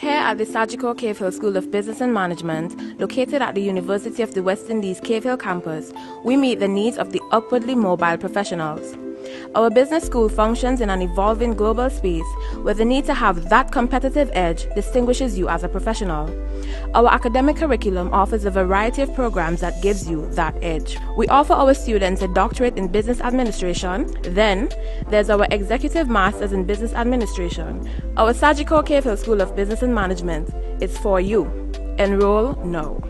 Here at the Sagicor Cave Hill School of Business and Management, located at the University of the West Indies Cave Hill campus, we meet the needs of the upwardly mobile professionals. Our business school functions in an evolving global space where the need to have that competitive edge distinguishes you as a professional. Our academic curriculum offers a variety of programs that gives you that edge. We offer our students a doctorate in business administration. Then, there's our executive masters in business administration. Our Sagicor Cave Hill School of Business and Management is for you. Enroll now.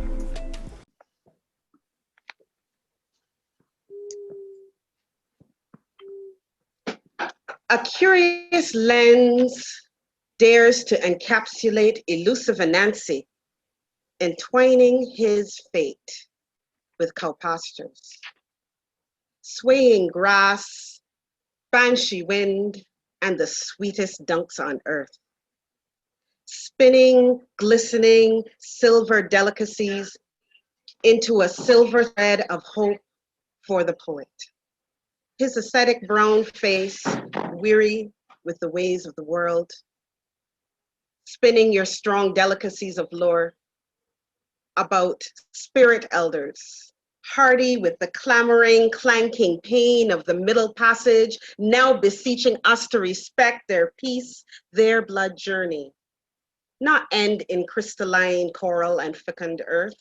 A curious lens dares to encapsulate elusive Anansi, entwining his fate with cow pastures. Swaying grass, banshee wind, and the sweetest dunks on earth. Spinning, glistening silver delicacies into a silver thread of hope for the poet. His ascetic brown face, weary with the ways of the world, spinning your strong delicacies of lore about spirit elders, hardy with the clamoring, clanking pain of the middle passage, now beseeching us to respect their peace, their blood journey, not end in crystalline coral and fecund earth,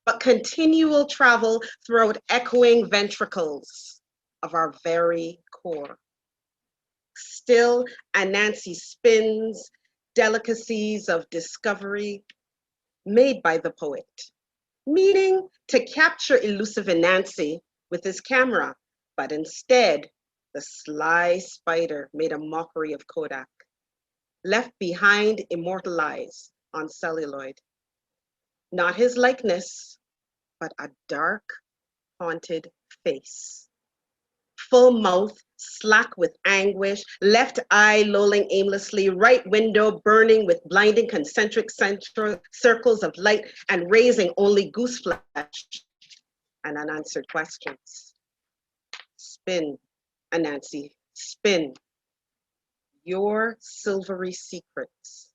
but continual travel throughout echoing ventricles of our very core. Still, Anansi spins delicacies of discovery made by the poet, meaning to capture elusive Anansi with his camera, but instead, the sly spider made a mockery of Kodak, left behind immortalized on celluloid. Not his likeness, but a dark, haunted face. Full mouth, slack with anguish, left eye lolling aimlessly, right window burning with blinding concentric circles of light and raising only goose flesh and unanswered questions. Spin, Anansi, spin. Your silvery secrets,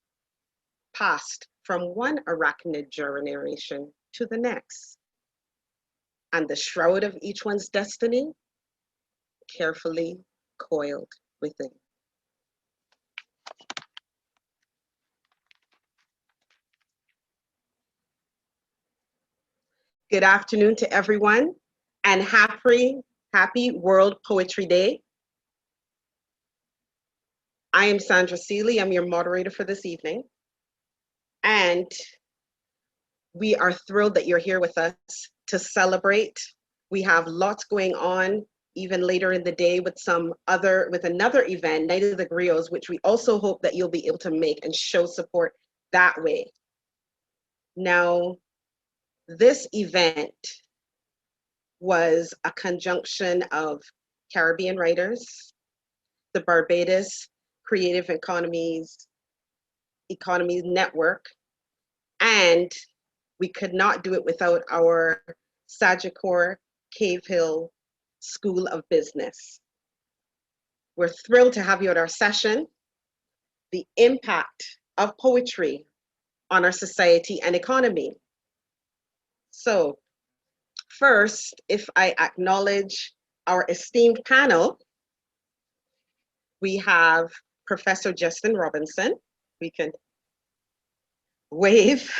passed from one arachnid generation to the next. And the shroud of each one's destiny, carefully coiled within. Good afternoon to everyone, and happy World Poetry Day. I am Sandra Seeley, I'm your moderator for this evening, and we are thrilled that you're here with us to celebrate. We have lots going on even later in the day with another event, Night of the Griots, which we also hope that you'll be able to make and show support that way. Now, this event was a conjunction of Caribbean writers, the Barbados Creative Economies Network, and we could not do it without our Sagicor Cave Hill School of Business. We're thrilled to have you at our session, The Impact of Poetry on Our Society and Economy. So first, if I acknowledge our esteemed panel, we have Professor Justin Robinson. We can wave.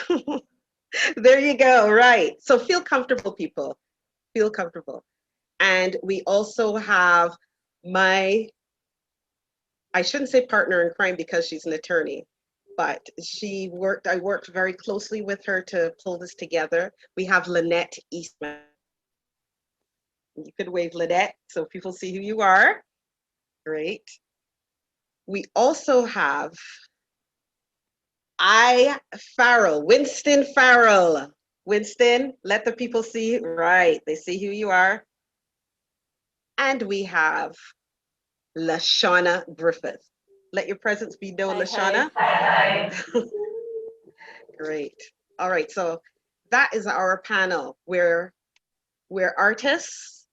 There you go, right. So feel comfortable, people, feel comfortable. And we also have I shouldn't say partner in crime because she's an attorney, but I worked very closely with her to pull this together. We have Lynette Eastmond. You could wave, Lynette, so people see who you are. Great. We also have Farrell, Winston Farrell. Winston, let the people see, right, they see who you are. And we have Lashonna Griffith. Let your presence be known, Lashonna. Hi. Great. All right, so that is our panel. We're artists,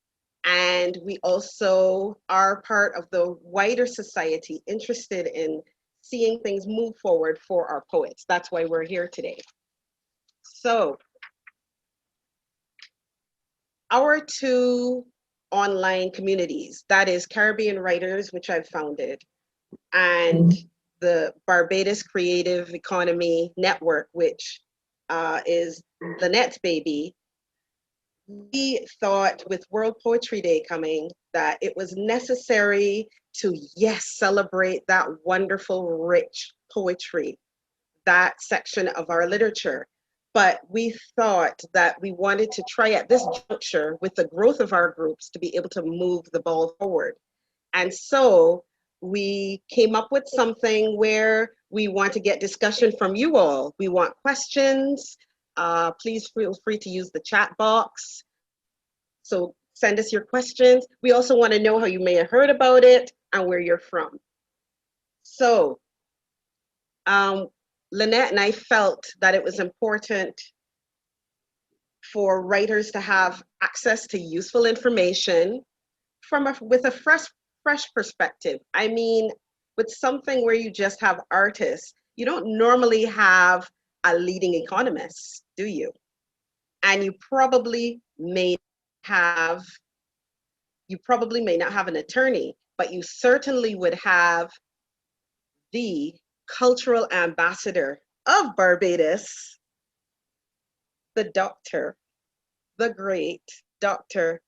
and we also are part of the wider society interested in seeing things move forward for our poets. That's why we're here today. So our two online communities, that is Caribbean Writers, which I've founded, and the Barbados Creative Economy Network, which is Lynette's baby. We thought with World Poetry Day coming that it was necessary to, yes, celebrate that wonderful, rich poetry, that section of our literature. But we thought that we wanted to try at this juncture with the growth of our groups to be able to move the ball forward. And so we came up with something where we want to get discussion from you all. We want questions. Please feel free to use the chat box. So send us your questions. We also want to know how you may have heard about it and where you're from. So Lynette and I felt that it was important for writers to have access to useful information with a fresh perspective. I mean, with something where you just have artists, you don't normally have a leading economist, do you? And you probably may not have an attorney, but you certainly would have the cultural ambassador of Barbados, the doctor, the great Dr.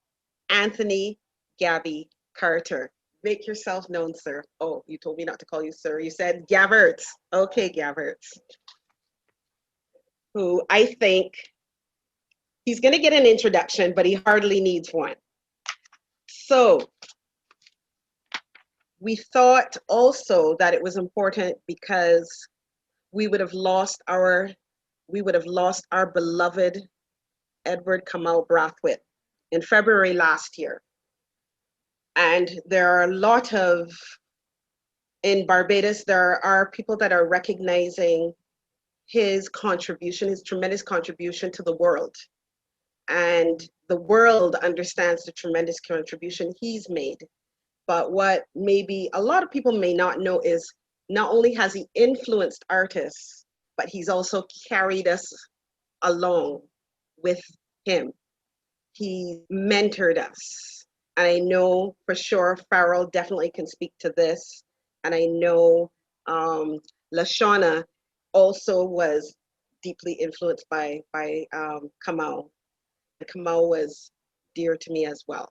Anthony Gabby Carter. Make yourself known, sir. Oh, you told me not to call you sir. You said Gabberts. Okay, Gabberts. Who I think he's going to get an introduction, but he hardly needs one. So we thought also that it was important because we would have lost our beloved Edward Kamau Brathwaite in February last year. And there are a lot of, in Barbados, there are people that are recognizing his contribution, his tremendous contribution to the world. And the world understands the tremendous contribution he's made. But what maybe a lot of people may not know is not only has he influenced artists, but he's also carried us along with him. He mentored us. And I know for sure Farrell definitely can speak to this. And I know Lashawna also was deeply influenced by Kamau. Kamau was dear to me as well.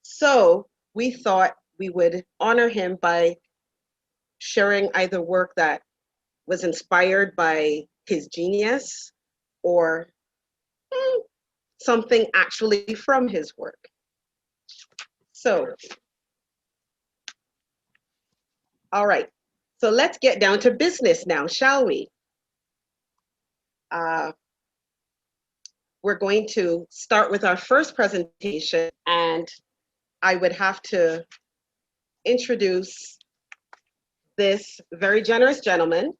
So we thought we would honor him by sharing either work that was inspired by his genius or something actually from his work. So, all right, so let's get down to business now, shall we? We're going to start with our first presentation, and I would have to introduce this very generous gentleman.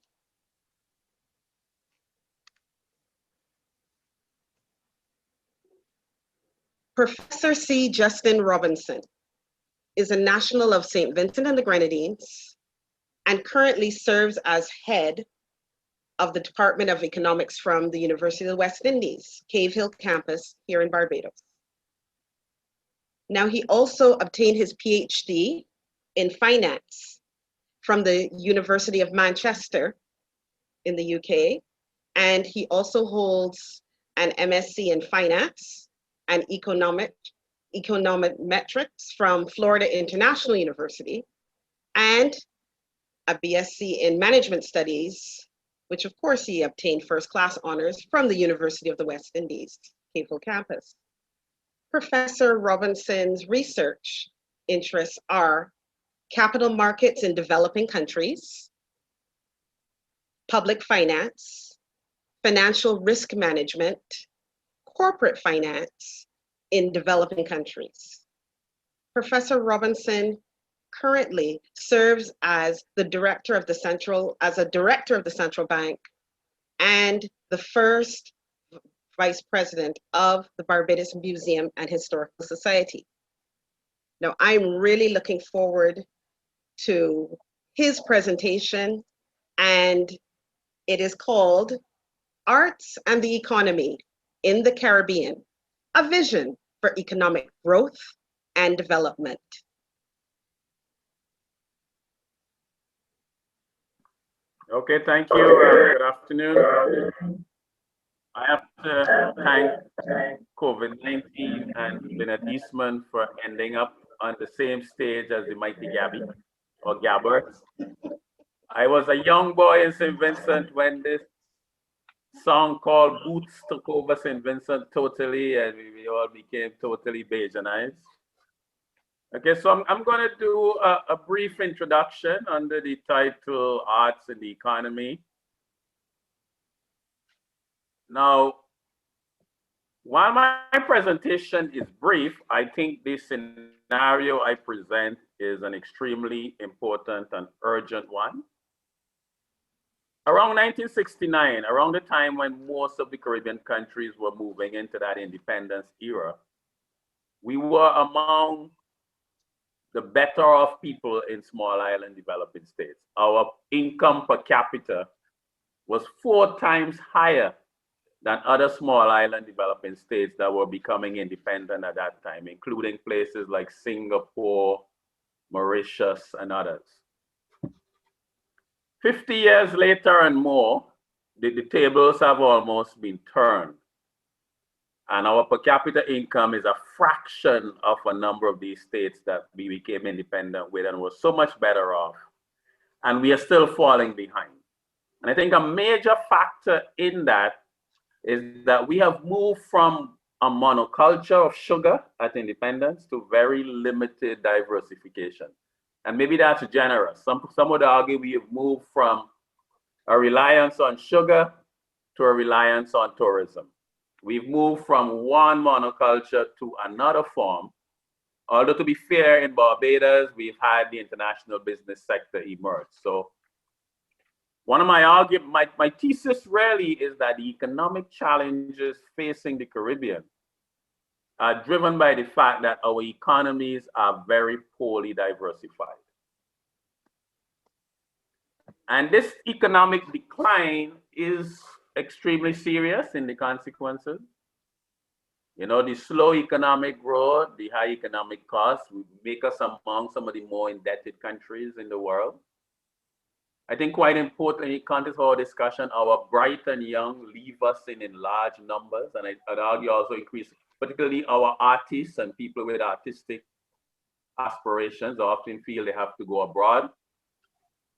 Professor C. Justin Robinson is a national of St. Vincent and the Grenadines and currently serves as head of the Department of Economics from the University of the West Indies, Cave Hill campus here in Barbados. Now, he also obtained his PhD in finance from the University of Manchester in the UK, and he also holds an MSc in finance and econometrics from Florida International University, and a BSc in management studies, which of course he obtained first class honors from the University of the West Indies, Cave Hill campus. Professor Robinson's research interests are capital markets in developing countries, public finance, financial risk management, corporate finance in developing countries. Professor Robinson currently serves as the director of the Central Bank and the first vice president of the Barbados Museum and Historical Society. Now, I'm really looking forward to his presentation, and it is called Arts and the Economy in the Caribbean, a Vision for Economic Growth and Development. Okay, thank you. Good afternoon. I have to thank COVID-19 and Lynette Eastmond for ending up on the same stage as the mighty Gabby, or Gabbert. I was a young boy in St. Vincent when this song called Boots took over St. Vincent totally, and we all became totally Bajanized. Okay, so I'm going to do a brief introduction under the title Arts and the Economy. Now, while my presentation is brief, I think the scenario I present is an extremely important and urgent one. Around 1969, around the time when most of the Caribbean countries were moving into that independence era, we were among the better off people in small island developing states. Our income per capita was 4 times higher than other small island developing states that were becoming independent at that time, including places like Singapore, Mauritius, and others. 50 years later and more, the tables have almost been turned. And our per capita income is a fraction of a number of these states that we became independent with and were so much better off. And we are still falling behind. And I think a major factor in that is that we have moved from a monoculture of sugar at independence to very limited diversification. And maybe that's generous. Some would argue we have moved from a reliance on sugar to a reliance on tourism. We've moved from one monoculture to another form. Although to be fair, in Barbados, we've had the international business sector emerge. So one of my thesis really is that the economic challenges facing the Caribbean are driven by the fact that our economies are very poorly diversified. And this economic decline is extremely serious in the consequences. You know, the slow economic growth, the high economic costs would make us among some of the more indebted countries in the world. I think quite importantly, in the context of our discussion, our bright and young leave us in large numbers, and I'd argue also increase, particularly our artists and people with artistic aspirations often feel they have to go abroad.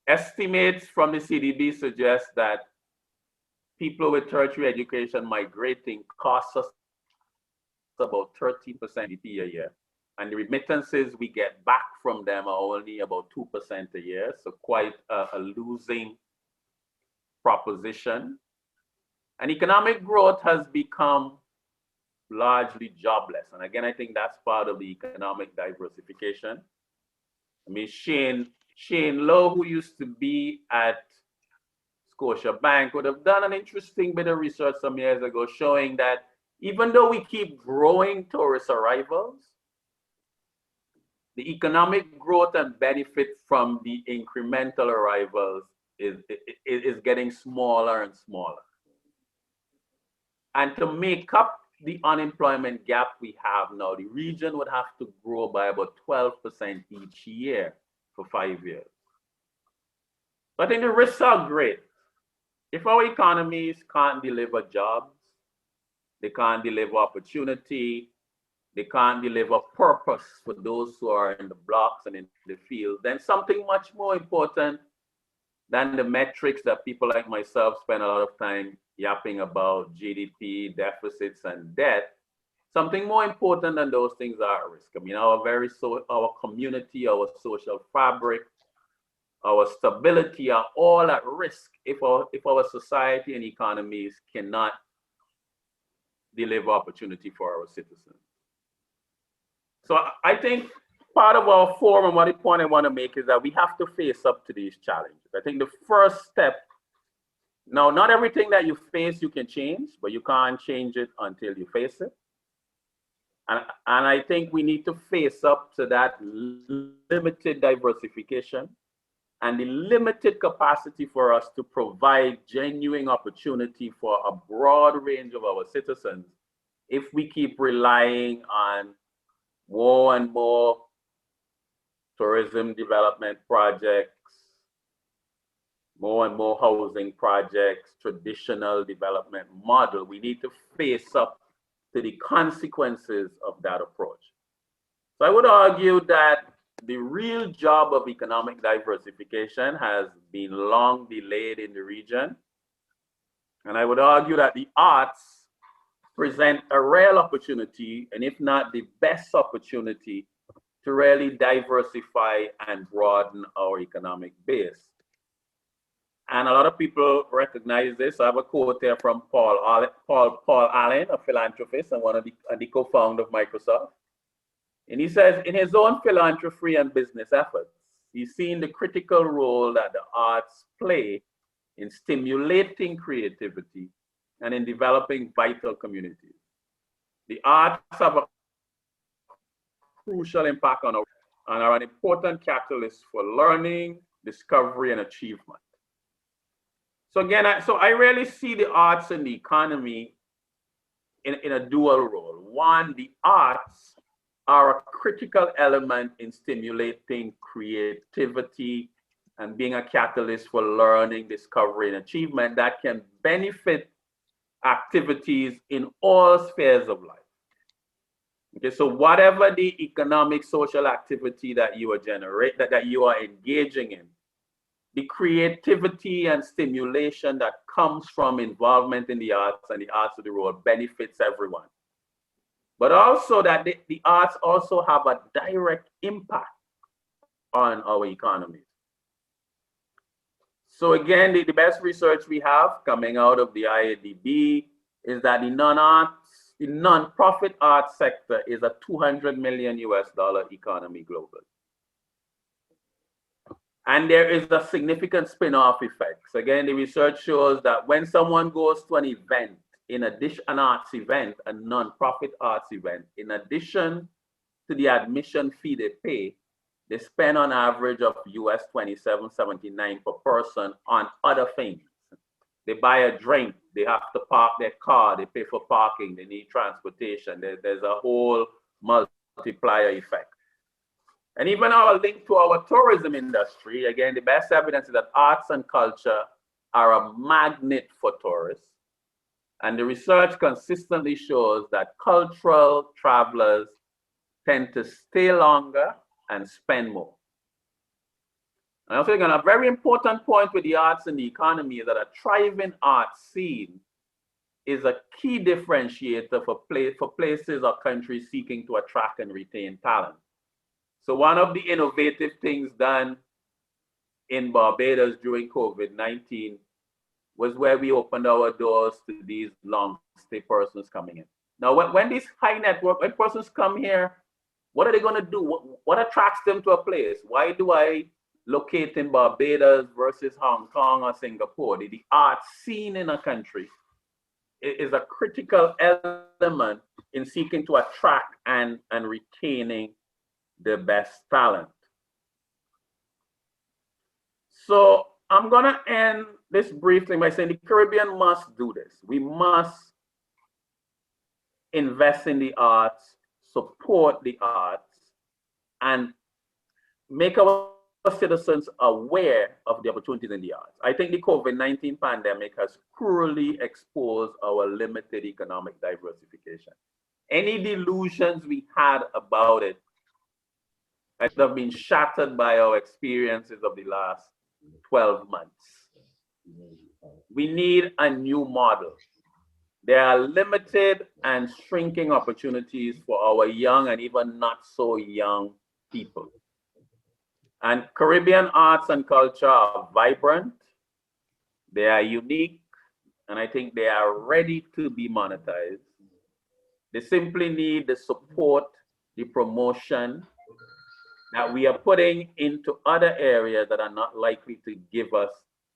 Estimates from the CDB suggest that people with tertiary education migrating costs us about 13% GDP a year. And the remittances we get back from them are only about 2% a year. So quite a losing proposition. And economic growth has become largely jobless. And again, I think that's part of the economic diversification. I mean, Shane Lowe, who used to be at Scotiabank, would have done an interesting bit of research some years ago showing that even though we keep growing tourist arrivals, the economic growth and benefit from the incremental arrivals is getting smaller and smaller. And to make up the unemployment gap we have now, the region would have to grow by about 12% each year for 5 years. But I think the risks are great. If our economies can't deliver jobs, they can't deliver opportunity, they can't deliver purpose for those who are in the blocks and in the field, then something much more important than the metrics that people like myself spend a lot of time yapping about, GDP, deficits, and debt, something more important than those things are at risk. I mean, our community, our social fabric, our stability are all at risk if our society and economies cannot deliver opportunity for our citizens. So I think part of our forum and what the point I want to make is that we have to face up to these challenges. I think the first step, now not everything that you face you can change, but you can't change it until you face it. And I think we need to face up to that limited diversification and the limited capacity for us to provide genuine opportunity for a broad range of our citizens if we keep relying on more and more tourism development projects, more and more housing projects, traditional development model. We need to face up to the consequences of that approach. So I would argue that the real job of economic diversification has been long delayed in the region. And I would argue that the arts present a real opportunity, and if not the best opportunity, to really diversify and broaden our economic base. And a lot of people recognize this. I have a quote here from Paul Allen, a philanthropist and one of the co-founder of Microsoft. And he says, in his own philanthropy and business efforts, he's seen the critical role that the arts play in stimulating creativity and in developing vital communities. The arts have a crucial impact on and are an important catalyst for learning, discovery, and achievement. So again, I really see the arts and the economy in a dual role. One, the arts are a critical element in stimulating creativity and being a catalyst for learning, discovery, and achievement that can benefit activities in all spheres of life. Okay, so whatever the economic, social activity that you are that you are engaging in, the creativity and stimulation that comes from involvement in the arts and the arts of the world benefits everyone. But also that the arts also have a direct impact on our economies. So again, the best research we have coming out of the IADB is that the non-profit arts sector is a $200 million economy globally. And there is a significant spin-off effect. So again, the research shows that when someone goes to an event, in addition, an arts event, a non-profit arts event, in addition to the admission fee they pay, they spend on average of US $27.79 per person on other things. They buy a drink, they have to park their car, they pay for parking, they need transportation. There's a whole multiplier effect. And even our link to our tourism industry, again, the best evidence is that arts and culture are a magnet for tourists. And the research consistently shows that cultural travelers tend to stay longer and spend more. And also, again, a very important point with the arts and the economy is that a thriving arts scene is a key differentiator for places or countries seeking to attract and retain talent. So one of the innovative things done in Barbados during COVID-19 was where we opened our doors to these long stay persons coming in. Now, when these high net worth persons come here, what are they going to do? What attracts them to a place? Why do I locate in Barbados versus Hong Kong or Singapore? The art scene in a country is a critical element in seeking to attract and retaining the best talent. So I'm gonna end this briefly by saying the Caribbean must do this. We must invest in the arts, support the arts, and make our citizens aware of the opportunities in the arts. I think the COVID-19 pandemic has cruelly exposed our limited economic diversification. Any delusions we had about it have been shattered by our experiences of the last 12 months. We need a new model. There are limited and shrinking opportunities for our young and even not so young people. And Caribbean arts and culture are vibrant, they are unique, and I think they are ready to be monetized. They simply need the support, the promotion that we are putting into other areas that are not likely to give us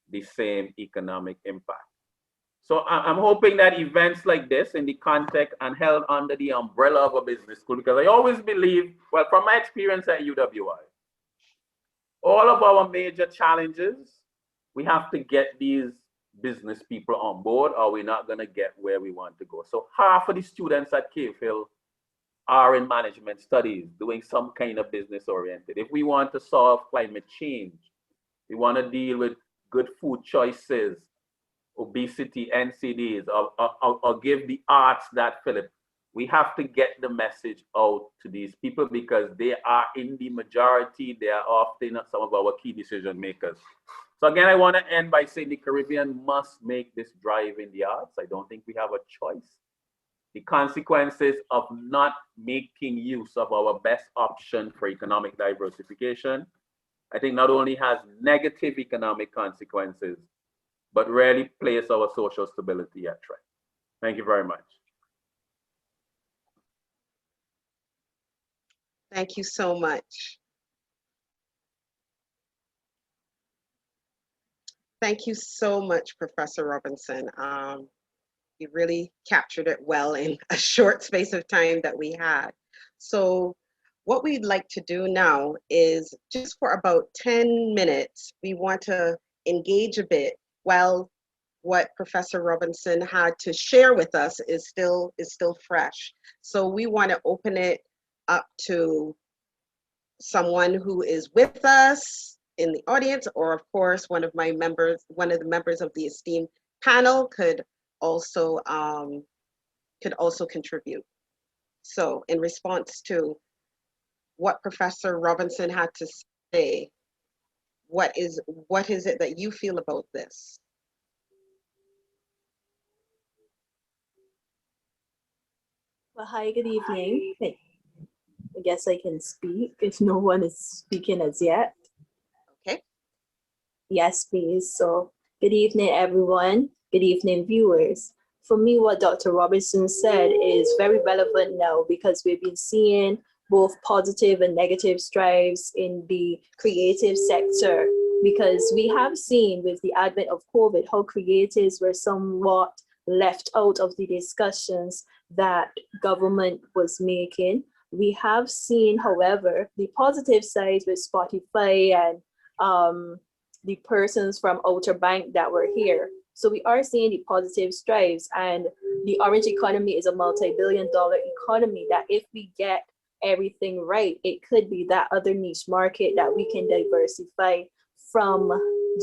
the same economic impact. So I'm hoping that events like this in the context and held under the umbrella of a business school, because I always believe, well, from my experience at UWI, all of our major challenges, we have to get these business people on board, or we're not going to get where we want to go. So half of the students at Cave Hill are in management studies, doing some kind of business oriented. If we want to solve climate change, we want to deal with good food choices, obesity, NCDs, or give the arts that fillip, we have to get the message out to these people because they are in the majority. They are often some of our key decision makers. So again, I want to end by saying the Caribbean must make this drive in the arts. I don't think we have a choice. The consequences of not making use of our best option for economic diversification, I think not only has negative economic consequences, but really place our social stability at threat. Thank you very much. Thank you so much. Thank you so much, Professor Robinson. You really captured it well in a short space of time that we had. So what we'd like to do now is just for about 10 minutes, we want to engage a bit while what Professor Robinson had to share with us is still fresh. So we want to open it up to someone who is with us in the audience, or of course, one of the members of the esteemed panel could also contribute. So in response to what Professor Robinson had to say, what is it that you feel about this? Well, hi, good evening. I guess I can speak if no one is speaking as yet. Okay. Yes, please. So good evening, everyone. Good evening, viewers. For me, what Dr. Robinson said is very relevant now because we've been seeing both positive and negative strides in the creative sector, because we have seen with the advent of COVID how creatives were somewhat left out of the discussions that government was making. We have seen, however, the positive sides with Spotify and the persons from Outer Bank that were here. So we are seeing the positive strides, and the orange economy is a multi-billion-dollar economy that if we get everything right, it could be that other niche market that we can diversify from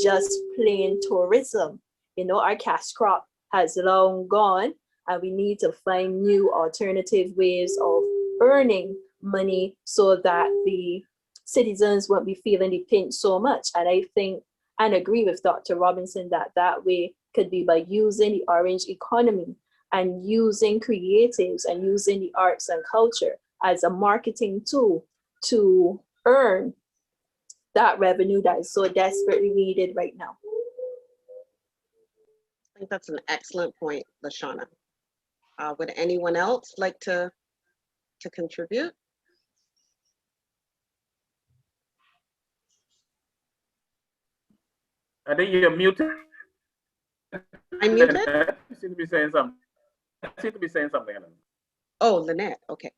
just plain tourism. You know, our cash crop has long gone, and we need to find new alternative ways of earning money so that the citizens won't be feeling the pinch so much. And I think and agree with Dr. Robinson that that way could be by using the orange economy and using creatives and using the arts and culture as a marketing tool to earn that revenue that is so desperately needed right now. I think that's an excellent point, Lashonna. Would anyone else like to contribute? I think you're muted. I'm muted? You seem to be saying something. I seem to be saying something. Oh, Lynette, okay.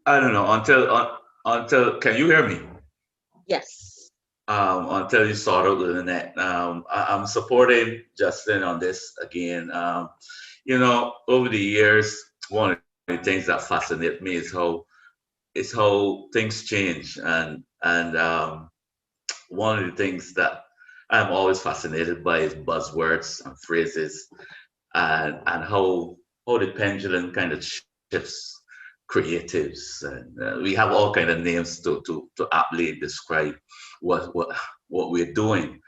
I don't know until can you hear me? Yes. Until you sort out Lynette. I'm supporting Justin on this again. You know, over the years, one of the things that fascinate me is how things change, and one of the things that I'm always fascinated by is buzzwords and phrases, and how the pendulum kind of shifts creatives, and we have all kind of names to aptly describe what we're doing.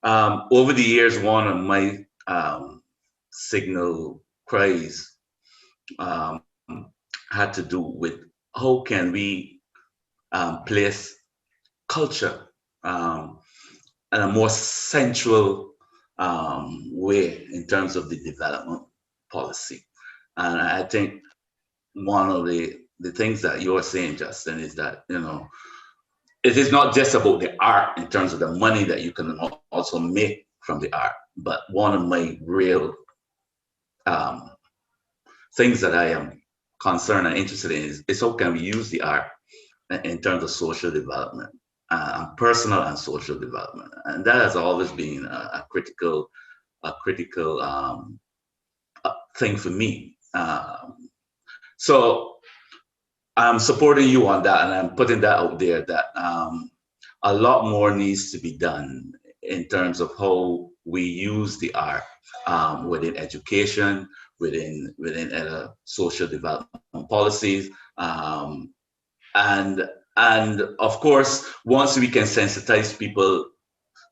Over the years, one of my signal cries had to do with how can we place culture in a more central way in terms of the development policy. And I think one of the things that you're saying, Justin, is that, you know, it is not just about the art in terms of the money that you can also make from the art, but one of my real things that I am concerned and interested in is how can we use the art in terms of social development, personal and social development, and that has always been a critical thing for me. So I'm supporting you on that, and I'm putting that out there that a lot more needs to be done in terms of how we use the art within education, within social development policies, and of course, once we can sensitize people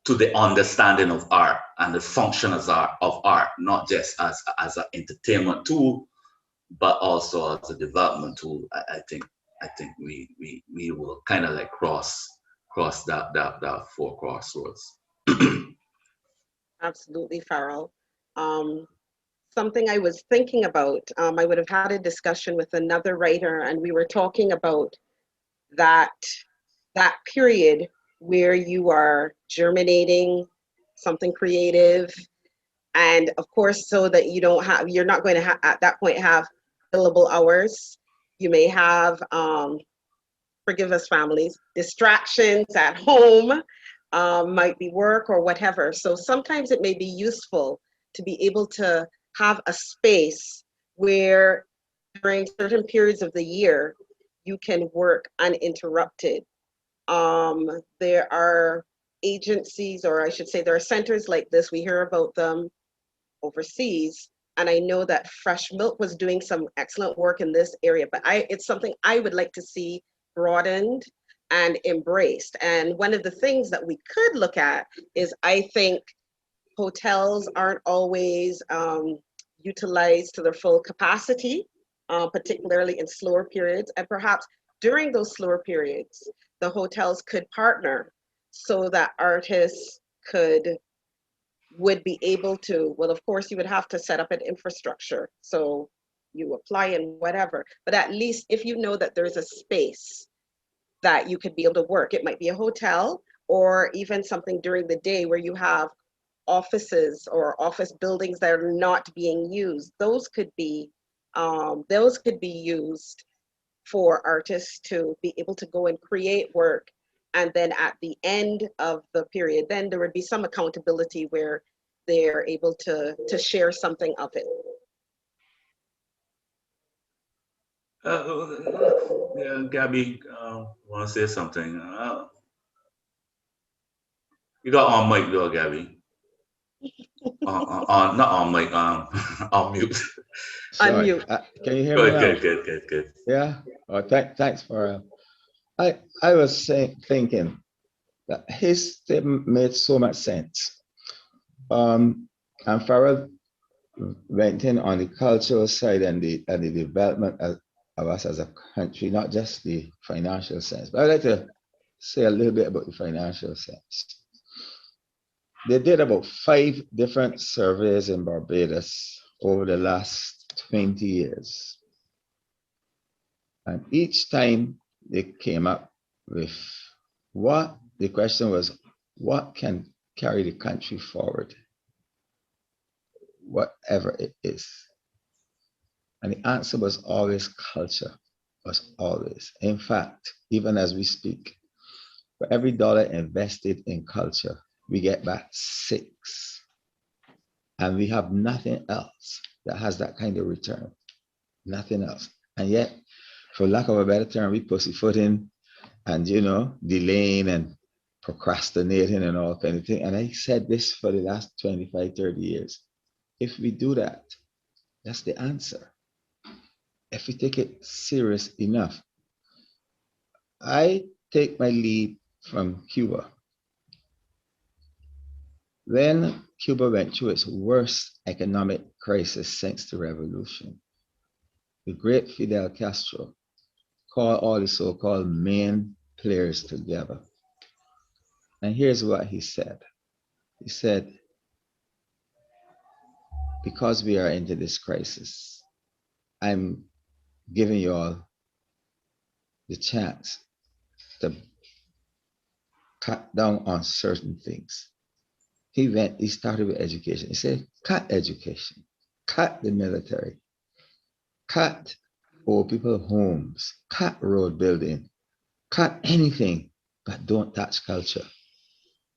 to the understanding of art and the function of art, not just as an entertainment tool, but also as a development tool, I think we will kind of like cross that four crossroads. Absolutely, Farrell. Something I was thinking about, I would have had a discussion with another writer, and we were talking about that period where you are germinating something creative, and of course, so that you're not going to at that point have billable hours. You may have, forgive us families, distractions at home, might be work or whatever. So sometimes it may be useful to be able to have a space where during certain periods of the year, you can work uninterrupted. There are agencies, or I should say there are centers like this, we hear about them overseas. And I know that Fresh Milk was doing some excellent work in this area, but it's something I would like to see broadened and embraced. And one of the things that we could look at is, I think hotels aren't always utilized to their full capacity, particularly in slower periods. And perhaps during those slower periods, the hotels could partner so that artists would be able to, well, of course, you would have to set up an infrastructure. So you apply and whatever, but at least if you know that there's a space that you could be able to work, it might be a hotel or even something during the day where you have offices or office buildings that are not being used. Those could be used for artists to be able to go and create work. And then at the end of the period, then there would be some accountability where they're able to share something of it. Yeah, Gabby, want to say something? You got on mic though, Gabby. Not on mic, on mute. Sorry. Unmute. Can you hear me now? Good. Yeah. Oh, thanks for. I was thinking that his statement made so much sense. And Farrell went in on the cultural side and the development of us as a country, not just the financial sense. But I'd like to say a little bit about the financial sense. They did about 5 different surveys in Barbados over the last 20 years. And each time they came up with the question was, what can carry the country forward? Whatever it is. And the answer was always culture, was always. In fact, even as we speak, for every dollar invested in culture, we get back 6. And we have nothing else that has that kind of return. Nothing else. And yet, for lack of a better term, we pussyfooting and, delaying and procrastinating and all kind of thing. And I said this for the last 25, 30 years. If we do that, that's the answer. If we take it serious enough. I take my lead from Cuba. When Cuba went through its worst economic crisis since the revolution, the great Fidel Castro called all the so-called main players together. And here's what he said. He said, because we are into this crisis, I'm giving you all the chance to cut down on certain things. He started with education. He said, cut education, cut the military, cut old people homes, cut road building, cut anything, but don't touch culture.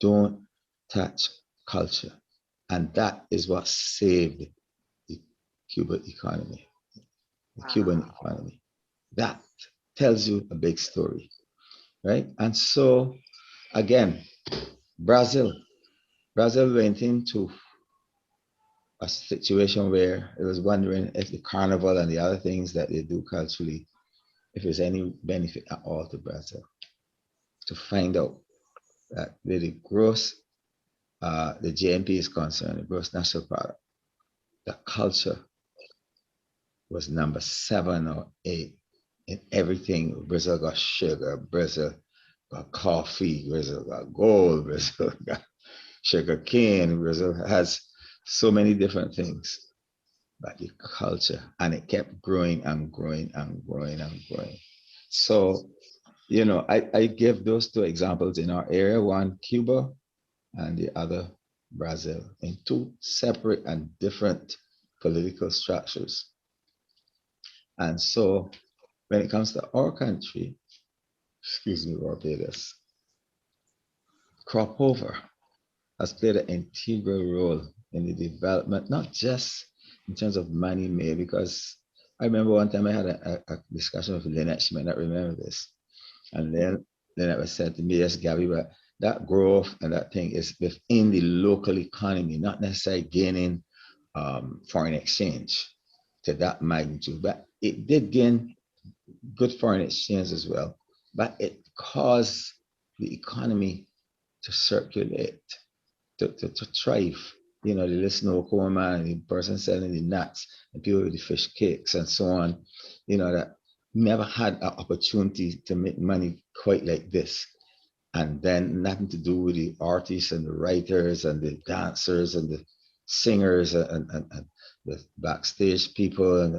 Don't touch culture. And that is what saved the Cuban economy, the Cuban economy. That tells you a big story, right? And so, again, Brazil went into a situation where it was wondering if the carnival and the other things that they do culturally, if there's any benefit at all to Brazil. To find out that where the gross, the GNP is concerned, the gross national product, the culture was number 7 or 8 in everything. Brazil got sugar, Brazil got coffee, Brazil got gold, Brazil got sugar cane, Brazil has so many different things. But the culture, and it kept growing and growing and growing and growing. So, you know, I give those 2 examples in our area, one Cuba and the other Brazil, in 2 separate and different political structures. And so when it comes to our country, excuse me, Barbados, crop over has played an integral role in the development, not just in terms of money made, because I remember one time I had a discussion with Lynette, she might not remember this. And then Lynette was said to me, yes, Gabby, but that growth and that thing is within the local economy, not necessarily gaining foreign exchange to that magnitude, but it did gain good foreign exchange as well, but it caused the economy to circulate, to thrive. You know, the little snow cone man and the person selling the nuts and people with the fish cakes and so on, you know, that never had an opportunity to make money quite like this. And then nothing to do with the artists and the writers and the dancers and the singers and the backstage people and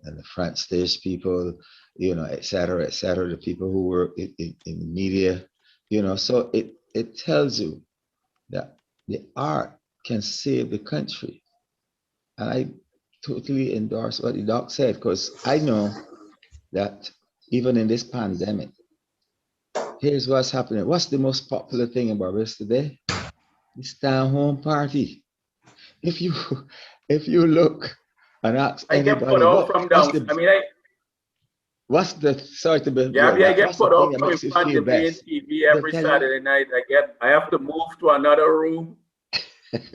the front stage people, you know, et cetera, the people who were in the media, you know. So it tells you that the art can save the country. And I totally endorse what the doc said, because I know that even in this pandemic, here's what's happening. What's the most popular thing in Barbados today? The stay-at-home party. If you look and ask I get anybody, put out from down. what's the sorry to be Gabby, I get put out that from makes you front feel of the main best? TV every Saturday night. I have to move to another room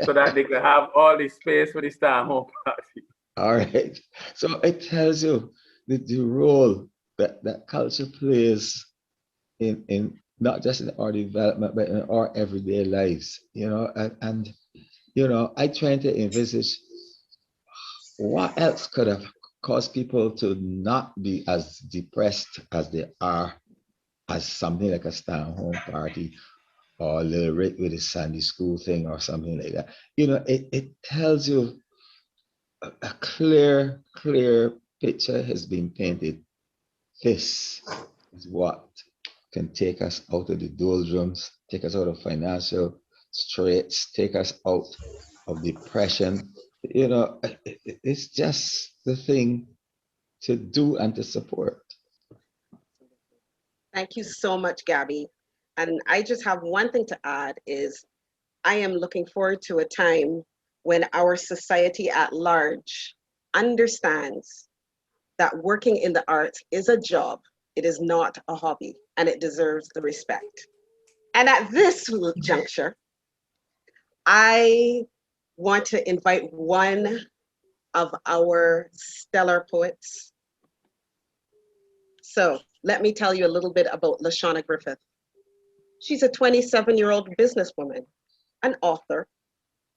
so that they can have all the space for the stay-at-home party. All right. So it tells you the role that culture plays in not just in our development, but in our everyday lives, you know. And you know, I try to envisage what else could have caused people to not be as depressed as they are, as something like a stay-at-home party or a little Rick with a Sunday school thing or something like that. You know, it tells you a clear picture has been painted. This is what can take us out of the doldrums, take us out of financial straits, take us out of depression. You know, it's just the thing to do and to support. Thank you so much, Gabby. And I just have one thing to add is I am looking forward to a time when our society at large understands that working in the arts is a job. It is not a hobby, and it deserves the respect. And at this juncture, I want to invite one of our stellar poets. So let me tell you a little bit about Lashonna Griffith. She's a 27-year-old businesswoman, an author,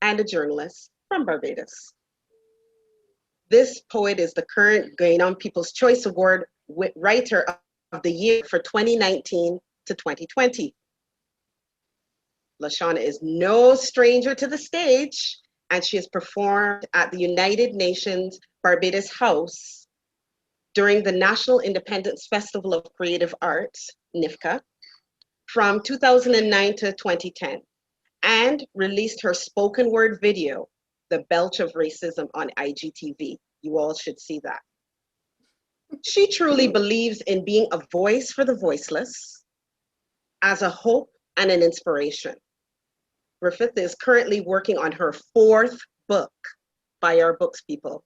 and a journalist from Barbados. This poet is the current Guyana People's Choice Award Writer of the Year for 2019 to 2020. Lashonna is no stranger to the stage, and she has performed at the United Nations Barbados House during the National Independence Festival of Creative Arts, NIFCA, from 2009 to 2010, and released her spoken word video, The Belch of Racism, on IGTV. You all should see that. She truly believes in being a voice for the voiceless, as a hope and an inspiration. Griffith is currently working on her 4th book, by our books people,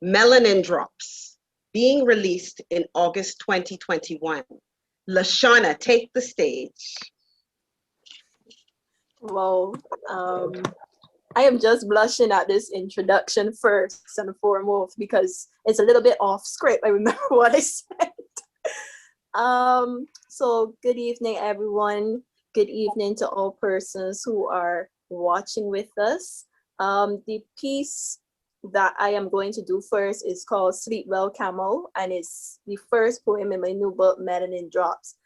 Melanin Drops, being released in August 2021. Lashonna, take the stage. Well, I am just blushing at this introduction first and foremost because it's a little bit off script. I remember what I said. So good evening, everyone. Good evening to all persons who are watching with us. The piece that I am going to do first is called Sleep Well, Kamau, and it's the first poem in my new book, Melanin Drops.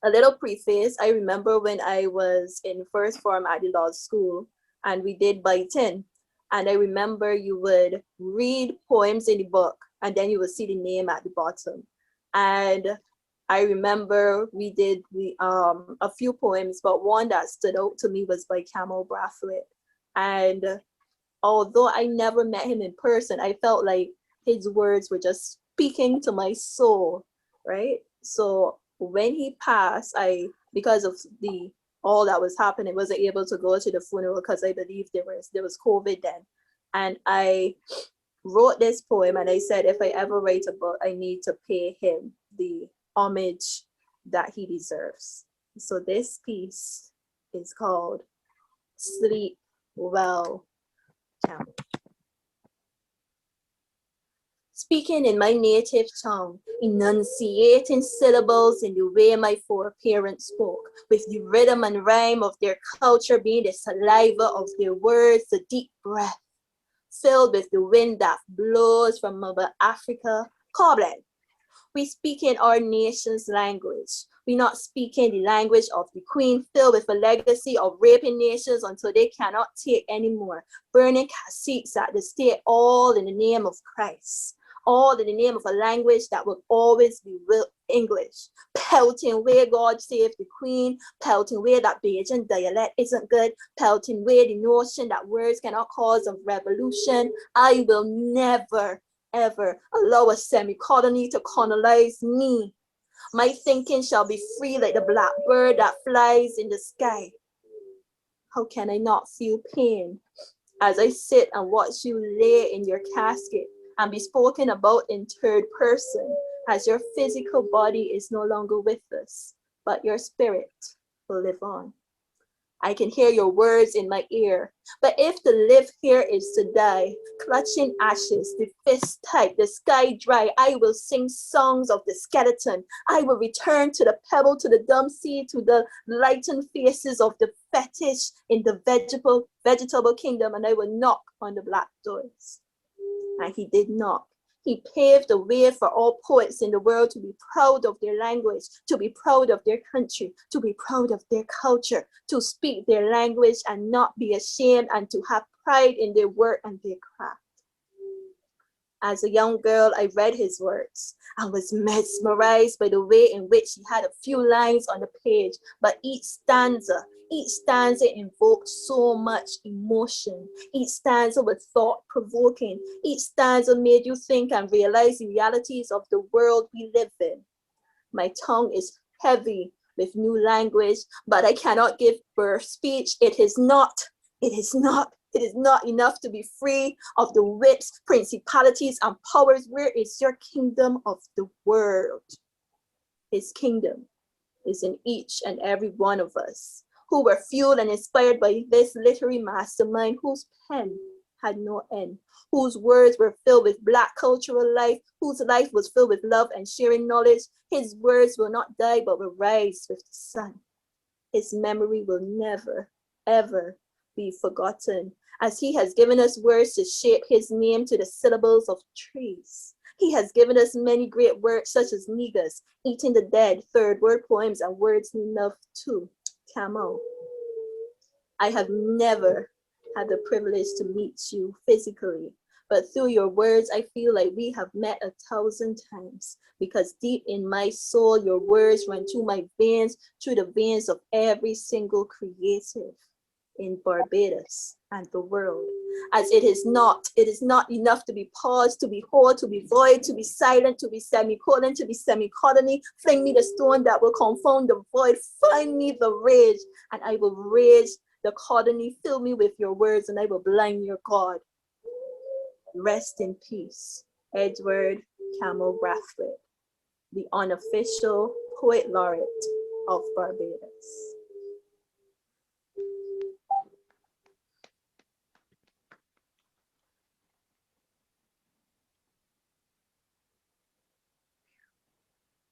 A little preface, I remember when I was in first form at the law school and we did Baitin. And I remember you would read poems in the book and then you would see the name at the bottom. And I remember we did a few poems, but one that stood out to me was by Kamau Brathwaite. And although I never met him in person, I felt like his words were just speaking to my soul, right? So when he passed, because of all that was happening, wasn't able to go to the funeral because I believe there was COVID then. And I wrote this poem and I said, if I ever write a book, I need to pay him the homage that he deserves. So this piece is called Sleep Well, Kamau. Speaking in my native tongue, enunciating syllables in the way my foreparents spoke, with the rhythm and rhyme of their culture being the saliva of their words, the deep breath, filled with the wind that blows from Mother Africa, Koblen. We speak in our nation's language. We not speaking the language of the queen, filled with a legacy of raping nations until they cannot take anymore, burning caciques at the state, all in the name of Christ. All in the name of a language that will always be English. Pelting where God save the queen, pelting where that Bajan dialect isn't good, pelting where the notion that words cannot cause a revolution. I will never, ever allow a semi-colony to colonize me. My thinking shall be free like the blackbird that flies in the sky. How can I not feel pain as I sit and watch you lay in your casket and be spoken about in third person, as your physical body is no longer with us, but your spirit will live on. I can hear your words in my ear, but if to live here is to die, clutching ashes, the fist tight, the sky dry, I will sing songs of the skeleton. I will return to the pebble, to the dumb sea, to the lightened faces of the fetish in the vegetable kingdom, and I will knock on the black doors. And he did not. He paved the way for all poets in the world to be proud of their language, to be proud of their country, to be proud of their culture, to speak their language and not be ashamed, and to have pride in their work and their craft. As a young girl, I read his words and was mesmerized by the way in which he had a few lines on the page, but each stanza invoked so much emotion. Each stanza was thought-provoking. Each stanza made you think and realize the realities of the world we live in. My tongue is heavy with new language, but I cannot give birth speech. It is not enough to be free of the whips, principalities, and powers. Where is your kingdom of the world? His kingdom is in each and every one of us, who were fueled and inspired by this literary mastermind, whose pen had no end, whose words were filled with Black cultural life, whose life was filled with love and sharing knowledge. His words will not die, but will rise with the sun. His memory will never, ever be forgotten, as he has given us words to shape his name to the syllables of trees. He has given us many great works such as Negus, Eating the Dead, third word poems, and words enough too. Kamau, I have never had the privilege to meet you physically, but through your words, I feel like we have met 1,000 times, because deep in my soul, your words run through my veins, through the veins of every single creative. in Barbados and the world. As it is not enough to be paused, to be whole, to be void, to be silent, to be semicolon, to be semicolony. Fling me the stone that will confound the void. Find me the rage, and I will rage the colony. Fill me with your words, and I will blind your God. Rest in peace, Edward Kamau Brathwaite, the unofficial poet laureate of Barbados.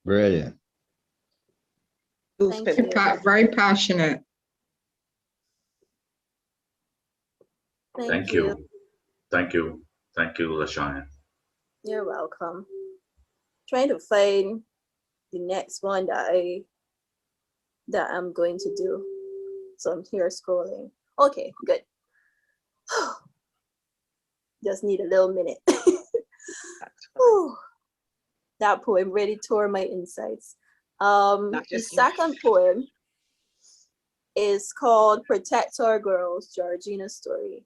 Brilliant. Thank you. Very passionate. Thank you. Thank you. Thank you, Lashawna. You're welcome. Trying to find the next one that I'm going to do. So I'm here scrolling. Okay, good. Just need a little minute. That poem really tore my insides. The second poem is called Protect Our Girls, Georgina's Story.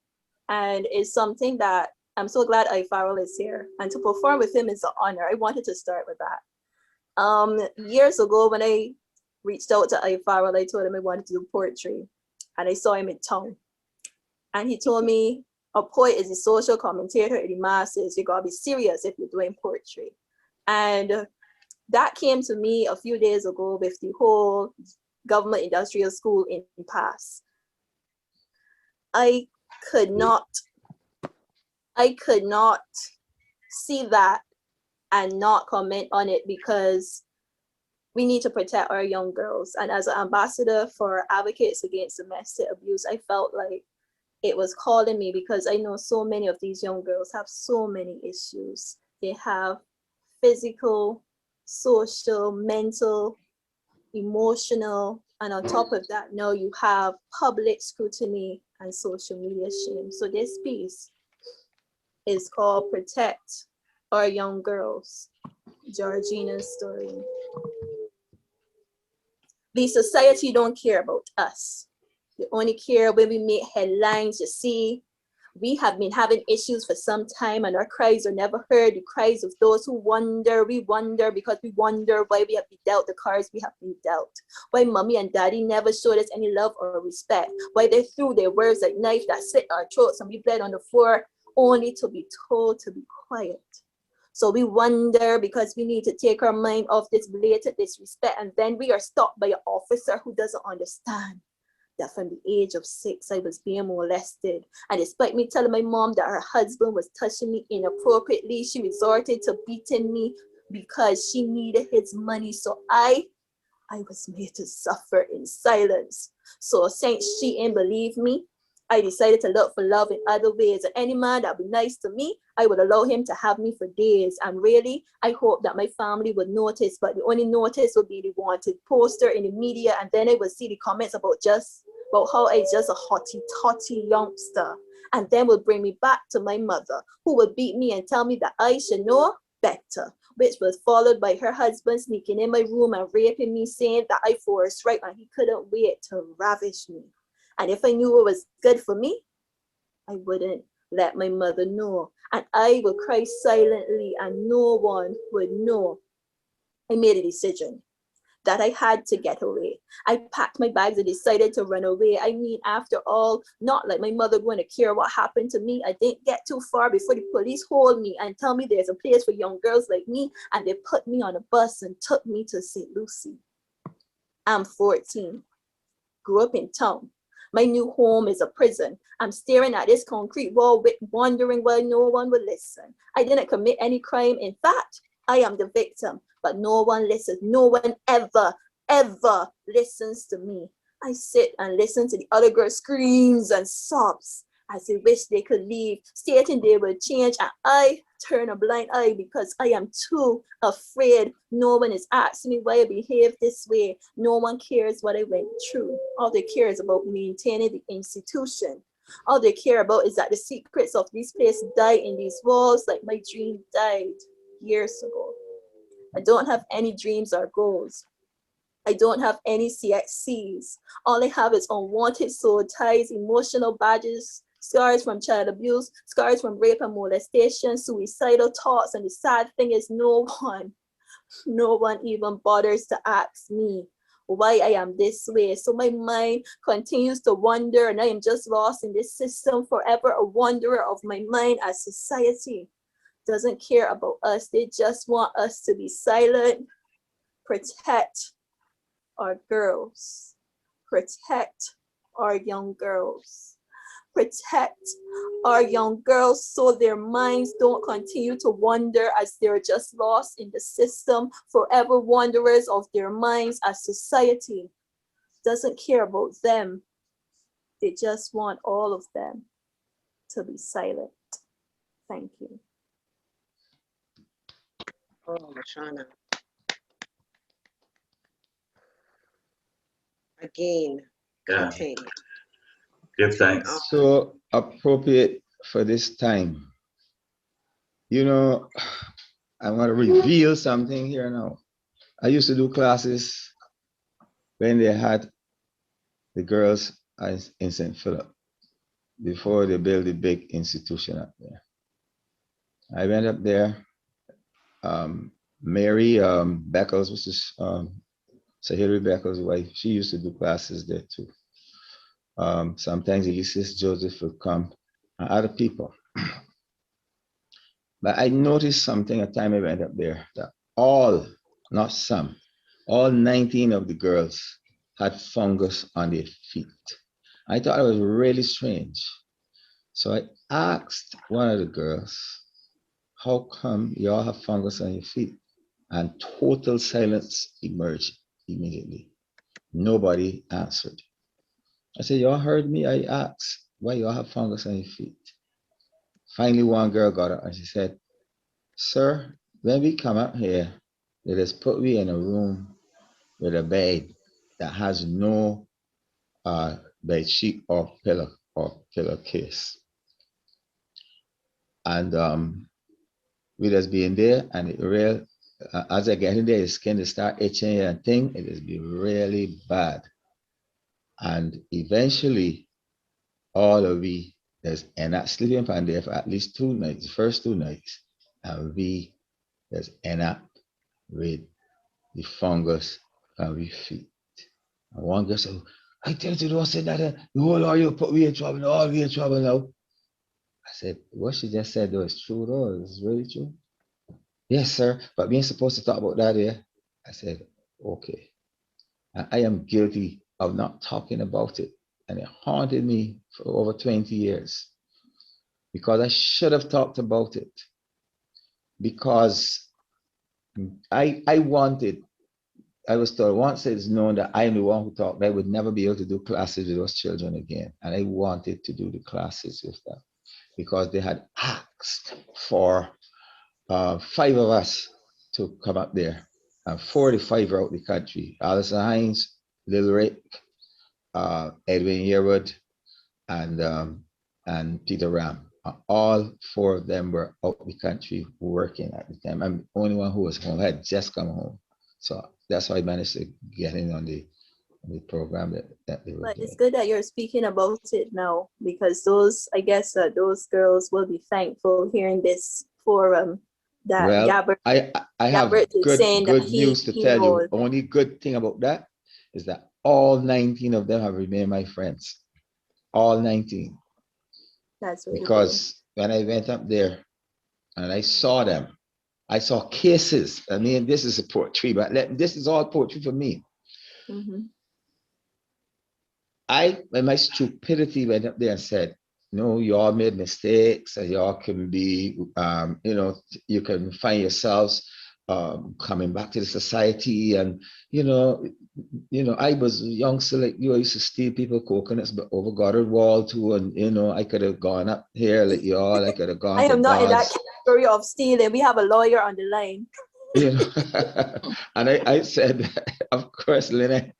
And it's something that I'm so glad Farrell is here. And to perform with him is an honor. I wanted to start with that. Years ago, when I reached out to Farrell, I told him I wanted to do poetry. And I saw him in town. And he told me, a poet is a social commentator in the masses. You gotta be serious if you're doing poetry. And that came to me a few days ago with the whole government industrial school impasse. I could not see that and not comment on it, because we need to protect our young girls. And as an ambassador for Advocates Against Domestic Abuse, I felt like it was calling me, because I know so many of these young girls have so many issues. They have physical, social, mental, emotional, and on top of that, now you have public scrutiny and social media shame. So this piece is called Protect Our Young Girls, Georgina's Story. The society don't care about us. They only care when we make headlines. You see, we have been having issues for some time, and our cries are never heard. The cries of those who wonder. We wonder because we wonder why we have been dealt the cards we have been dealt. Why mommy and daddy never showed us any love or respect. Why they threw their words like knife that slit our throats and we bled on the floor, only to be told to be quiet. So we wonder because we need to take our mind off this blatant disrespect, and then we are stopped by an officer who doesn't understand that from the age of 6, I was being molested. And despite me telling my mom that her husband was touching me inappropriately, she resorted to beating me because she needed his money. So I was made to suffer in silence. So since she ain't believe me, I decided to look for love in other ways. And any man that would be nice to me, I would allow him to have me for days. And really, I hope that my family would notice, but the only notice would be the wanted poster in the media. And then I would see the comments about how I just a hotty-totty youngster. And then would bring me back to my mother, who would beat me and tell me that I should know better, which was followed by her husband sneaking in my room and raping me, saying that I forced right and he couldn't wait to ravish me. And if I knew it was good for me, I wouldn't let my mother know. And I would cry silently and no one would know. I made a decision that I had to get away. I packed my bags and decided to run away. I mean, after all, not like my mother going to care what happened to me. I didn't get too far before the police hold me and tell me there's a place for young girls like me. And they put me on a bus and took me to St. Lucie. I'm 14, grew up in town. My new home is a prison. I'm staring at this concrete wall, wondering why no one would listen. I didn't commit any crime. In fact, I am the victim, but no one listens. No one ever listens to me. I sit and listen to the other girls' screams and sobs as they wish they could leave, stating they will change, and I turn a blind eye because I am too afraid. No one is asking me why I behave this way. No one cares what I went through. All they care is about maintaining the institution. All they care about is that the secrets of this place die in these walls like my dream died years ago. I don't have any dreams or goals. I don't have any CXCs. All I have is unwanted soul ties, emotional badges, scars from child abuse, scars from rape and molestation, suicidal thoughts. And the sad thing is no one even bothers to ask me why I am this way. So my mind continues to wander, and I am just lost in this system, forever a wanderer of my mind, as society doesn't care about us. They just want us to be silent, protect our girls, protect our young girls, protect our young girls so their minds don't continue to wander as they're just lost in the system, forever wanderers of their minds, as society doesn't care about them. They just want all of them to be silent. Thank you. Oh, Lashonna. Again, Yeah. contain. Give thanks. So appropriate for this time. You know, I want to reveal something here now. I used to do classes when they had the girls in St. Philip, before they built the big institution up there. I went up there. Mary Beckles, which is Sir Hilary Beckles' wife, she used to do classes there too. Sometimes Ulysses Joseph would come and other people. But I noticed something at the time I went up there, that all, not some, all 19 of the girls had fungus on their feet. I thought it was really strange. So I asked one of the girls, how come you all have fungus on your feet? And total silence emerged immediately. Nobody answered. I said, y'all heard me? I asked, why y'all have fungus on your feet? Finally, one girl got up and she said, sir, when we come up here, they just put me in a room with a bed that has no bed sheet or pillow case. And we just be in there, and it real, as I get in there, the skin is start itching and thing, it is be really bad. And eventually, all of we just end up sleeping upon there for at least 2 nights, the first 2 nights, and we just end up with the fungus on we feet. And one girl said, I tell you, don't say that, the whole lot you put me in trouble, all we in trouble now. I said, what she just said though is true though, it's really true. Yes, sir, but we ain't supposed to talk about that here. I said, okay. And I am guilty of not talking about it. And it haunted me for over 20 years because I should have talked about it. Because I was told, once it's known that I am the one who talked, I would never be able to do classes with those children again. And I wanted to do the classes with them because they had asked for 5 of us to come up there, and 45 are out the country. Alison Hines, Lil Rick, Edwin Yearwood, and Peter Ram. All 4 of them were out the country working at the time. I'm the only one who was home, had just come home. So that's how I managed to get in on the program that they were But doing. it's good that you're speaking about it now, because I guess those girls will be thankful hearing this forum that Well, Gabbert, I have Gabbert is saying good that news to he tell you. knows. Only good thing about that is that all 19 of them have remained my friends. All 19. That's really Because when I went up there and I saw them, I saw cases. I mean, this is a poetry, but this is all poetry for me. Mm-hmm. I, in my stupidity, went up there and said, no, you all made mistakes, and y'all can be, you can find yourselves coming back to the society. And, I was young, so like you, I used to steal people coconuts, but over Goddard Wall too. And, I could have gone up here like y'all, I could have gone I to am not in that bars. category of stealing. We have a lawyer on the line. And I said, of course, Lynette.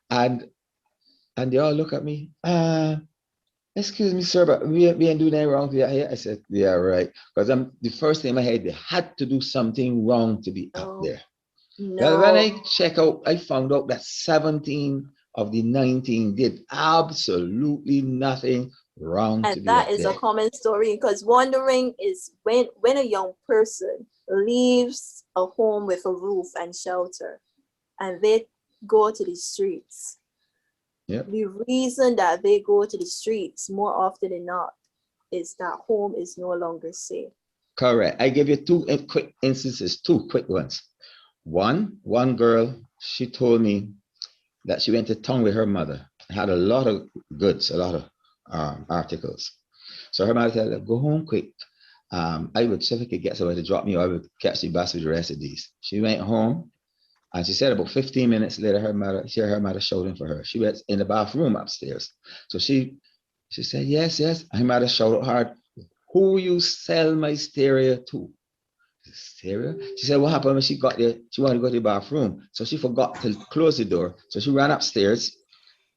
And they all look at me, excuse me, sir, but we ain't doing anything wrong here. I said, yeah, right. Because the first thing in my head, they had to do something wrong to be up there. Well, when I No. check out, I found out that 17 of the 19 did absolutely nothing wrong And to be that up is a there. common story, because wandering is when a young person leaves a home with a roof and shelter and they go to the streets. Yep. The reason that they go to the streets more often than not is that home is no longer safe. Correct. I give you quick instances, two quick ones. One girl, she told me that she went to town with her mother, had a lot of goods, a lot of articles. So her mother said, go home quick. I would, see if I could get somebody to drop me, or I would catch the bus with the rest of these. She went home, and she said about 15 minutes later, she heard her mother shouting for her. She was in the bathroom upstairs. So she said, yes. And her mother shouted hard, who you sell my stereo to? Stereo? She said, what happened when she got there? She wanted to go to the bathroom. So she forgot to close the door. So she ran upstairs,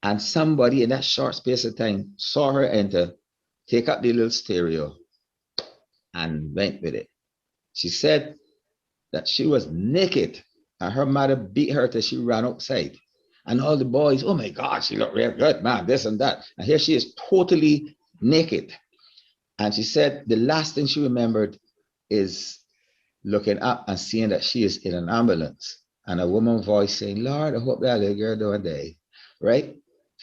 and somebody in that short space of time saw her enter, take up the little stereo, and went with it. She said that she was naked, and her mother beat her till she ran outside. And all the boys, oh my God, she looked real good, man, this and that. And here she is totally naked. And she said the last thing she remembered is looking up and seeing that she is in an ambulance, and a woman's voice saying, Lord, I hope that little girl don't die, right?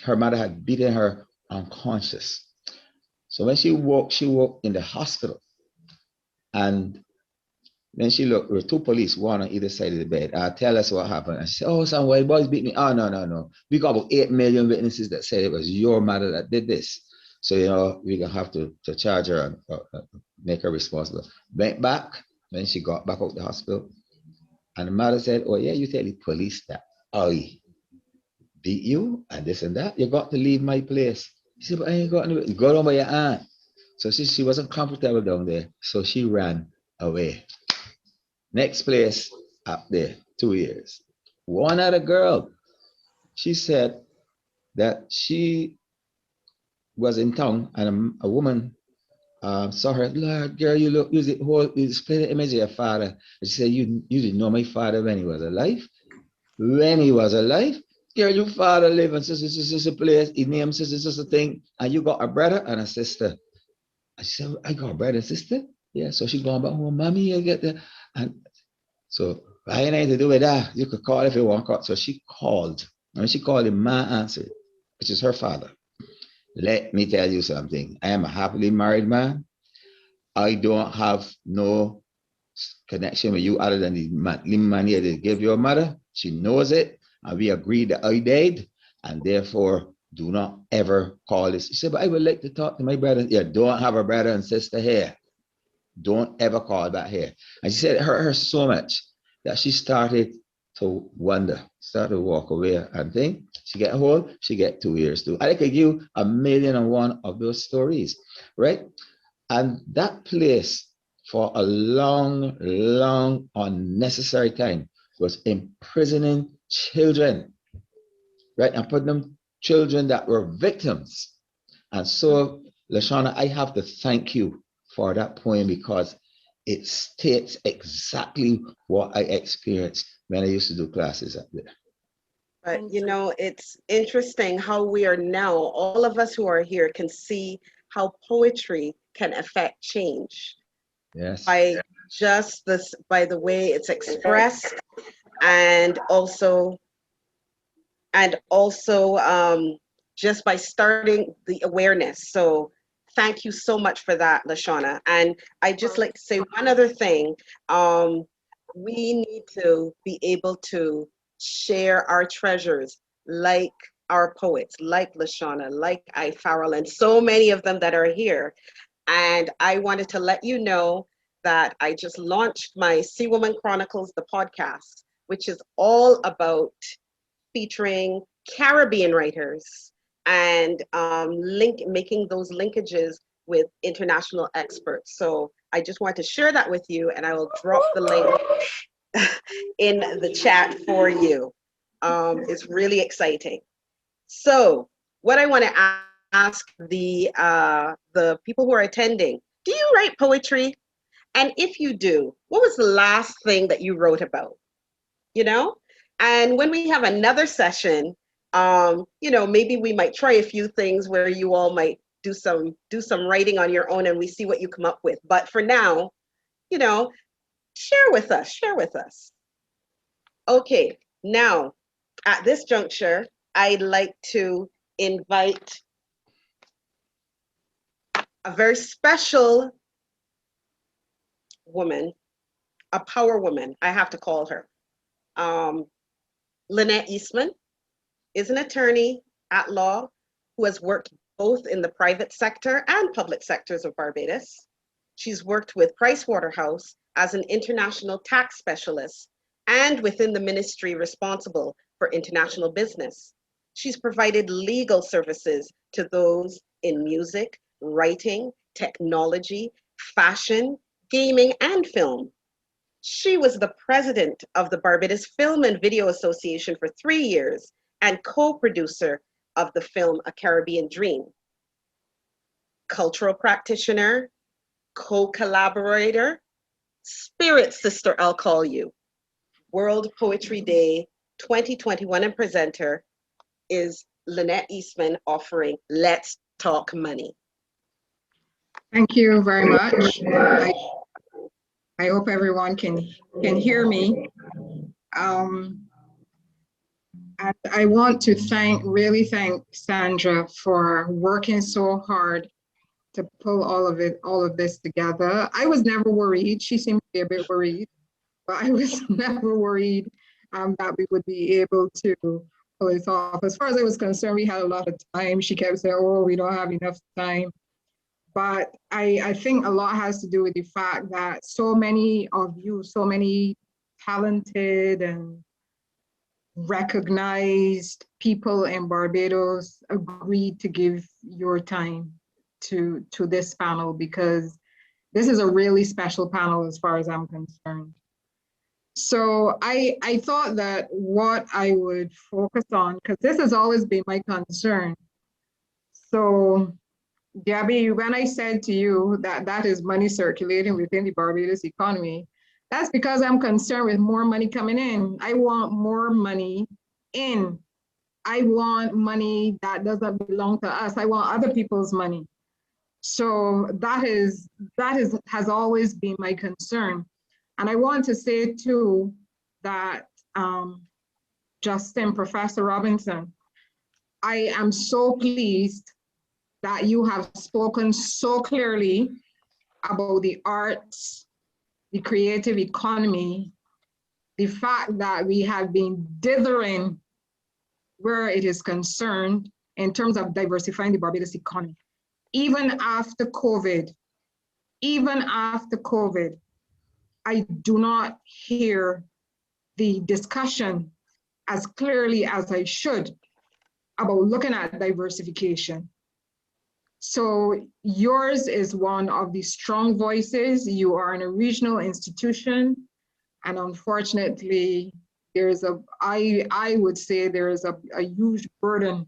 Her mother had beaten her unconscious. So when she woke in the hospital. And then she looked, there were two police, one on either side of the bed. Tell us what happened. And she said, oh, some white boys beat me. Oh, no. We got about 8 million witnesses that said it was your mother that did this. So, we're going to have to charge her and make her responsible. Went back, when she got back out the hospital. And the mother said, oh, yeah, you tell the police that I beat you and this and that. You got to leave my place. She said, but I ain't got anywhere. Go down by your aunt. So she wasn't comfortable down there. So she ran away. Next place up there, 2 years. One other girl, she said that she was in town, and a woman saw her. Lord, girl, you look, you display the image of your father. And she said, you didn't know my father when he was alive? When he was alive? Girl, your father live in such a place, he named such a thing, and you got a brother and a sister. And she said, I got a brother and sister? Yeah, so she going back home, mommy, you get the, and so I ain't anything to do with that. You could call if you want to call. So she called. And when she called, the man answered, which is her father. Let me tell you something. I am a happily married man. I don't have no connection with you other than the money that give your mother. She knows it. And we agreed that I died. And therefore, do not ever call this. She said, but I would like to talk to my brother. Yeah, don't have a brother and sister here. Don't ever call that here. And she said it hurt her so much that she started to wonder, started to walk away and think. She get hold, she get 2 years too. I could give 1,000,001 of those stories, right? And that place for a long, long, unnecessary time was imprisoning children, right? And putting them children that were victims. And so, Lashawna, I have to thank you for that poem, because it states exactly what I experienced when I used to do classes up there. But it's interesting how we are now, all of us who are here can see how poetry can affect change. Yes. By just this, by the way it's expressed, and also just by starting the awareness. So thank you so much for that, Lashawna. And I just like to say one other thing. We need to be able to share our treasures, like our poets, like Lashawna, like Farrell, and so many of them that are here. And I wanted to let you know that I just launched my Sea Woman Chronicles, the podcast, which is all about featuring Caribbean writers and making those linkages with international experts. So I just want to share that with you, and I will drop the link in the chat for you. It's really exciting. So what I want to ask the people who are attending, do you write poetry? And if you do, what was the last thing that you wrote about? you know? And when we have another session, you know, maybe we might try a few things where you all might do some writing on your own and we see what you come up with. But for now, you know, share with us. Okay, now at this juncture, I'd like to invite a very special woman, a power woman, I have to call her. Lynette Eastmond is an attorney at law who has worked both in the private sector and public sectors of Barbados. She's worked with Pricewaterhouse as an international tax specialist and within the ministry responsible for international business. She's provided legal services to those in music, writing, technology, fashion, gaming, and film. She was the president of the Barbados Film and Video Association for 3 years and co-producer of the film A Caribbean Dream. Cultural practitioner, co-collaborator, spirit sister, I'll call you. World Poetry Day 2021 and presenter is Lynette Eastmond offering Let's Talk Money. Thank you very much. I hope everyone can hear me. And I want to really thank Sandra for working so hard to pull all of this together. I was never worried. She seemed to be a bit worried, but I was never worried that we would be able to pull this off. As far as I was concerned, we had a lot of time. She kept saying, oh, we don't have enough time. But I think a lot has to do with the fact that so many of you, so many talented and recognized people in Barbados agreed to give your time to this panel, because this is a really special panel as far as I'm concerned. So I thought that what I would focus on, because this has always been my concern. So Gabby, when I said to you that that is money circulating within the Barbados economy, that's because I'm concerned with more money coming in. I want more money in. I want money that doesn't belong to us. I want other people's money. So that has always been my concern. And I want to say too that Justin, Professor Robinson, I am so pleased that you have spoken so clearly about the arts, the creative economy, the fact that we have been dithering where it is concerned in terms of diversifying the Barbados economy. Even after COVID, I do not hear the discussion as clearly as I should about looking at diversification. So yours is one of the strong voices. You are in a regional institution, and unfortunately, I would say there is a huge burden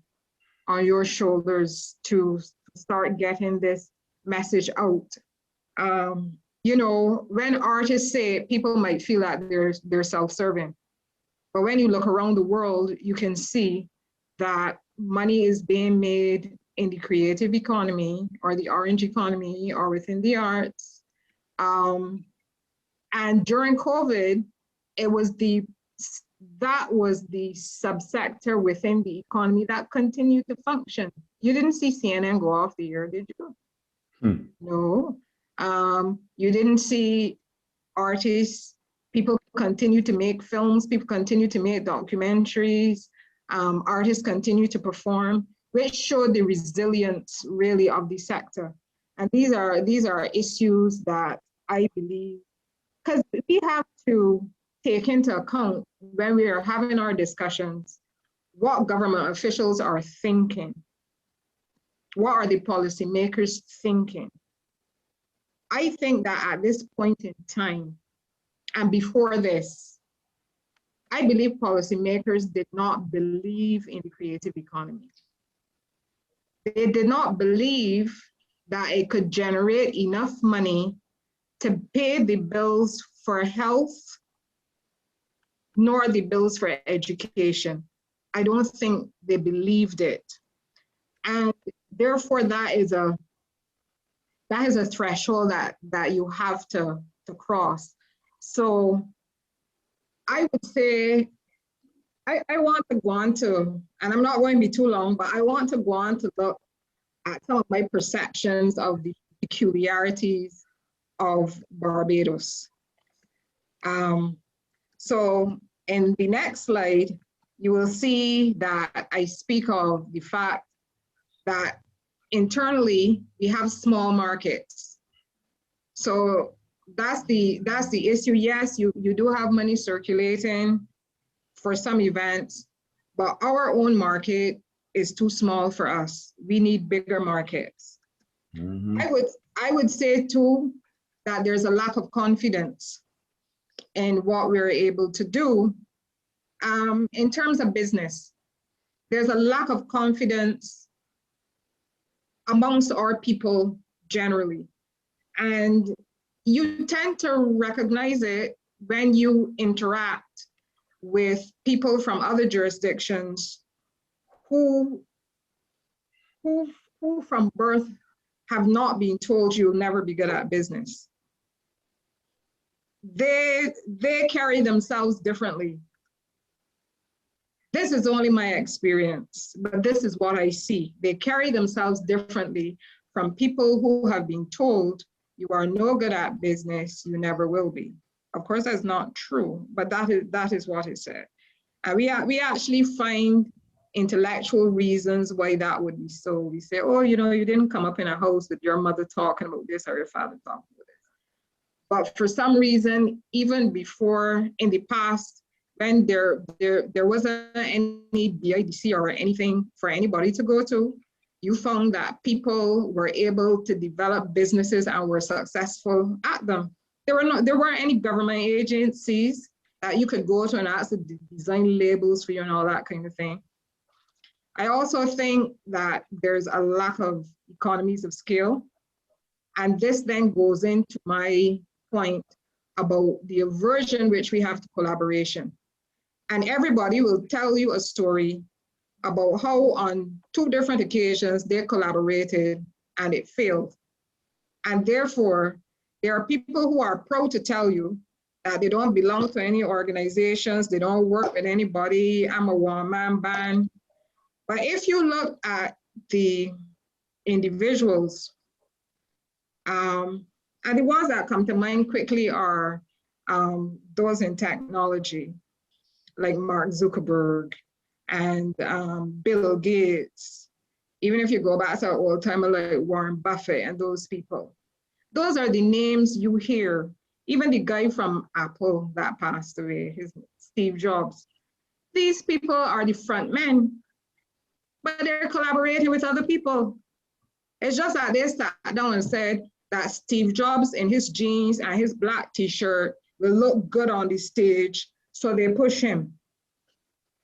on your shoulders to start getting this message out. You know, when artists say, people might feel that they're self-serving, but when you look around the world, you can see that money is being made in the creative economy or the orange economy or within the arts. And during COVID, that was the subsector within the economy that continued to function. You didn't see CNN go off the air, did you? No. You didn't see artists, people continue to make films, people continue to make documentaries, artists continue to perform, which showed the resilience really of the sector. And these are issues that I believe, because we have to take into account when we are having our discussions, what government officials are thinking. What are the policymakers thinking? I think that at this point in time, and before this, I believe policymakers did not believe in the creative economy. They did not believe that it could generate enough money to pay the bills for health, nor the bills for education. I don't think they believed it. And therefore that is a threshold that you have to cross. So I would say, I want to go on to, and I'm not going to be too long, but I want to go on to look at some of my perceptions of the peculiarities of Barbados. So in the next slide, you will see that I speak of the fact that internally we have small markets. So that's the issue. Yes, you do have money circulating for some events, but our own market is too small for us. We need bigger markets. Mm-hmm. I would say too that there's a lack of confidence in what we're able to do. In terms of business, there's a lack of confidence amongst our people generally. And you tend to recognize it when you interact with people from other jurisdictions who from birth have not been told you'll never be good at business. They carry themselves differently. This is only my experience, but this is what I see. They carry themselves differently from people who have been told you are no good at business, you never will be. Of course, that's not true, but that is what it said. And we actually find intellectual reasons why that would be so. We say, oh, you know, you didn't come up in a house with your mother talking about this or your father talking about this. But for some reason, even before in the past, when there wasn't any BIDC or anything for anybody to go to, you found that people were able to develop businesses and were successful at them. There weren't any government agencies that you could go to and ask to design labels for you and all that kind of thing. I also think that there's a lack of economies of scale. And this then goes into my point about the aversion which we have to collaboration. And everybody will tell you a story about how on 2 different occasions they collaborated and it failed. And therefore, there are people who are proud to tell you that they don't belong to any organizations, they don't work with anybody, I'm a one-man band. But if you look at the individuals, and the ones that come to mind quickly are those in technology, like Mark Zuckerberg and Bill Gates. Even if you go back to an old timer like Warren Buffett and those people, those are the names you hear. Even the guy from Apple that passed away, Steve Jobs. These people are the front men, but they're collaborating with other people. It's just that they sat down and said that Steve Jobs in his jeans and his black t-shirt will look good on the stage, so they push him.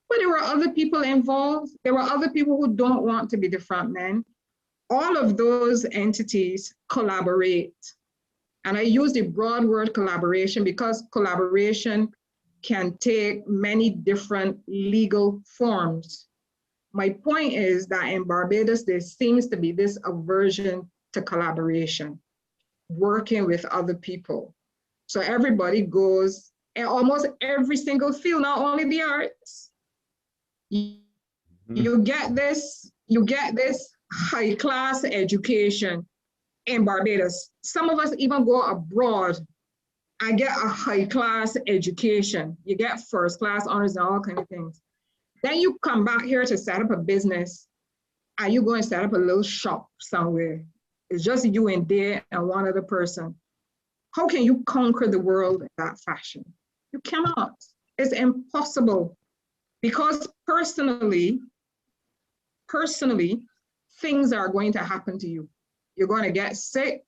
But there were other people involved. There were other people who don't want to be the front men. All of those entities collaborate. And I use the broad word collaboration because collaboration can take many different legal forms. My point is that in Barbados, there seems to be this aversion to collaboration, working with other people. So everybody goes in almost every single field, not only the arts. You get this high class education in Barbados. Some of us even go abroad and get a high class education. You get first class honors and all kinds of things. Then you come back here to set up a business and you go and set up a little shop somewhere. It's just you and there and one other person. How can you conquer the world in that fashion? You cannot. It's impossible. Because personally, things are going to happen to you. You're going to get sick.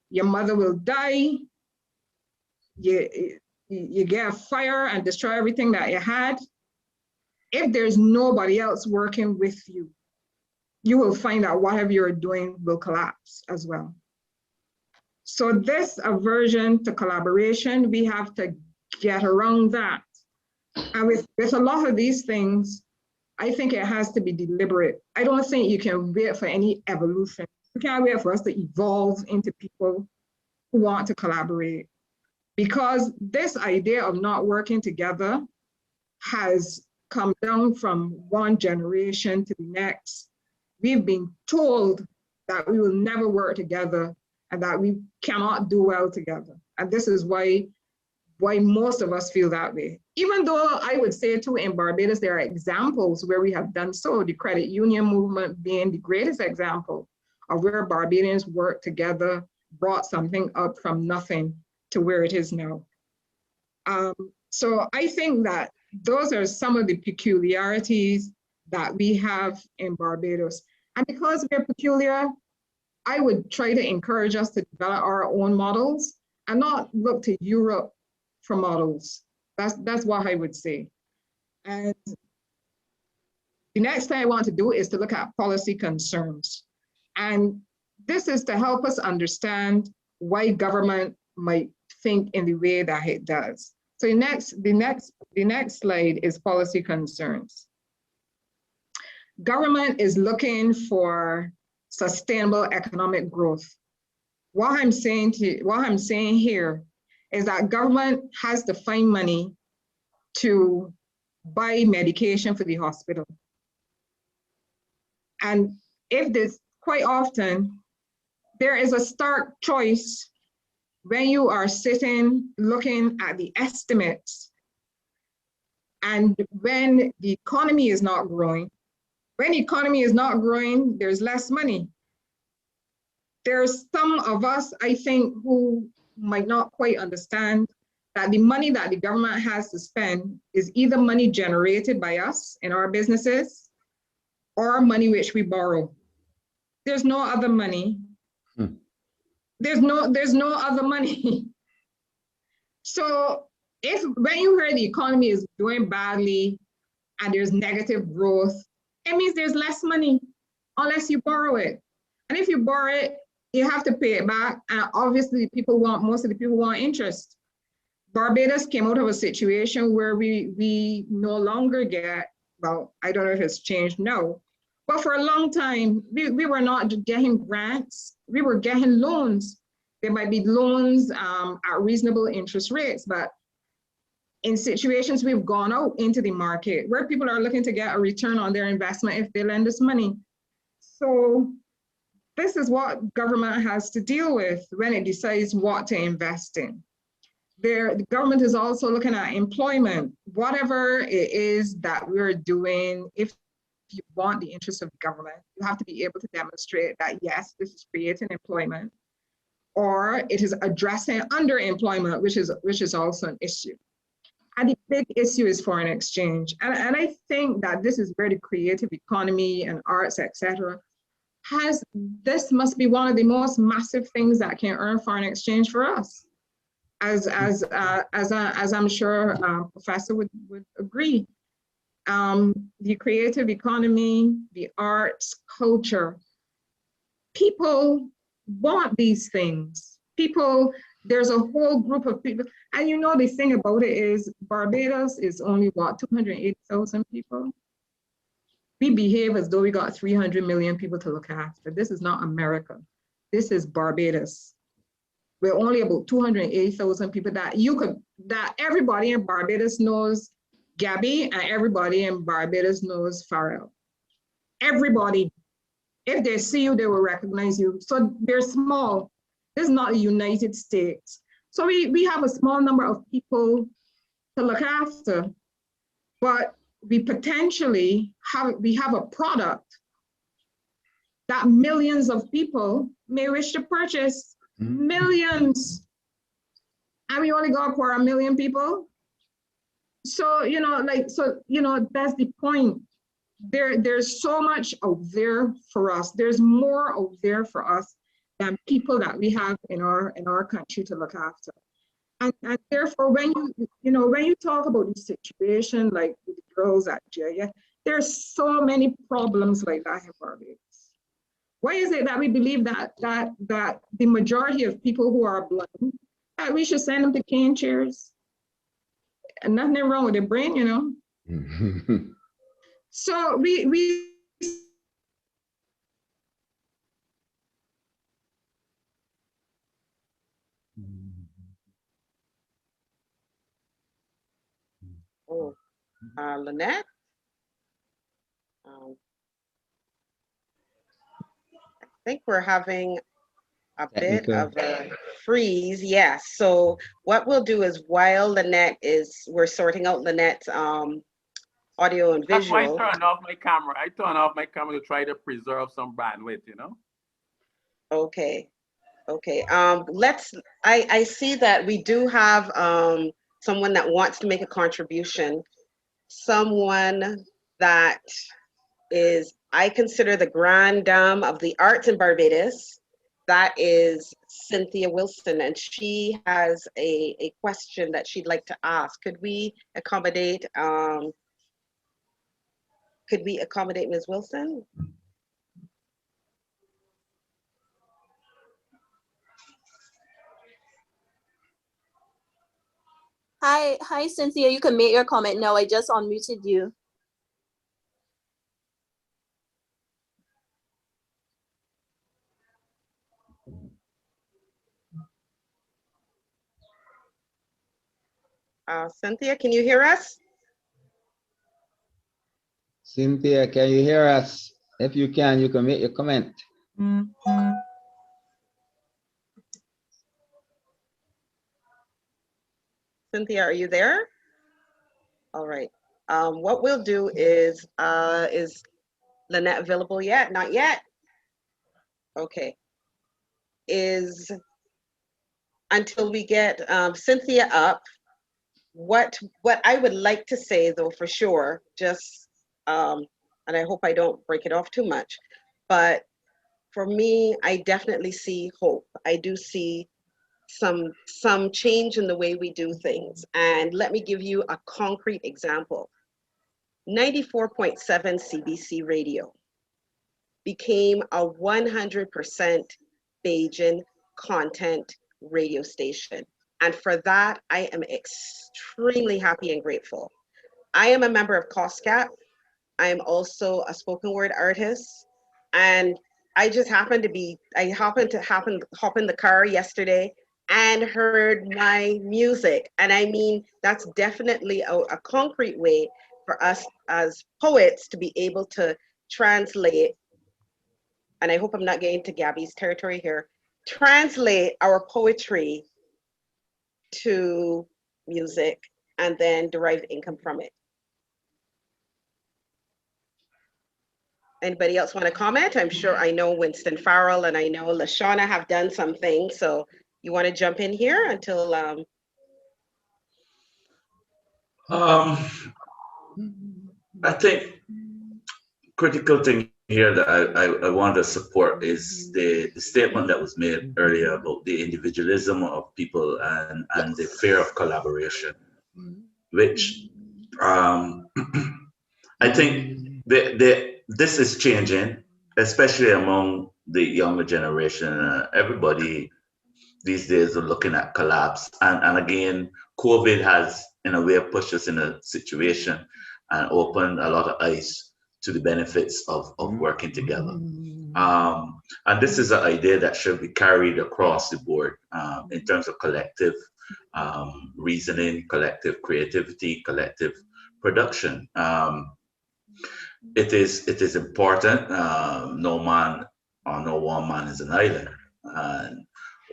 Your mother will die. You get a fire and destroy everything that you had. If there's nobody else working with you, you will find that whatever you're doing will collapse as well. So this aversion to collaboration, we have to get around that. And with a lot of these things, I think it has to be deliberate. I don't think you can wait for any evolution. You can't wait for us to evolve into people who want to collaborate. Because this idea of not working together has come down from one generation to the next. We've been told that we will never work together and that we cannot do well together. And this is why most of us feel that way. Even though I would say too, in Barbados, there are examples where we have done so, the credit union movement being the greatest example of where Barbadians worked together, brought something up from nothing to where it is now. So I think that those are some of the peculiarities that we have in Barbados. And because we're peculiar, I would try to encourage us to develop our own models and not look to Europe for models. That's what I would say. And the next thing I want to do is to look at policy concerns. And this is to help us understand why government might think in the way that it does. So the next slide is policy concerns. Government is looking for sustainable economic growth. What I'm saying here is that government has to find money to buy medication for the hospital. And if this, quite often, there is a stark choice when you are sitting looking at the estimates and when the economy is not growing. When the economy is not growing, there's less money. There's some of us, I think, who might not quite understand that the money that the government has to spend is either money generated by us in our businesses or money which we borrow. There's no other money. There's no other money. So when you hear the economy is doing badly and there's negative growth, it means there's less money unless you borrow it. And if you borrow it, you have to pay it back. And obviously most of the people want interest. Barbados came out of a situation where we no longer get, well, I don't know if it's changed now, but for a long time, we were not getting grants, we were getting loans. There might be loans at reasonable interest rates, but in situations we've gone out into the market where people are looking to get a return on their investment if they lend us money. So this is what government has to deal with when it decides what to invest in. The government is also looking at employment. Whatever it is that we're doing, if you want the interest of the government, you have to be able to demonstrate that yes, this is creating employment, or it is addressing underemployment, which is also an issue. And the big issue is foreign exchange. And I think that this is where the creative economy and arts, etc., this must be one of the most massive things that can earn foreign exchange for us. As I'm sure Professor would agree. The creative economy, the arts, culture, people want these things. There's a whole group of people. And you know, the thing about it is Barbados is only what, 280,000 people? We behave as though we got 300 million people to look after. This is not America. This is Barbados. We're only about 280,000 people that everybody in Barbados knows Gabby and everybody in Barbados knows Farrell. Everybody, if they see you, they will recognize you. So they're small. This is not the United States. So we have a small number of people to look after, but we potentially have a product that millions of people may wish to purchase. Millions. And we only got for 1 million people. So, that's the point. There's so much out there for us. There's more out there for us than people that we have in our country to look after. And therefore, when you talk about the situation, like with the girls at Jaya, there's so many problems like that in Barbados. Why is it that we believe that the majority of people who are blind, that we should send them to cane chairs? nothing wrong with the brain, you know. So we Oh, Lynette? I think we're having a bit of a freeze. Yes. So what we'll do is while we're sorting out Lynette's audio and That's why I visual. turned off my camera. I turned off my camera to try to preserve some bandwidth, you know? Okay. Okay. I see that we do have someone that wants to make a contribution. Someone that is, I consider the grand dame of the arts in Barbados. That is Cynthia Wilson, and she has a question that she'd like to ask. Could we accommodate Ms. Wilson? Hi, Cynthia. You can make your comment now. I just unmuted you. Cynthia, can you hear us? Cynthia, can you hear us? If you can make your comment. Cynthia, are you there? All right. What we'll do is Lynette available yet? Not yet. Okay. Until we get Cynthia up, what I would like to say though, for sure, just, and I hope I don't break it off too much, but for me, I definitely see hope. I do see some change in the way we do things. And let me give you a concrete example. 94.7 CBC radio became a 100% Bajan content radio station. And for that, I am extremely happy and grateful. I am a member of COSCAP. I am also a spoken word artist. And I just happened to hop in the car yesterday and heard my music. And I mean, that's definitely a concrete way for us as poets to be able to translate, and I hope I'm not getting to Gabby's territory here, translate our poetry to music and then derive income from it. Anybody else want to comment? I'm sure I know Winston, Farrell, and I know Lashawna have done something. So you want to jump in here until I think critical thing here that I want to support is the statement that was made earlier about the individualism of people and the fear of collaboration, which I think this is changing, especially among the younger generation. Everybody these days are looking at collabs. And again, COVID has, in a way, pushed us in a situation and opened a lot of eyes to the benefits of working together. And this is an idea that should be carried across the board in terms of collective reasoning, collective creativity, collective production. It is important. No man or no one man is an island. And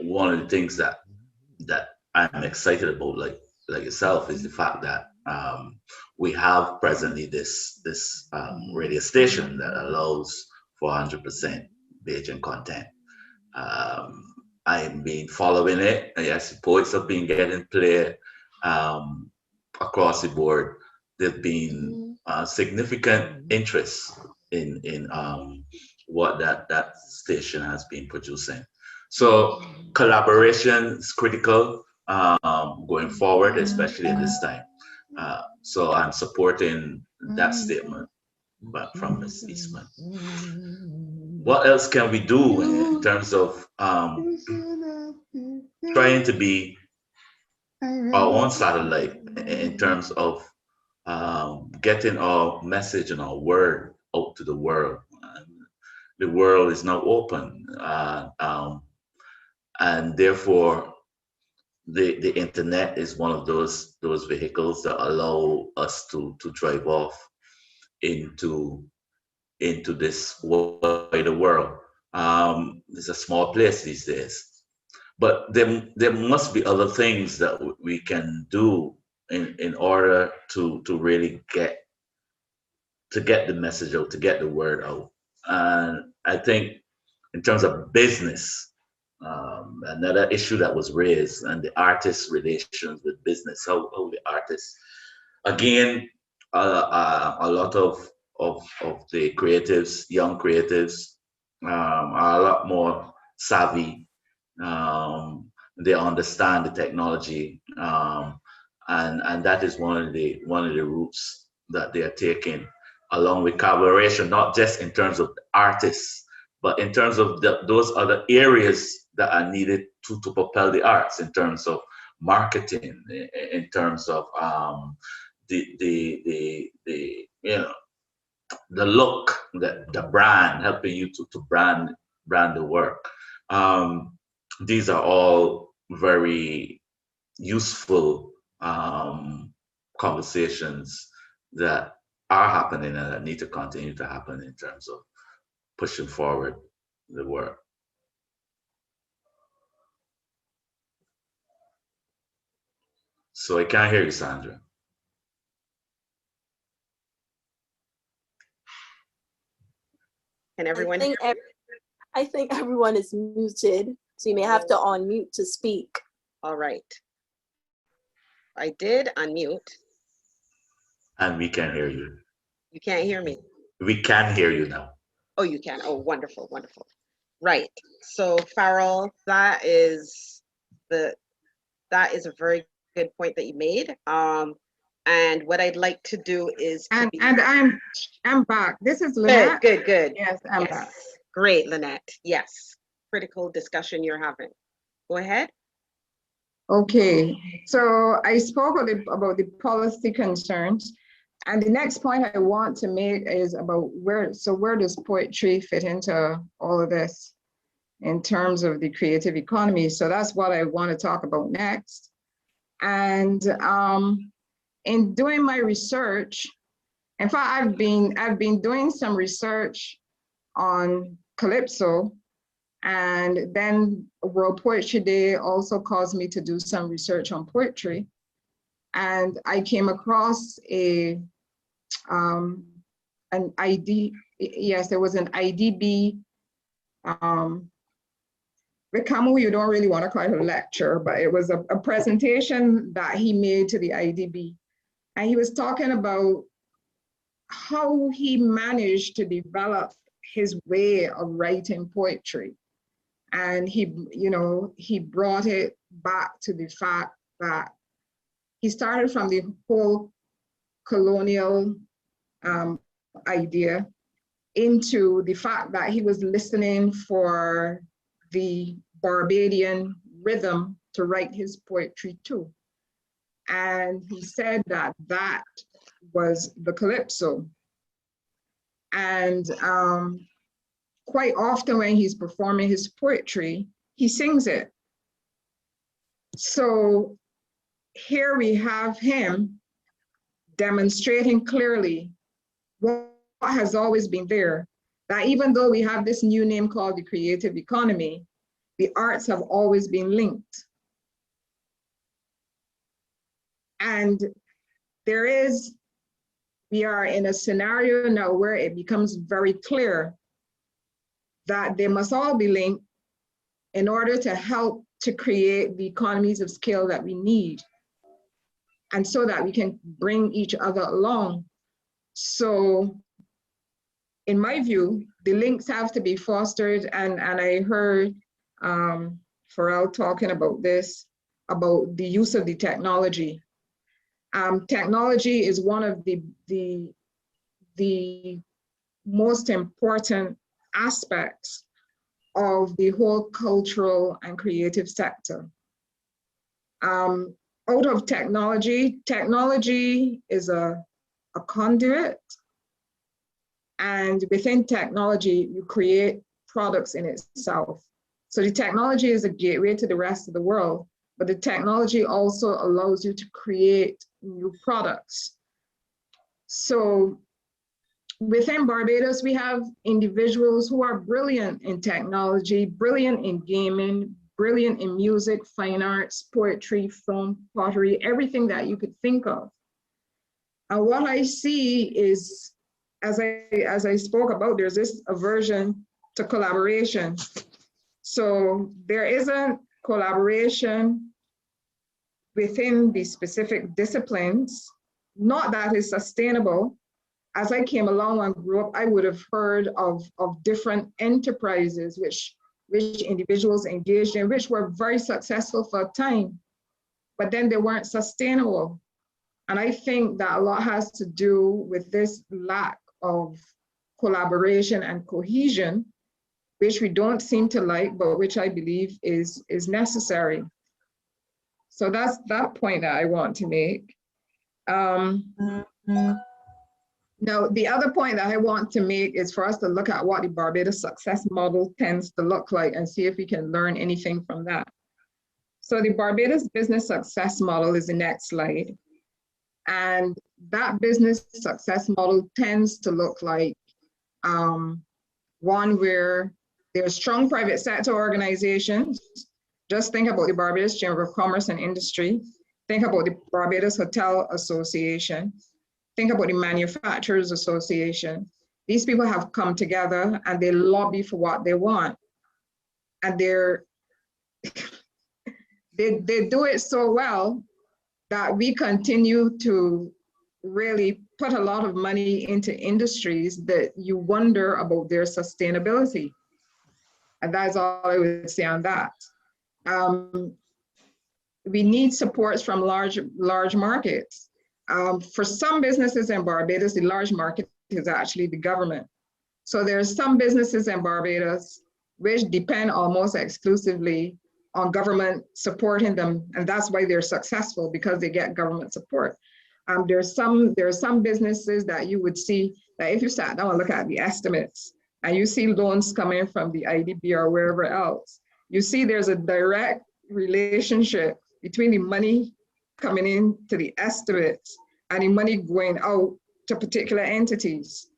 one of the things that I'm excited about, like yourself, is the fact that we have presently this radio station that allows for 100% Bajan content. I've been following it. Yes, poets have been getting play across the board. There's been significant interest in what that station has been producing. So collaboration is critical going forward, especially at this time. So I'm supporting that statement, but from Ms. Eastmond. What else can we do in terms of trying to be our own satellite in terms of getting our message and our word out to the world. The world is now open, and therefore the internet is one of those vehicles that allow us to drive off into this wider world. It's a small place these days, but there must be other things that we can do in order to really get the message out, to get the word out. And I think in terms of business, another issue that was raised, and the artist relations with business, how the artists, again, a lot of the creatives, young creatives, are a lot more savvy. They understand the technology, and that is one of the routes that they are taking, along with collaboration, not just in terms of artists, but in terms of those other areas that are needed to propel the arts, in terms of marketing, in terms of the look, the brand, helping you to brand the work. These are all very useful conversations that are happening and that need to continue to happen in terms of pushing forward the work. So I can't hear you, Sandra. Can everyone hear me? I think everyone is muted, so you may have to unmute to speak. All right. I did unmute. And we can hear you. You can't hear me? We can hear you now. Oh, you can. Oh, wonderful, wonderful. Right. So Farrell, that is a very good point that you made. And what I'd like to do is and I'm back. This is Lynette. Good. Yes, I'm back. Great, Lynette. Yes. Critical discussion you're having. Go ahead. Okay, so I spoke about the policy concerns, and the next point I want to make is about where does poetry fit into all of this in terms of the creative economy. So that's what I want to talk about next. And in doing my research, in fact, I've been doing some research on Calypso. And then World Poetry Day also caused me to do some research on poetry. And I came across an ID, yes, there was an IDB. With Kamau, you don't really want to call it a lecture, but it was a presentation that he made to the IDB. And he was talking about how he managed to develop his way of writing poetry. And he brought it back to the fact that he started from the whole colonial idea into the fact that he was listening for the Barbadian rhythm to write his poetry too. And he said that was the Calypso. And quite often when he's performing his poetry, he sings it. So here we have him demonstrating clearly what has always been there, that even though we have this new name called the creative economy, the arts have always been linked. And we are in a scenario now where it becomes very clear that they must all be linked in order to help to create the economies of scale that we need, and so that we can bring each other along. So in my view, the links have to be fostered, and I heard Farrell talking about this, about the use of the technology. Technology is one of the most important aspects of the whole cultural and creative sector. out of technology. Technology is a conduit, and within technology, you create products in itself. So the technology is a gateway to the rest of the world, but the technology also allows you to create new products. So within Barbados, we have individuals who are brilliant in technology, brilliant in gaming, brilliant in music, fine arts, poetry, film, pottery, everything that you could think of. And what I see is, as I spoke about, there's this aversion to collaboration. So there isn't collaboration within the specific disciplines, not that is sustainable. As I came along and grew up, I would have heard of different enterprises which individuals engaged in, which were very successful for a time, but then they weren't sustainable. And I think that a lot has to do with this lack of collaboration and cohesion, which we don't seem to like, but which I believe is necessary. So that's that point that I want to make. Now, the other point that I want to make is for us to look at what the Barbados success model tends to look like and see if we can learn anything from that. So the Barbados business success model is the next slide. And that business success model tends to look like one where there's strong private sector organizations. Just think about the Barbados Chamber of Commerce and Industry. Think about the Barbados Hotel Association. Think about the Manufacturers Association. These people have come together and they lobby for what they want. And they do it so well that we continue to really put a lot of money into industries that you wonder about their sustainability. And that's all I would say on that. We need supports from large markets. For some businesses in Barbados, the large market is actually the government. So there's some businesses in Barbados which depend almost exclusively on government supporting them, and that's why they're successful, because they get government support. There are some businesses that you would see that if you sat down and look at the estimates, and you see loans coming from the IDB or wherever else, you see there's a direct relationship between the money coming in to the estimates and the money going out to particular entities.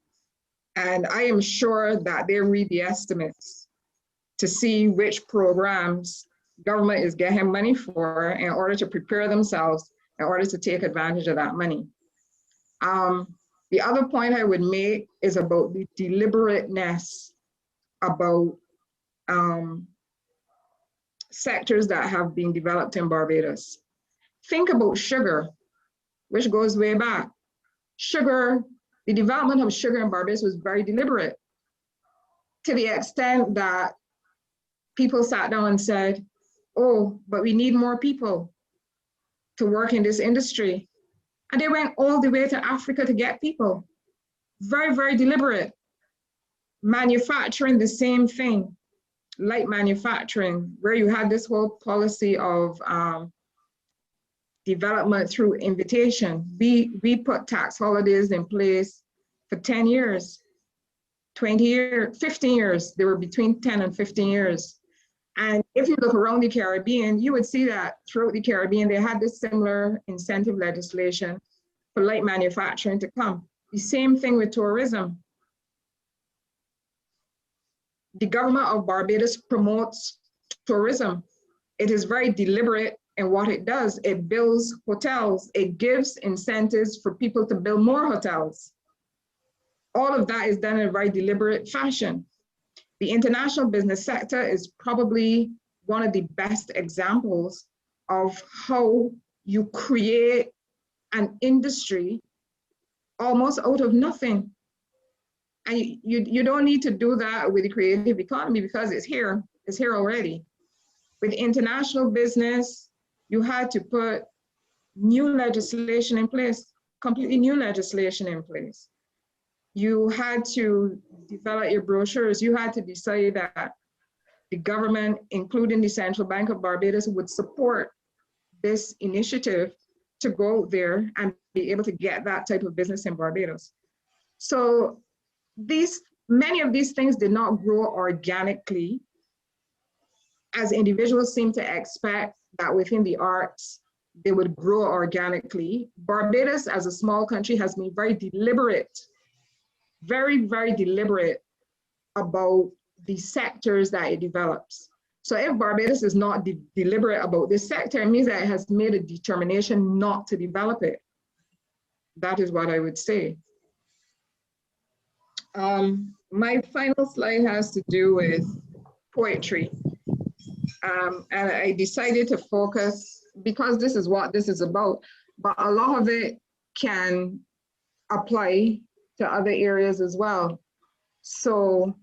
And I am sure that they read the estimates to see which programs government is getting money for in order to prepare themselves in order to take advantage of that money. The other point I would make is about the deliberateness about sectors that have been developed in Barbados. Think about sugar, which goes way back. Sugar, the development of sugar in Barbados was very deliberate, to the extent that people sat down and said, oh, but we need more people to work in this industry. And they went all the way to Africa to get people. Very, very deliberate. Manufacturing, the same thing. Light manufacturing, where you had this whole policy of development through invitation. We put tax holidays in place for 10 years, 20 years, 15 years. They were between 10 and 15 years. And if you look around the Caribbean, you would see that throughout the Caribbean, they had this similar incentive legislation for light manufacturing to come. The same thing with tourism. The government of Barbados promotes tourism. It is very deliberate in what it does. It builds hotels. It gives incentives for people to build more hotels. All of that is done in a very deliberate fashion. The international business sector is probably one of the best examples of how you create an industry almost out of nothing. And you don't need to do that with the creative economy because it's here already. With international business, you had to put new legislation in place, completely new legislation in place. You had to develop your brochures. You had to decide that the government, including the Central Bank of Barbados, would support this initiative to go there and be able to get that type of business in Barbados. So many of these things did not grow organically, as individuals seem to expect that within the arts, they would grow organically. Barbados, as a small country, has been very deliberate, very, very deliberate about the sectors that it develops. So if Barbados is not deliberate about this sector, it means that it has made a determination not to develop it. That is what I would say. My final slide has to do with poetry. And I decided to focus, because this is what this is about, but a lot of it can apply to other areas as well. So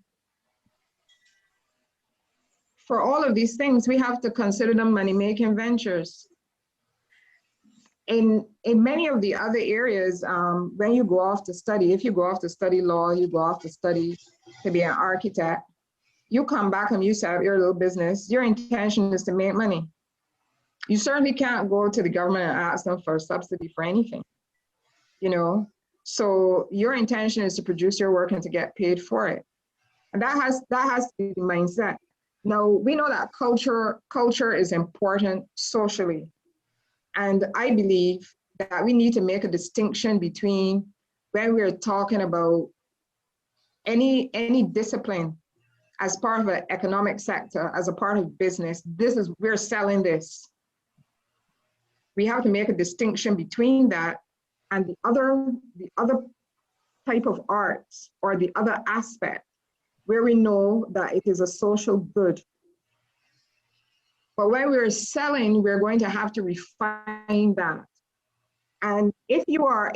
for all of these things, we have to consider them money-making ventures. In many of the other areas, when you go off to study, if you go off to study law, you go off to study to be an architect, you come back and you set up your little business, your intention is to make money. You certainly can't go to the government and ask them for a subsidy for anything, you know? So your intention is to produce your work and to get paid for it. And that has to be the mindset. Now, we know that culture is important socially. And I believe that we need to make a distinction between when we're talking about any discipline as part of an economic sector, as a part of business, we're selling this. We have to make a distinction between that and the other type of arts or the other aspect where we know that it is a social good. But when we're selling, we're going to have to refine that. And if you are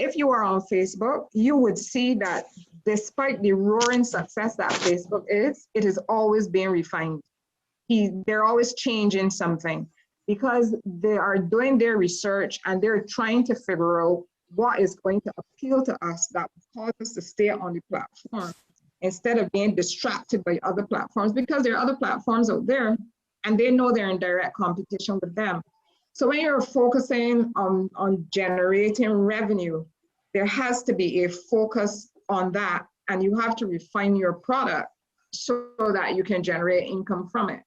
on Facebook, you would see that despite the roaring success that Facebook is, it is always being refined. They're always changing something because they are doing their research and they're trying to figure out what is going to appeal to us that will cause us to stay on the platform instead of being distracted by other platforms, because there are other platforms out there and they know they're in direct competition with them. So when you're focusing on generating revenue, there has to be a focus on that, and you have to refine your product so that you can generate income from it.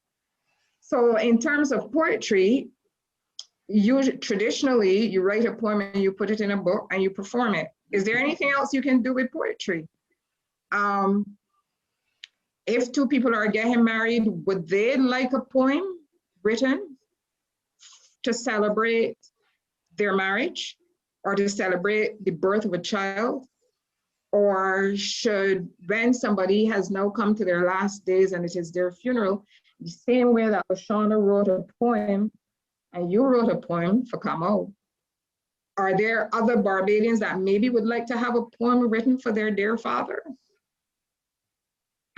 So in terms of poetry, traditionally you write a poem and you put it in a book and you perform it. Is there anything else you can do with poetry? If two people are getting married, would they like a poem written to celebrate their marriage or to celebrate the birth of a child? Or should, when somebody has now come to their last days and it is their funeral, the same way that Lashawna wrote a poem and you wrote a poem for Kamau, are there other Barbadians that maybe would like to have a poem written for their dear father?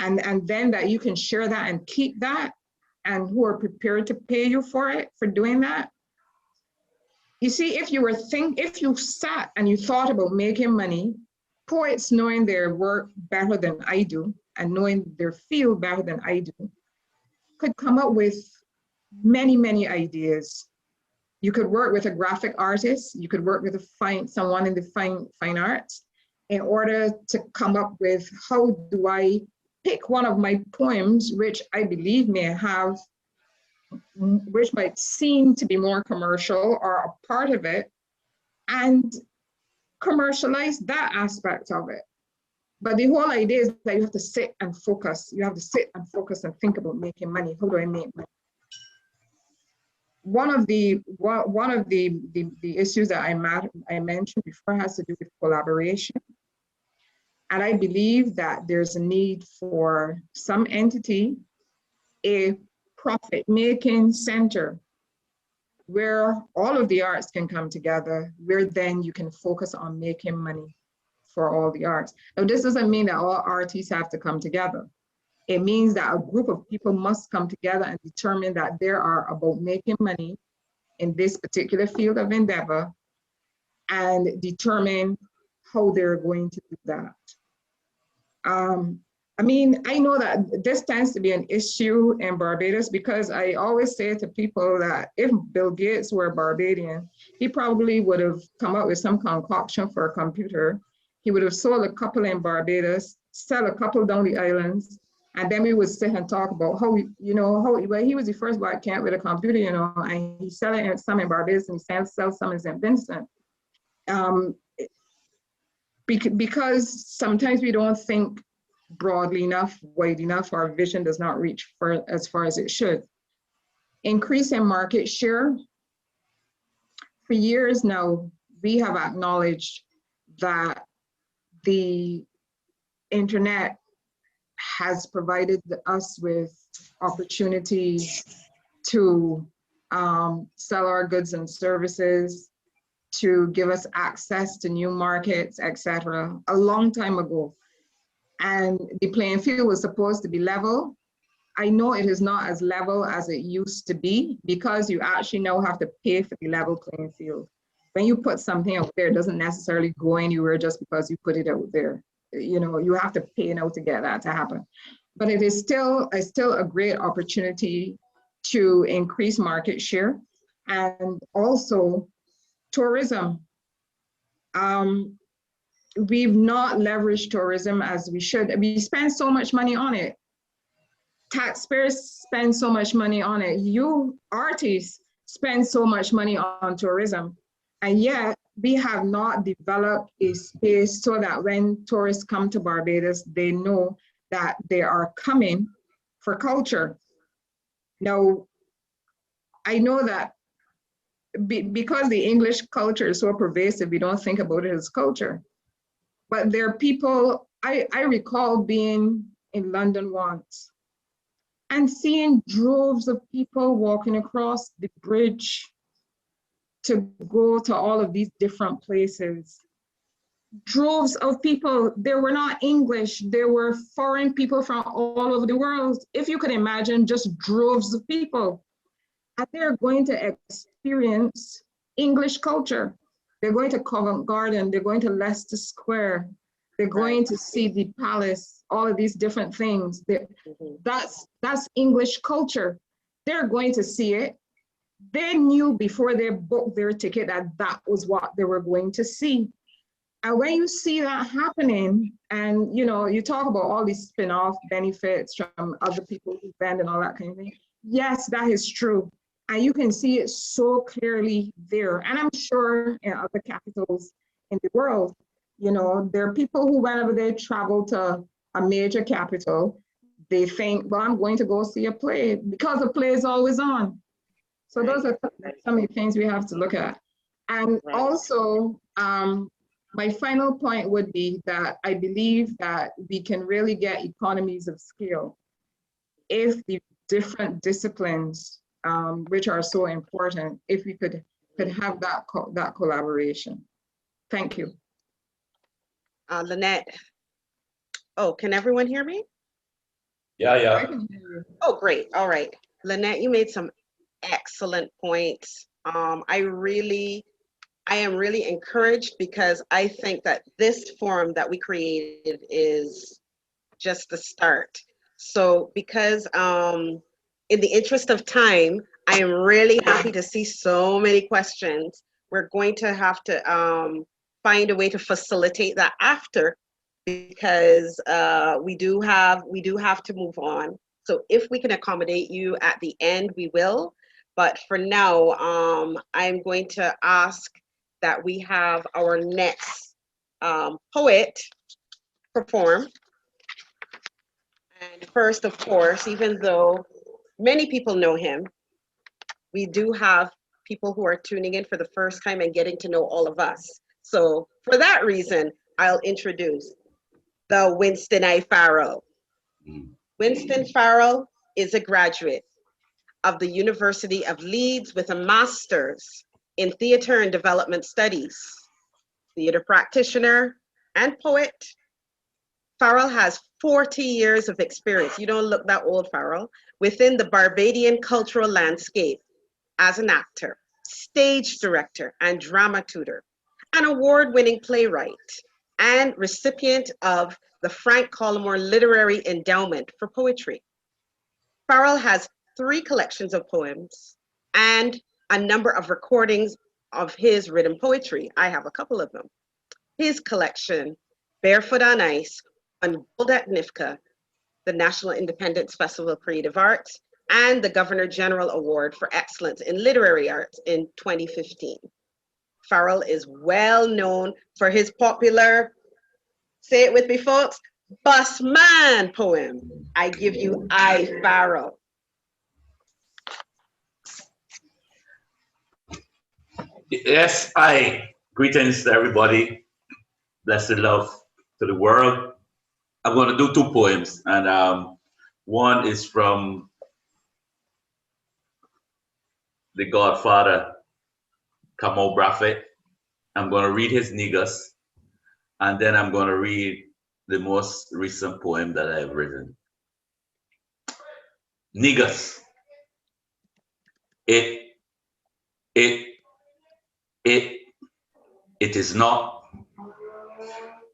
And then that you can share that and keep that, and who are prepared to pay you for it, for doing that? You see, if you sat and you thought about making money, poets knowing their work better than I do and knowing their field better than I do, could come up with many, many ideas. You could work with a graphic artist, you could work with someone in the fine arts in order to come up with, how do I pick one of my poems, which I believe which might seem to be more commercial or a part of it, and commercialize that aspect of it. But the whole idea is that you have to sit and focus. You have to sit and focus and think about making money. How do I make money? One of the issues that I mentioned before has to do with collaboration. And I believe that there's a need for some entity, a profit-making center, where all of the arts can come together, where then you can focus on making money for all the arts. Now, this doesn't mean that all artists have to come together. It means that a group of people must come together and determine that they are about making money in this particular field of endeavor and determine how they're going to do that. I mean, I know that this tends to be an issue in Barbados because I always say to people that if Bill Gates were Barbadian, he probably would have come up with some concoction for a computer. He would have sold a couple in Barbados, sell a couple down the islands, and then we would sit and talk about how, well, he was the first Black cat with a computer, and he's selling some in Barbados and he sells some in St. Vincent. Because sometimes we don't think broadly enough, wide enough, our vision does not reach as far as it should. Increase in market share. For years now, we have acknowledged that the internet has provided us with opportunities to sell our goods and services, to give us access to new markets, etc., a long time ago. And the playing field was supposed to be level. I know it is not as level as it used to be because you actually now have to pay for the level playing field. When you put something out there, it doesn't necessarily go anywhere just because you put it out there. You have to pay now to get that to happen. But it is still a great opportunity to increase market share and also tourism. We've not leveraged tourism as we should. We spend so much money on it. Taxpayers spend so much money on it. You artists spend so much money on tourism. And yet we have not developed a space so that when tourists come to Barbados, they know that they are coming for culture. Now, I know that because the English culture is so pervasive, we don't think about it as culture. But there are people, I recall being in London once and seeing droves of people walking across the bridge to go to all of these different places. Droves of people, they were not English, they were foreign people from all over the world. If you could imagine, just droves of people. And they're going to experience English culture. They're going to Covent Garden, they're going to Leicester Square, they're going to see the palace, all of these different things. That's English culture. They're going to see it. They knew before they booked their ticket that was what they were going to see. And when you see that happening, and you talk about all these spin-off benefits from other people who vend and all that kind of thing. Yes, that is true. And you can see it so clearly there. And I'm sure in other capitals in the world, there are people who, whenever they travel to a major capital, they think, well, I'm going to go see a play because the play is always on. So those are some of the things we have to look at. And also, my final point would be that I believe that we can really get economies of scale if the different disciplines, which are so important, if we could have that collaboration. Thank you. Lynette. Oh, can everyone hear me? Yeah. Oh, great. All right. Lynette, you made some excellent points. I am really encouraged because I think that this forum that we created is just the start. So because in the interest of time, I am really happy to see so many questions. We're going to have to find a way to facilitate that after, because we do have to move on. So if we can accommodate you at the end, we will. But for now, I'm going to ask that we have our next poet perform. And first, of course, even though many people know him, we do have people who are tuning in for the first time and getting to know all of us. So for that reason, I'll introduce the Winston I. Farrell. Winston Farrell is a graduate of the University of Leeds with a master's in theater and development studies, theater practitioner and poet. Farrell has 40 years of experience, you don't look that old, Farrell, within the Barbadian cultural landscape as an actor, stage director, and drama tutor, an award-winning playwright, and recipient of the Frank Collymore Literary Endowment for Poetry. Farrell has 3 collections of poems and a number of recordings of his written poetry. I have a couple of them. His collection, Barefoot on Ice, won gold at NIFCA, the National Independence Festival of Creative Arts, and the Governor General Award for Excellence in Literary Arts in 2015. Farrell is well known for his popular, say it with me folks, Bus Man poem, I Give You I, Farrell. Yes, greetings to everybody. Blessed love to the world. I'm going to do 2 poems, and one is from the Godfather, Kamau Brathwaite. I'm going to read his Negus, and then I'm going to read the most recent poem that I've written. Negus. It is not.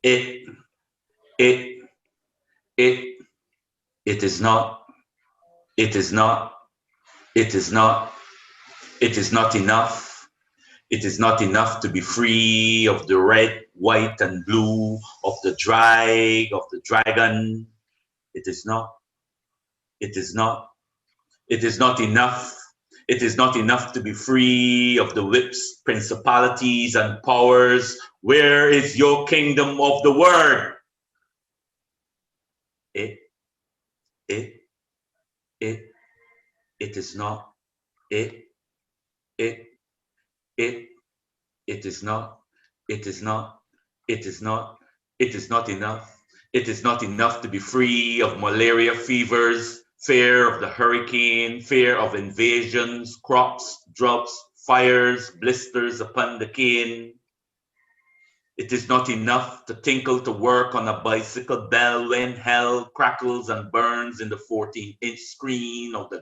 It is not. It is not. It is not. It is not enough. It is not enough to be free of the red, white, and blue, of the drag, of the dragon. It is not. It is not. It is not enough. It is not enough to be free of the whips, principalities, and powers. Where is your kingdom of the word? It is not. It is not. It is not. It is not. It is not enough. It is not enough to be free of malaria fevers, fear of the hurricane, fear of invasions, crops, droughts, fires, blisters upon the cane. It is not enough to tinkle to work on a bicycle bell when hell crackles and burns in the 14-inch screen of the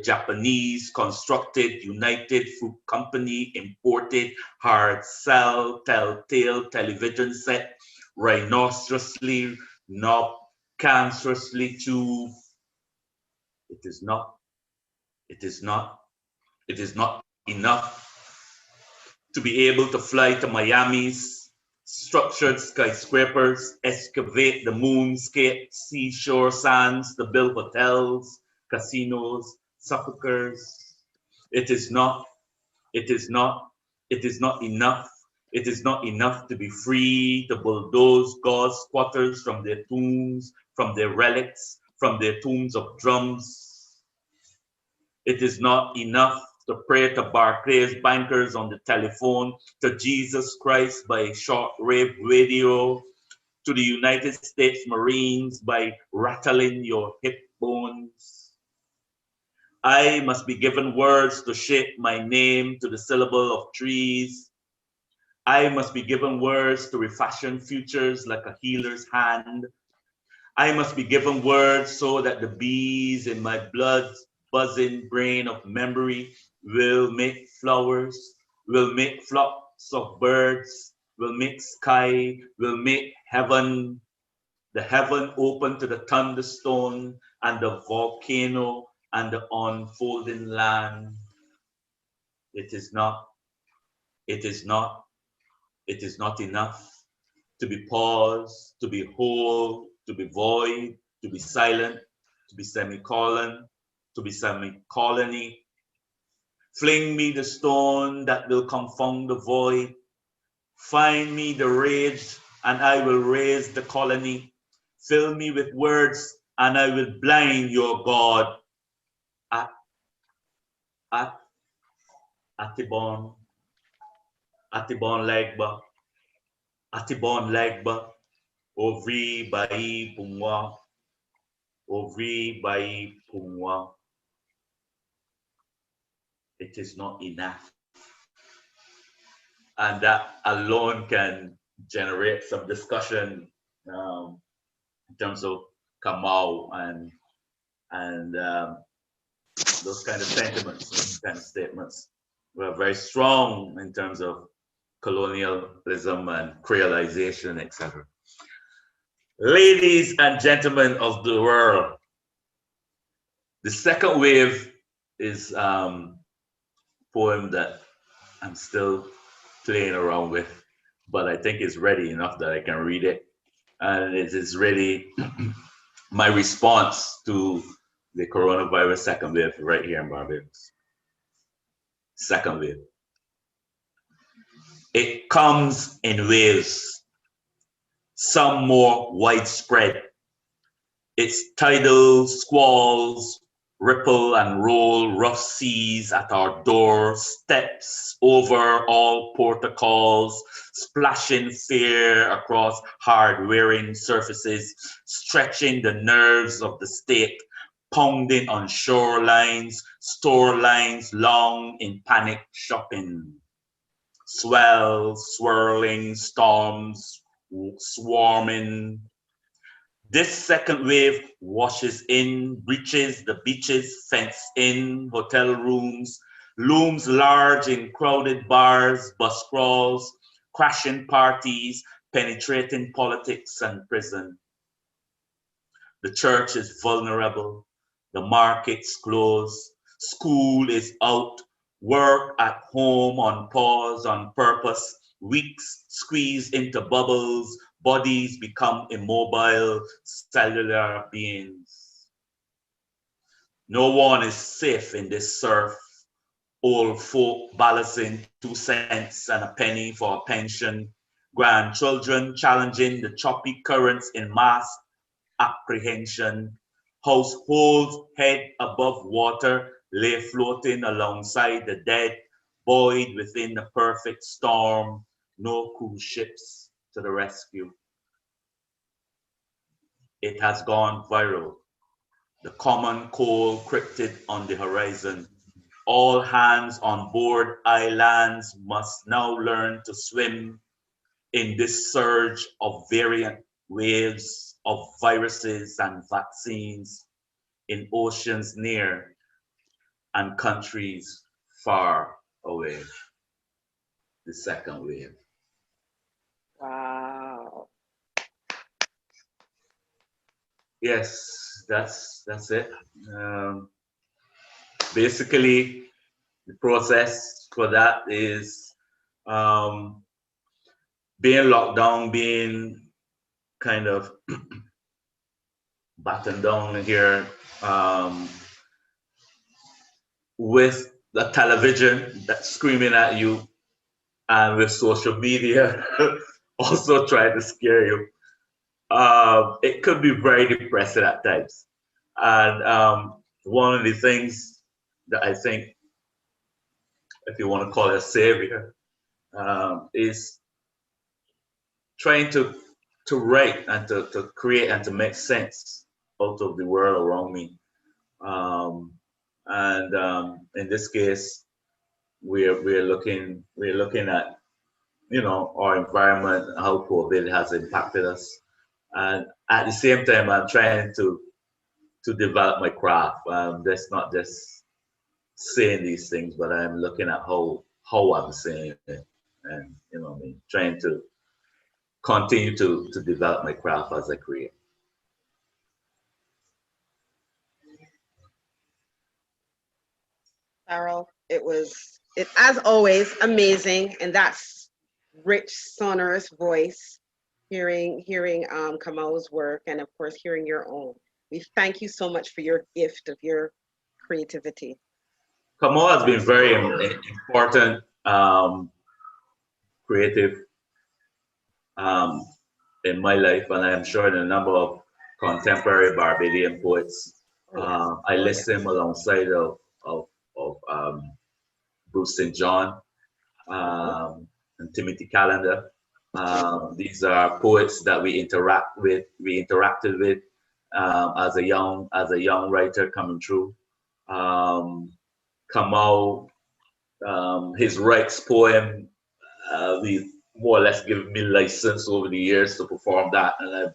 Japanese constructed United Fruit Company imported hard sell telltale television set, rhinocerously knob cancerously too. It is not enough to be able to fly to Miami's structured skyscrapers, excavate the moonscape, seashore sands, to build hotels, casinos, sepulchres. It is not enough. It is not enough to be free to bulldoze God's squatters from their tombs, from their relics, from their tombs of drums. It is not enough to pray to Barclays bankers on the telephone, to Jesus Christ by shortwave radio, to the United States Marines by rattling your hip bones. I must be given words to shape my name to the syllable of trees. I must be given words to refashion futures like a healer's hand. I must be given words so that the bees in my blood buzzing brain of memory will make flowers, will make flocks of birds, will make sky, will make heaven, the heaven open to the thunderstone and the volcano and the unfolding land. It is not enough to be paused, to be whole, to be void, to be silent, to be semicolon, to be semicolony. Fling me the stone that will confound the void. Find me the rage, and I will raise the colony. Fill me with words, and I will blind your God. Atibon Legba, Ovri Bai Pumwa, Ovri Bai Pumwa. It is not enough. And that alone can generate some discussion in terms of Kamau and those kind of sentiments, those kind of statements were very strong in terms of colonialism and creolization, etc. Ladies and gentlemen of the world, the second wave is poem that I'm still playing around with, but I think it's ready enough that I can read it. And it is really my response to the coronavirus second wave right here in Barbados. Second wave. It comes in waves, some more widespread. Its tidal squalls ripple and roll rough seas at our door, steps over all protocols, splashing fear across hard-wearing surfaces, stretching the nerves of the state, pounding on shorelines, store lines long in panic shopping. Swells, swirling, storms, swarming. This second wave washes in, breaches the beaches, fence in, hotel rooms, looms large in crowded bars, bus crawls, crashing parties, penetrating politics and prison. The church is vulnerable, the markets close, school is out, work at home on pause, on purpose, weeks squeeze into bubbles, bodies become immobile, cellular beings. No one is safe in this surf. Old folk balancing 2 cents and a penny for a pension. Grandchildren challenging the choppy currents in mass apprehension. Households head above water lay floating alongside the dead, buoyed within the perfect storm. No cruise ships to the rescue. It has gone viral. The common cold cryptid on the horizon. All hands on board islands must now learn to swim in this surge of variant waves of viruses and vaccines in oceans near and countries far away. The second wave. Wow. Yes, that's it. Basically, the process for that is being locked down, being kind of battened down here with the television that's screaming at you, and with social media also trying to scare you. It could be very depressing at times. And one of the things that I think, if you want to call it a savior, is trying to write and to create and to make sense out of the world around me. In this case, we're looking at, you know, our environment, how COVID has impacted us, and at the same time, I'm trying to develop my craft. That's not just saying these things, but I'm looking at how I'm saying it, and you know what I mean, trying to continue to develop my craft as I create. Farrell, it as always amazing, and that's rich, sonorous voice. Hearing Kamau's work, and of course hearing your own. We thank you so much for your gift of your creativity. Kamau has been very important creative in my life, and I am sure in a number of contemporary Barbadian poets. I list him alongside of Bruce St. John and Timothy Callender. These are poets that we interacted with as a young writer coming through. Kamau, his Rights poem, we more or less given me license over the years to perform that, and I've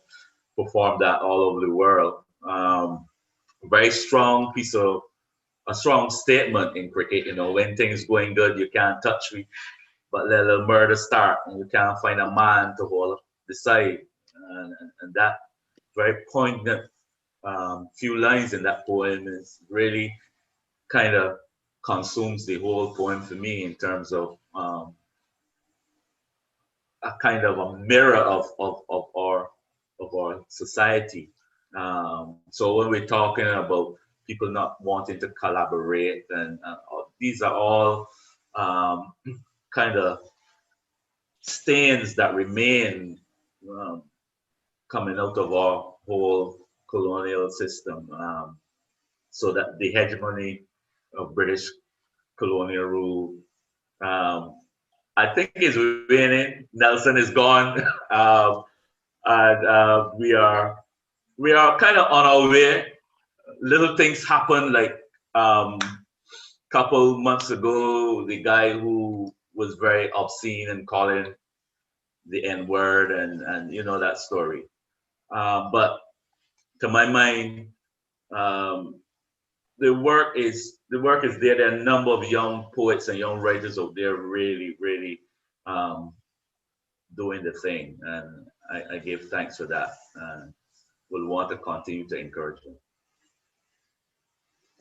performed that all over the world. Very strong a strong statement in cricket. You know, when things going good, you can't touch me, but let a murder start, and you can't find a man to hold the side, and that very poignant few lines in that poem is really kind of consumes the whole poem for me in terms of a kind of a mirror of our society. So when we're talking about people not wanting to collaborate, and these are all kind of stains that remain coming out of our whole colonial system. So that the hegemony of British colonial rule, I think is waning. Nelson is gone, and we are kind of on our way. Little things happen, like couple months ago, the guy who was very obscene and calling the N word, and you know that story. But to my mind, the work is there. There are a number of young poets and young writers out there really doing the thing, and I give thanks for that, and will want to continue to encourage them.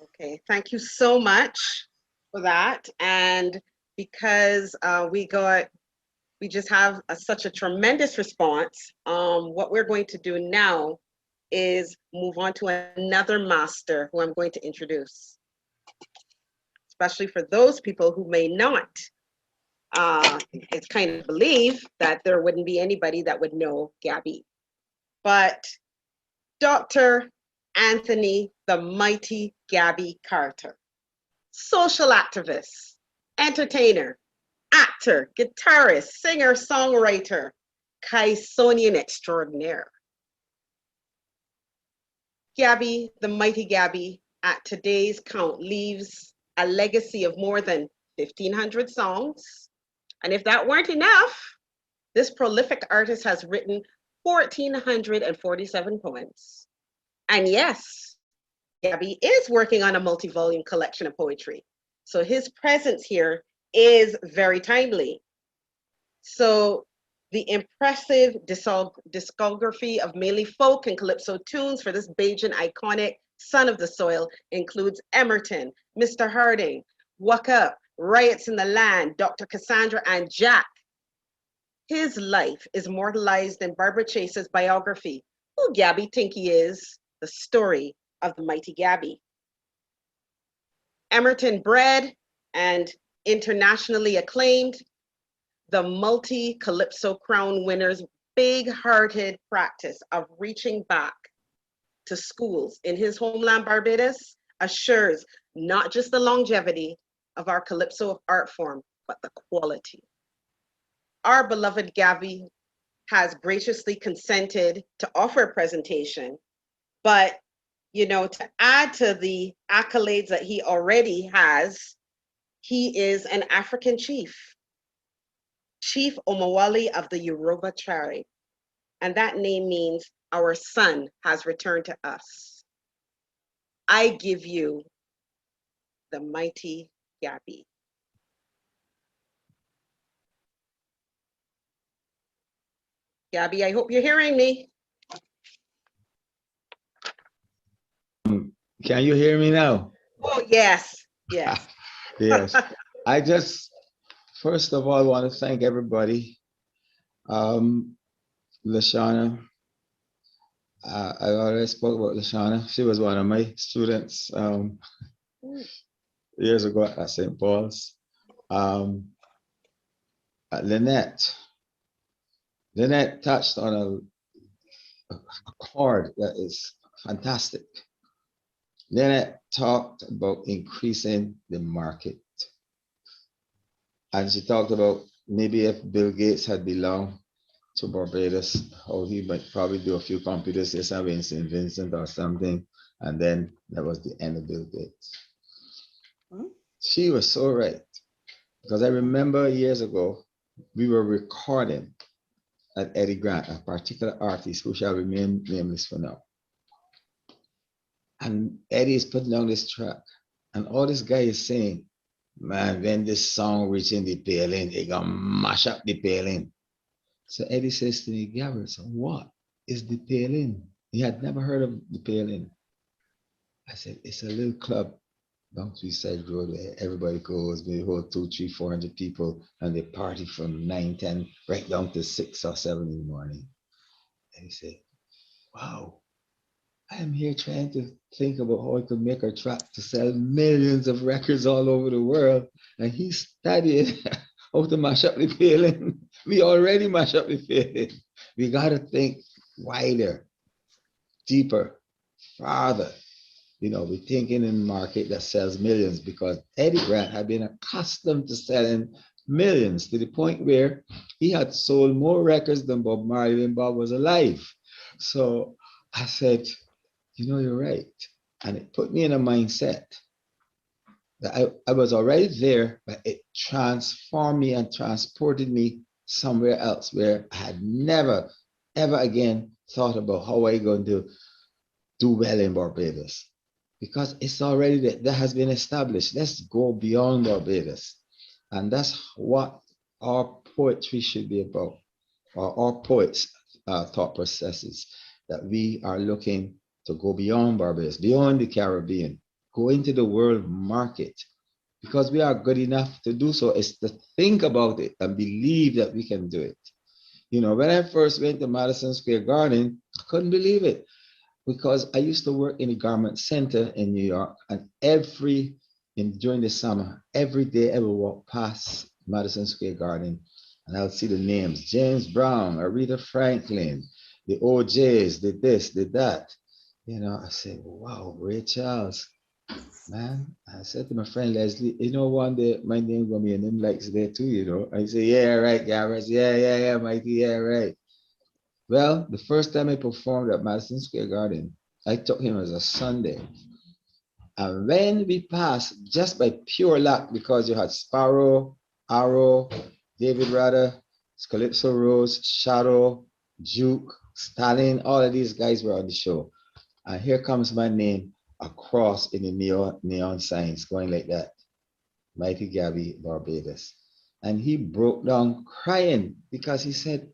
Okay, thank you so much for that. And because we just have such a tremendous response, what we're going to do now is move on to another master who I'm going to introduce, especially for those people who may not. It's kind of believe that there wouldn't be anybody that would know Gabby. But Dr. Anthony, the mighty Gabby Carter, social activist, entertainer, actor, guitarist, singer, songwriter, Calypsonian extraordinaire. Gabby, the mighty Gabby, at today's count, leaves a legacy of more than 1,500 songs. And if that weren't enough, this prolific artist has written 1,447 poems. And yes, Gabby is working on a multi-volume collection of poetry. So his presence here is very timely. So the impressive discography of mainly folk and calypso tunes for this Bajan iconic son of the soil includes Emerton, Mr. Harding, Wuck Up, Riots in the Land, Dr. Cassandra, and Jack. His life is immortalized in Barbara Chase's biography, Who Gabby Think He Is, the story of the mighty Gabby. Emerton bred and internationally acclaimed, the multi-Calypso Crown winner's big-hearted practice of reaching back to schools in his homeland Barbados assures not just the longevity of our Calypso art form, but the quality. Our beloved Gabby has graciously consented to offer a presentation, but you know, to add to the accolades that he already has, he is an African chief, Chief Omawali of the Yoruba tribe. And that name means our son has returned to us. I give you the mighty Gabby. Gabby, I hope you're hearing me. Can you hear me now? Oh, yes, yes. Yes. I just, first of all, want to thank everybody. Lashawna, I already spoke about Lashawna. She was one of my students years ago at St. Paul's. Lynette touched on a chord that is fantastic. Lynette talked about increasing the market. And she talked about maybe if Bill Gates had belonged to Barbados, how he might probably do a few computers here somewhere in St. Vincent or something. And then that was the end of Bill Gates. She was so right. Because I remember years ago, we were recording at Eddie Grant, a particular artist who shall remain nameless for now. And Eddie is putting down this track. And all this guy is saying, man, when this song reaching the paling, it gonna mash up the paling. So Eddie says to me, Garrett, so what is the paling? He had never heard of the Pale Inn. I said, it's a little club down Side Road where everybody goes, maybe hold 200, 300, 400 people, and they party from 9, 10, right down to 6 or 7 in the morning. And he said, wow, I'm here trying to think about how I could make a track to sell millions of records all over the world. And he's studying how to mash up the Pale Inn. We already mash up the Pale Inn. We got to think wider, deeper, farther. You know, we're thinking in a market that sells millions, because Eddie Grant had been accustomed to selling millions to the point where he had sold more records than Bob Marley when Bob was alive. So I said, you know, you're right. And it put me in a mindset that I was already there, but it transformed me and transported me somewhere else where I had never, ever again thought about how I going to do well in Barbados. Because it's already that has been established. Let's go beyond Barbados. And that's what our poetry should be about, or our poets' thought processes, that we are looking to go beyond Barbados, beyond the Caribbean, go into the world market, because we are good enough to do so. It's to think about it and believe that we can do it. You know, when I first went to Madison Square Garden, I couldn't believe it, because I used to work in a garment center in New York, and during the summer, every day I would walk past Madison Square Garden and I'll see the names, James Brown, Aretha Franklin, the OJs, did this, did that. You know, I said, wow, Ray Charles, man. I said to my friend Leslie, you know, one day my name gonna be a name like there too, you know. I say, yeah, right, Gareth, yeah, Mikey, yeah, right. Well, the first time I performed at Madison Square Garden, I took him as a Sunday. And when we passed, just by pure luck, because you had Sparrow, Arrow, David Rudder, Calypso Rose, Shadow, Duke, Stalin, all of these guys were on the show. And here comes my name across in the neon signs going like that. Mighty Gabby, Barbados. And he broke down crying, because he said,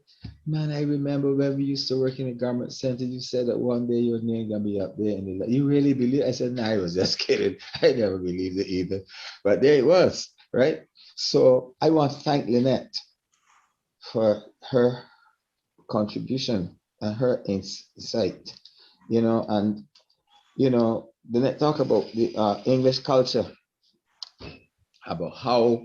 man, I remember when we used to work in a garment center, you said that one day your name gonna be up there. And you really believe? I said, no, I was just kidding. I never believed it either. But there it was, right? So I want to thank Lynette for her contribution and her insight, you know, and, you know, Lynette talk about the English culture, about how,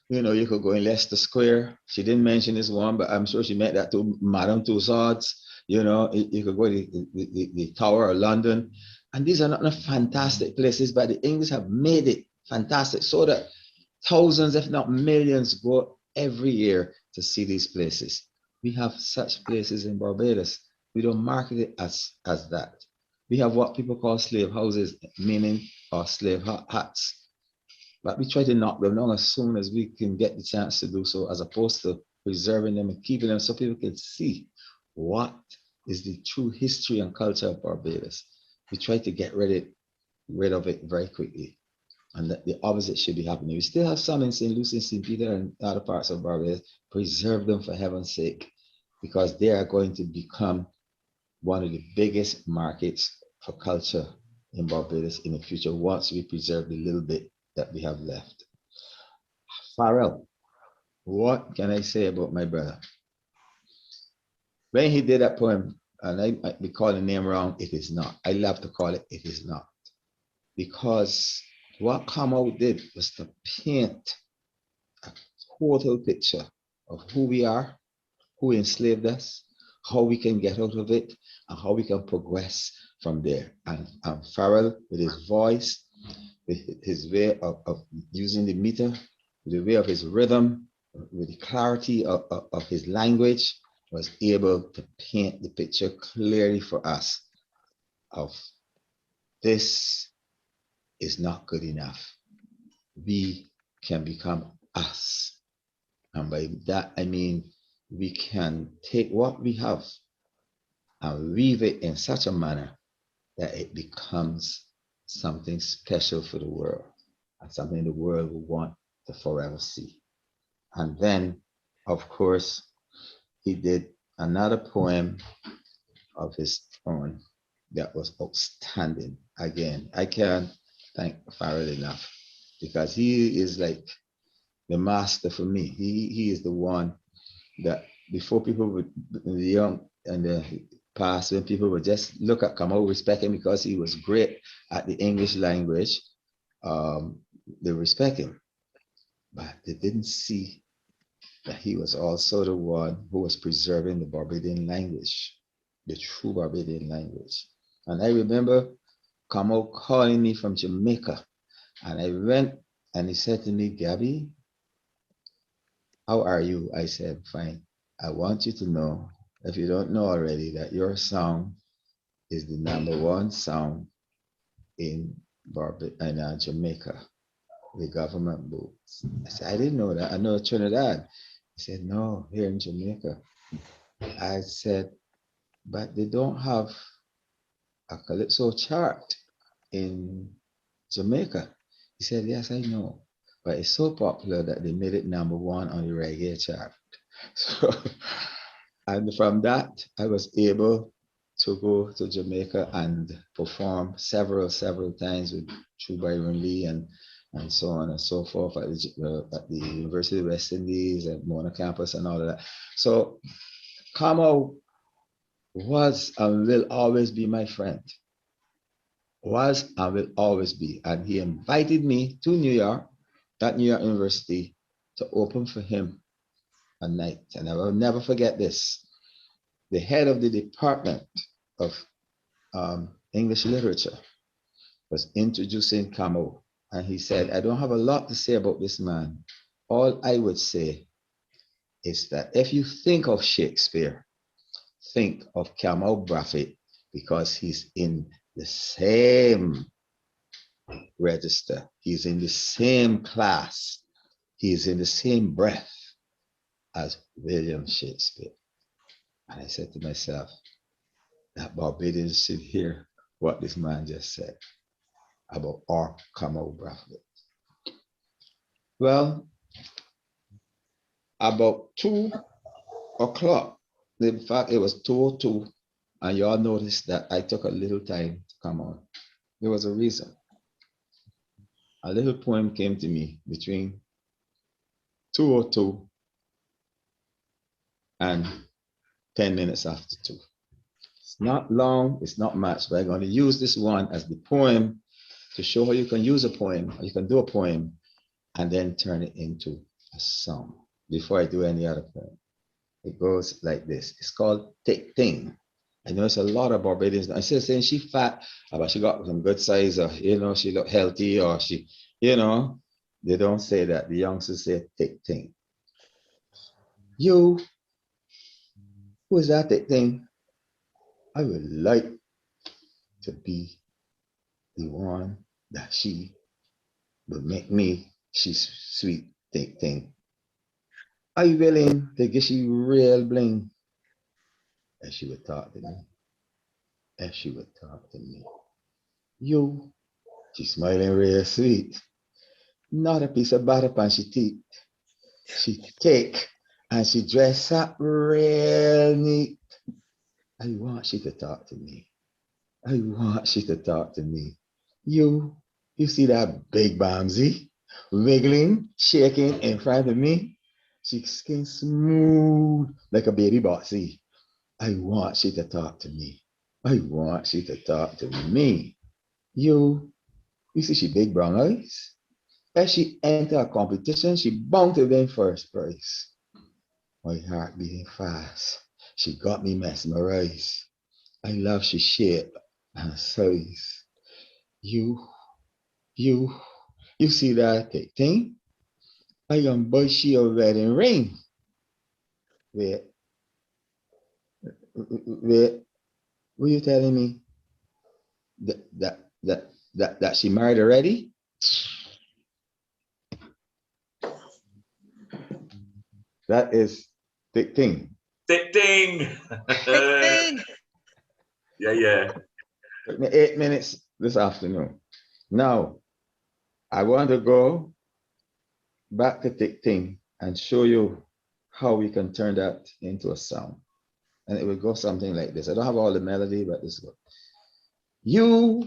you know, you could go in Leicester Square. She didn't mention this one, but I'm sure she meant that to Madame Tussauds. You know, you could go to the Tower of London. And these are not fantastic places, but the English have made it fantastic so that thousands, if not millions, go every year to see these places. We have such places in Barbados. We don't market it as that. We have what people call slave houses, meaning or slave huts. But we try to knock them down as soon as we can get the chance to do so, as opposed to preserving them and keeping them so people can see what is the true history and culture of Barbados. We try to get rid of it very quickly, and that the opposite should be happening. We still have some in St. Lucie, St. Peter, and other parts of Barbados. Preserve them for heaven's sake, because they are going to become one of the biggest markets for culture in Barbados in the future, once we preserve the little bit that we have left. Farrell, what can I say about my brother? When he did that poem, and I might be calling the name wrong, it is not. I love to call it, it is not. Because what Kamau did was to paint a total picture of who we are, who enslaved us, how we can get out of it, and how we can progress from there. And Farrell, with his voice, with his way of using the meter, with the way of his rhythm, with the clarity of his language, was able to paint the picture clearly for us of this is not good enough. We can become us. And by that, I mean, we can take what we have and weave it in such a manner that it becomes something special for the world, and something the world will want to forever see. And then, of course, he did another poem of his own, that was outstanding. Again, I can't thank Farrell enough because he is like the master for me. He is the one that before people would, the young and the past, when people would just look at Kamau, respect him because he was great at the English language, they respect him. But they didn't see that he was also the one who was preserving the Barbadian language, the true Barbadian language. And I remember Kamau calling me from Jamaica, and I went and he said to me, Gabby, how are you? I said, fine. I want you to know, if you don't know already, that your song is the #1 song in Jamaica, the government books. I said, I didn't know that. I know Trinidad. He said, no, here in Jamaica. I said, but they don't have a Calypso chart in Jamaica. He said, yes, I know. But it's so popular that they made it #1 on the reggae chart. So, and from that, I was able to go to Jamaica and perform several times with True Byron Lee and so on and so forth at the University of West Indies and Mona campus and all of that. So Kamau was and will always be my friend. Was and will always be. And he invited me to New York, at New York University, to open for him a night. And I will never forget this. The head of the Department of English Literature was introducing Kamau. And he said, I don't have a lot to say about this man. All I would say is that if you think of Shakespeare, think of Kamau Brathwaite, because he's in the same register. He's in the same class. He's in the same breath as William Shakespeare. And I said to myself, that Barbadians should hear what this man just said about our Kamau Brathwaite. Well, about 2 o'clock, in fact, it was 2:02, and y'all noticed that I took a little time to come on. There was a reason. A little poem came to me between 2:02 and 10 minutes after 2. It's not long, it's not much, but I'm going to use this one as the poem to show how you can use a poem, or you can do a poem, and then turn it into a song before I do any other poem. It goes like this. It's called Thick Thing. I know it's a lot of Barbadians. Instead of saying she fat, but she got some good size, or she look healthy, or she, they don't say that. The youngsters say thick thing. You, who is that thick thing? I would like to be the one that she would make me, she's sweet thick thing. Are you willing to give she real bling? And she would talk to me. And she would talk to me. You, she's smiling real sweet. Not a piece of butter pan she teeth. She thick and she dress up real neat. I want she to talk to me. I want she to talk to me. You see that big Bamsy wiggling, shaking in front of me? She skin smooth like a baby bossy. I want she to talk to me. I want she to talk to me. You see she big brown eyes? As she enter a competition, she bound to win first prize. My heart beating fast. She got me mesmerized. I love she shape and size. You see that thing? I gonna buy she a wedding ring. Wait, what you telling me? That she married already? That is thick thing. Thick thing. Yeah. Took me 8 minutes this afternoon. Now, I want to go back to thick thing and show you how we can turn that into a song. And it will go something like this. I don't have all the melody, but this goes. You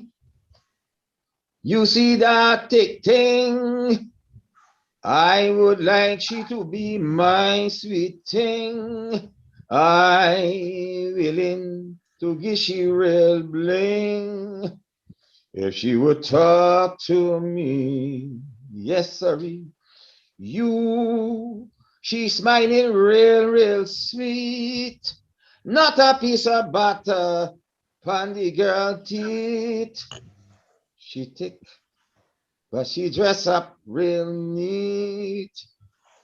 see that thick thing? I would like she to be my sweet thing. I willing to give she real bling. If she would talk to me, yes, sorry. She smiling real sweet. Not a piece of butter on the girl teeth. She thick, but she dress up real neat.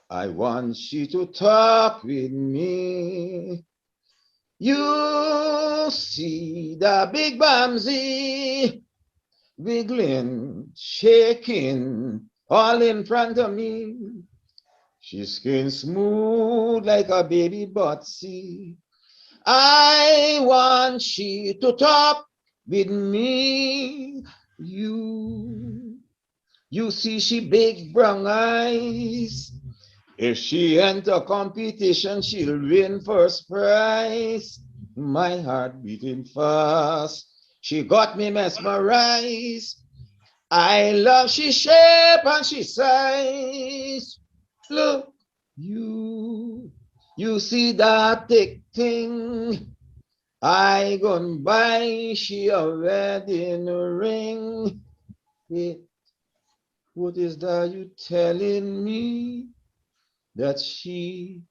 I want she to talk with me. You see the big Bamsy wiggling, shaking, all in front of me. She's skin smooth like a baby Botsy. I want she to talk with me. You see she big brown eyes. If she enter competition, she'll win first prize. My heart beating fast. She got me mesmerized. I love she shape and she size. Look, you see that thick thing? I gonna buy she a wedding ring. Wait, what is that you telling me? That she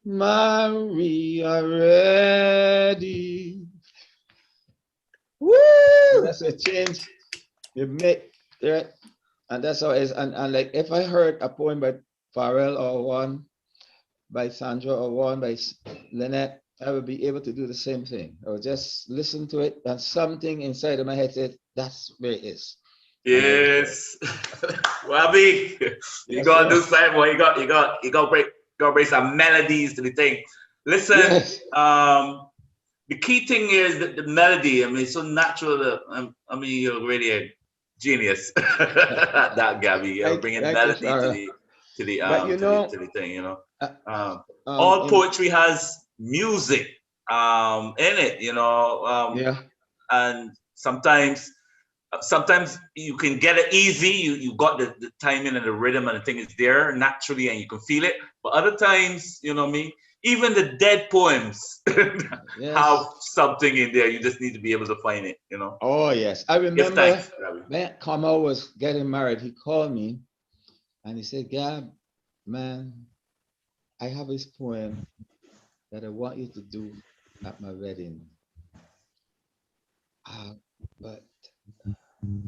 marry already. Woo! That's a change you make, right? And that's how it is. And like if I heard a poem by Farrell or one by Sandra or one by Lynette, I would be able to do the same thing. I would just listen to it and something inside of my head said, that's where it is. Yes. Wabi, you gotta do something, boy. You got bring some melodies to the thing. Listen, Yes. The key thing is that the melody, I mean, it's so natural. I mean, you're really a genius. That Gabby, you're bringing melody to the thing, you know. All poetry has music in it, you know. Yeah. And sometimes you can get it easy. You got the timing and the rhythm and the thing is there naturally and you can feel it. But other times, you know what I mean? Even the dead poems have something in there. You just need to be able to find it, you know? Oh, yes. I remember when Kamau was getting married, he called me and he said, Gab, man, I have this poem that I want you to do at my wedding. But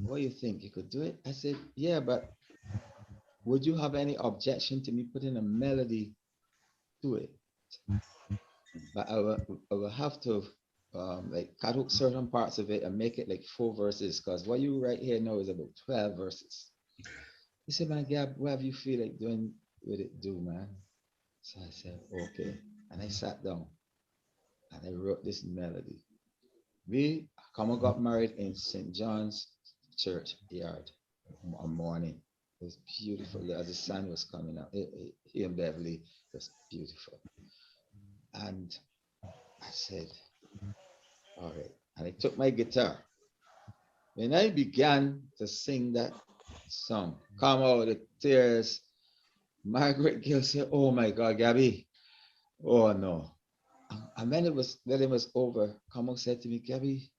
what do you think? You could do it? I said, yeah, but would you have any objection to me putting a melody to it? But I will have to like cut out certain parts of it and make it like 4 verses, because what you write here now is about 12 verses. He said, man, Gab, whatever you feel like doing with it, do, man. So I said, okay. And I sat down and I wrote this melody. We got married in St. John's Church yard one morning. It was beautiful as the sun was coming out. Here in Beverly, it was beautiful. And I said, all right. And I took my guitar. When I began to sing that song, Come Out the Tears, Margaret Gill said, oh my God, Gabby. Oh no. And when it was over, Kamau said to me, Gabby,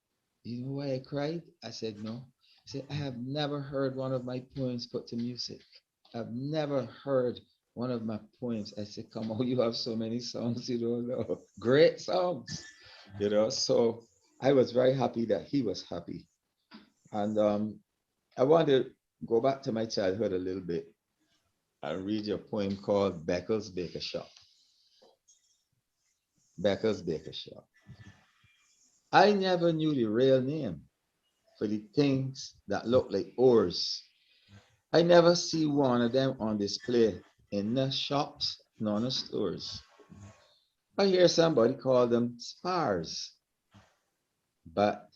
you know why I cried? I said, no. He said, I have never heard one of my poems put to music. I've never heard one of my poems. I said, Kamau, you have so many songs you don't know. Great songs, you know. So I was very happy that he was happy. And I want to go back to my childhood a little bit and read your poem called Beckel's Baker Shop. Beckel's Baker Shop. I never knew the real name for the things that look like oars. I never see one of them on display in the shops, nor in the stores. I hear somebody call them spars, but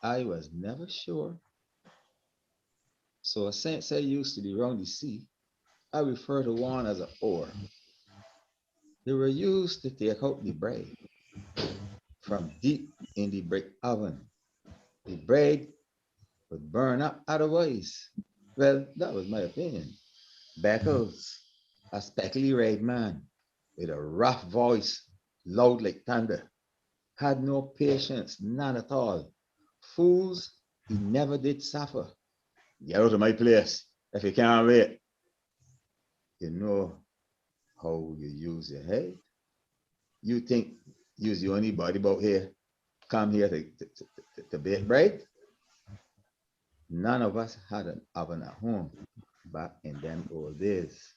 I was never sure. So since I used to be around the sea, I refer to one as an oar. They were used to take out the bread from deep in the brick oven. the bread would burn up otherwise. Well, that was my opinion. Beckles, a speckly red man with a rough voice, loud like thunder, had no patience, none at all. Fools, he never did suffer. Get out of my place if you can't wait. You know how you use your head? You think you's the only body about here, come here to bake bread? None of us had an oven at home back in them old days.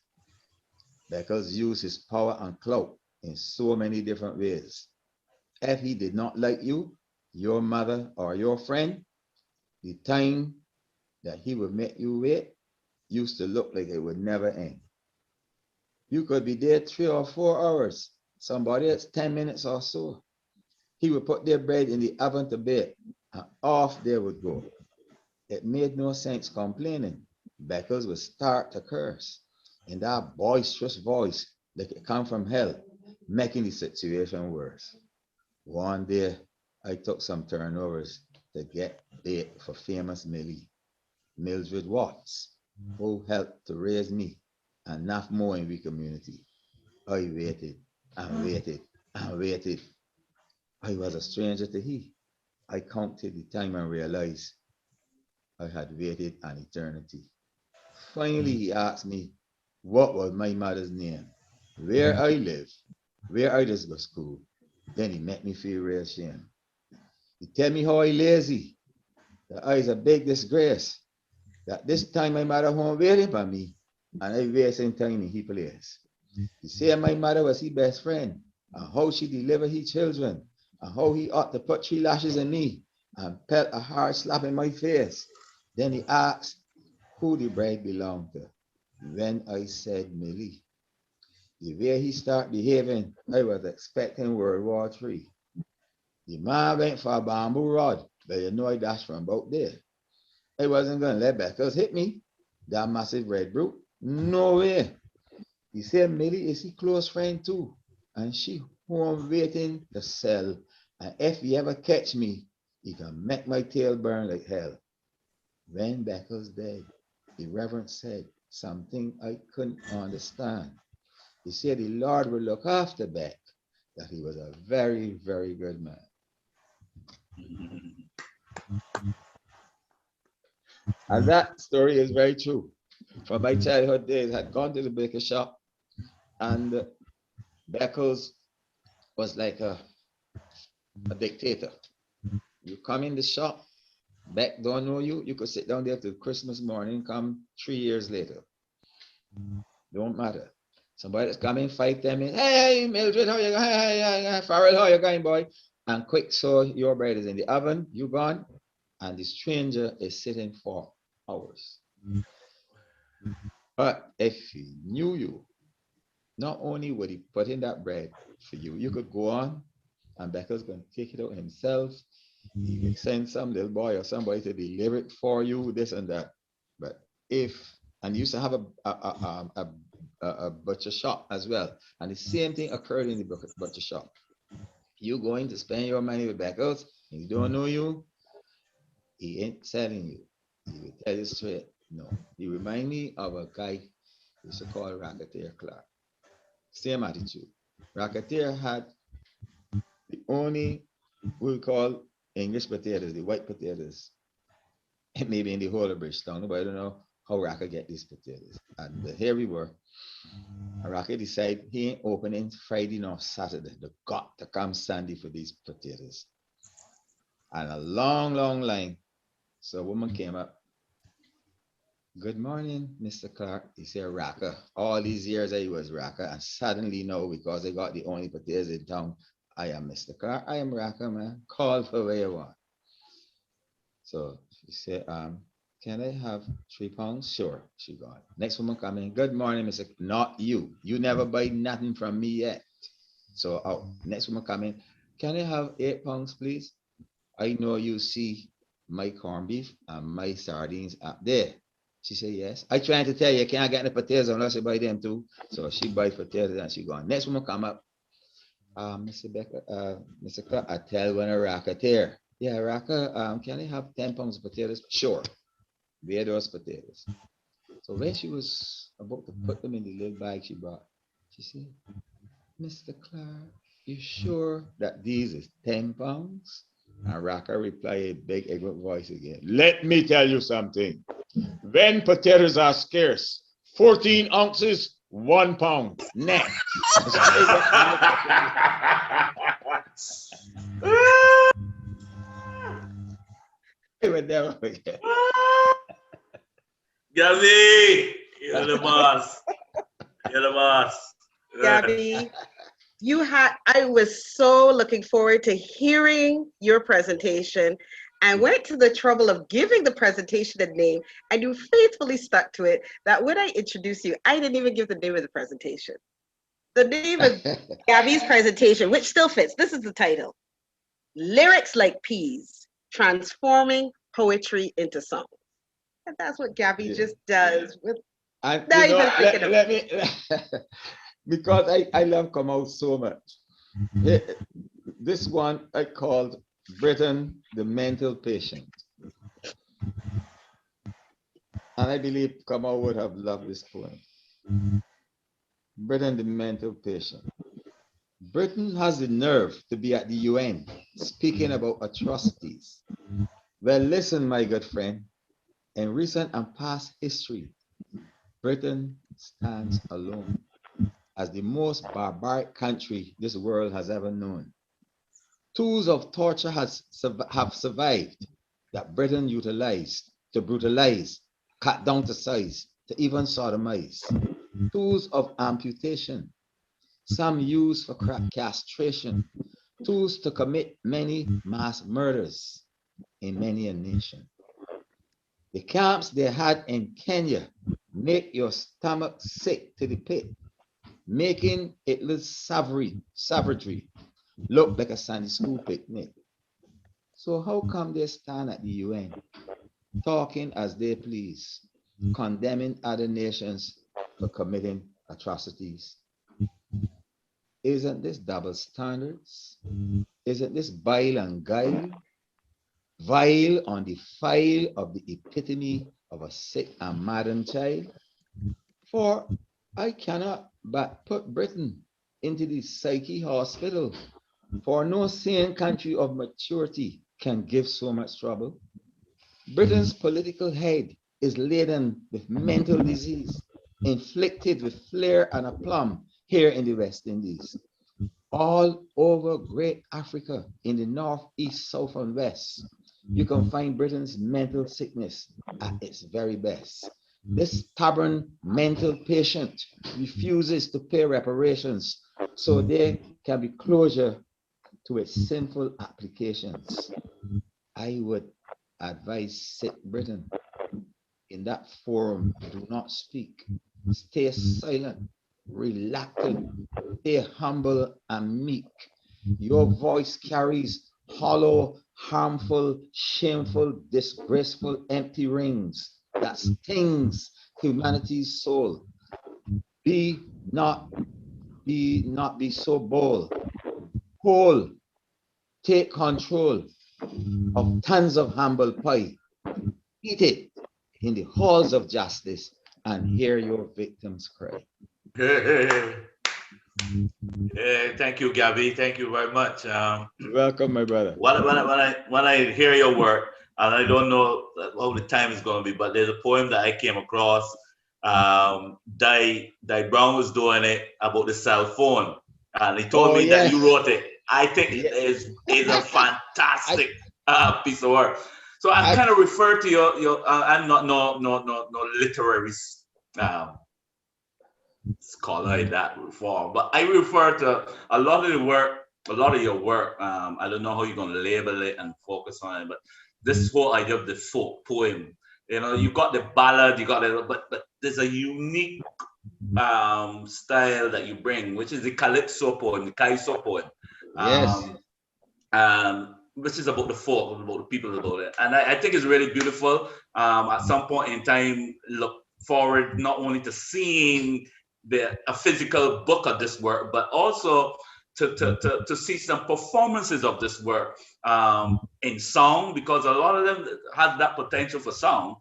Beckles used his power and clout in so many different ways. If he did not like you, your mother, or your friend, the time that he would make you wait used to look like it would never end. You could be there 3 or 4 hours, somebody else 10 minutes or so. He would put their bread in the oven to bake, and off they would go. It made no sense complaining. Beckles would start to curse in that boisterous voice like it come from hell, making the situation worse. One day, I took some turnovers to get bait for famous Millie, Mildred Watts, who helped to raise me and enough more in the community. I waited and waited and waited. I was a stranger to he. I counted the time and realized I had waited an eternity. Finally, he asked me what was my mother's name, where I live, where I just go to school. Then he made me feel real shame. He tell me how I lazy, that I is a big disgrace, that this time my mother home waiting for me, and I wasting time in his place. He said my mother was his best friend, and how she delivered his children, and how he ought to put 3 lashes in me, and pelt a hard slap in my face. Then he asked who the bride belonged to. When I said Millie, the way he started behaving, I was expecting World War III. The man went for a bamboo rod, but you know I dashed from about there. I wasn't going to let Beckles hit me, that massive red brute. No way. He said Millie is his close friend too, and she home waiting to sell. And if he ever catch me, he can make my tail burn like hell. When Beckles died, the Reverend said something I couldn't understand. He said the Lord will look after Beck, that he was a very, very good man. And that story is very true. From my childhood days, I had gone to the baker shop, and Beckles was like a dictator. You come in the shop, Beck don't know you, you could sit down there till Christmas morning, come 3 years later. Don't matter. Somebody that's coming 5, 10 minutes, hey, Mildred, how you going? Hey, Farrell, how you going, boy? And quick, so your bread is in the oven, you gone, and the stranger is sitting for hours. But if he knew you, not only would he put in that bread for you, you could go on, and Becker's going to take it out himself. He would send some little boy or somebody to deliver it for you, this and that. But if, and you used to have a butcher shop as well, and the same thing occurred in the butcher shop. You going to spend your money with Beckles, he don't know you, he ain't selling you. He will tell you straight, no. He remind me of a guy we used to call Racketeer Clark. Same attitude. Racketeer had the only, we call English potatoes, the white potatoes, maybe in the whole of Bridgetown. Nobody don't know how Racker get these potatoes. And here we were. And Racker decided he ain't opening Friday nor Saturday. They got to come Sunday for these potatoes. And a long, long line. So a woman came up. Good morning, Mr. Clark. He said Racker. All these years I was Racker, and suddenly now, because I got the only potatoes in town, I am Mr. Clark. I am Racker, man. Call for where you want. So she said, can I have £3? Sure, she gone. Next woman coming. Good morning, Mr. Not you. You never buy nothing from me yet. So next woman coming. Can I have £8, please? I know you see my corned beef and my sardines up there. She said, yes. I trying to tell you, you can't get the potatoes unless you buy them too. So she buy potatoes and she gone. Next woman come up. Mr. Becker, Mr. Clark, I tell when a Racketeer. Yeah, Raka, can I have 10 pounds of potatoes? Sure. Where are those potatoes? So when she was about to put them in the little bag she brought, she said, Mr. Clark, you sure that these is 10 pounds? And Raka replied in big ignorant voice again, let me tell you something. When potatoes are scarce, 14 ounces, 1 pound net. Gabby, you're the boss. You're the boss. Gabby, I was so looking forward to hearing your presentation and went to the trouble of giving the presentation a name, and you faithfully stuck to it, that when I introduced you, I didn't even give the name of the presentation. The name of Gabby's presentation, which still fits, this is the title: Lyrics Like Peas, Transforming Poetry into Song. And that's what Gabby just does with let me because I love Kamau so much. This one I called Britain the Mental Patient. And I believe Kamau would have loved this poem. Britain the Mental Patient. Britain has the nerve to be at the UN speaking about atrocities. Well, listen, my good friend. In recent and past history, Britain stands alone as the most barbaric country this world has ever known. Tools of torture have survived that Britain utilized to brutalize, cut down to size, to even sodomize. Tools of amputation, some used for castration, tools to commit many mass murders in many a nation. The camps they had in Kenya make your stomach sick to the pit, making it look savagery look like a Sunday school picnic. So how come they stand at the UN, talking as they please, condemning other nations for committing atrocities? Isn't this double standards? Isn't this bile and guile? Vile on the file of the epitome of a sick and maddened child? For I cannot but put Britain into the psyche hospital, for no sane country of maturity can give so much trouble. Britain's political head is laden with mental disease, inflicted with flare and aplomb here in the West Indies. All over great Africa, in the north, east, south, and west, you can find Britain's mental sickness at its very best. This stubborn mental patient refuses to pay reparations so there can be closure to its sinful applications. I would advise sick Britain in that forum, do not speak, stay silent, reluctant, stay humble and meek. Your voice carries hollow, harmful, shameful, disgraceful, empty rings that stings humanity's soul. Be not be so bold. Whole, take control of tons of humble pie. Eat it in the halls of justice and hear your victims cry. Thank you, Gabby. Thank you very much. Welcome, my brother. When I hear your work, and I don't know how the time is going to be, but there's a poem that I came across. Di Brown was doing it about the cell phone, and he told me that you wrote it. I think it is a fantastic piece of work. So I kind of refer to your. I'm not no literary scholar in that form, but I refer to a lot of your work. I don't know how you're going to label it and focus on it, but this whole idea of the folk poem, you got the ballad, you got it, but there's a unique style that you bring, which is the Calypso poem, the Calypso poem. Which is about the folk, about the people, about it. And I think it's really beautiful. At some point in time, look forward not only to seeing a physical book of this work, but also to see some performances of this work in song, because a lot of them have that potential for song,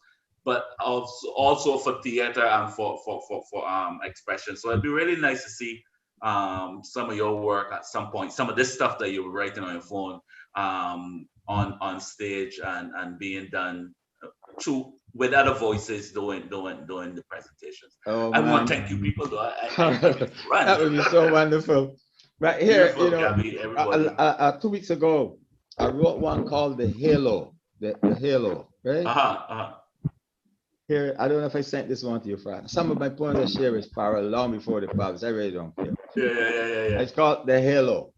but also for theater and for expression. So it'd be really nice to see some of your work at some point, some of this stuff that you were writing on your phone on stage and being done through with other voices doing the presentations. Oh, I want to man. thank you people though. I run. That would be so wonderful. Right here, Beautiful, you know, Gabby, everybody. 2 weeks ago, I wrote one called The Halo, the Halo, right? Here, I don't know if I sent this one to you, Frank. Some of my poems I share with Farrell long before the publish. I really don't care. Yeah. It's called The Halo.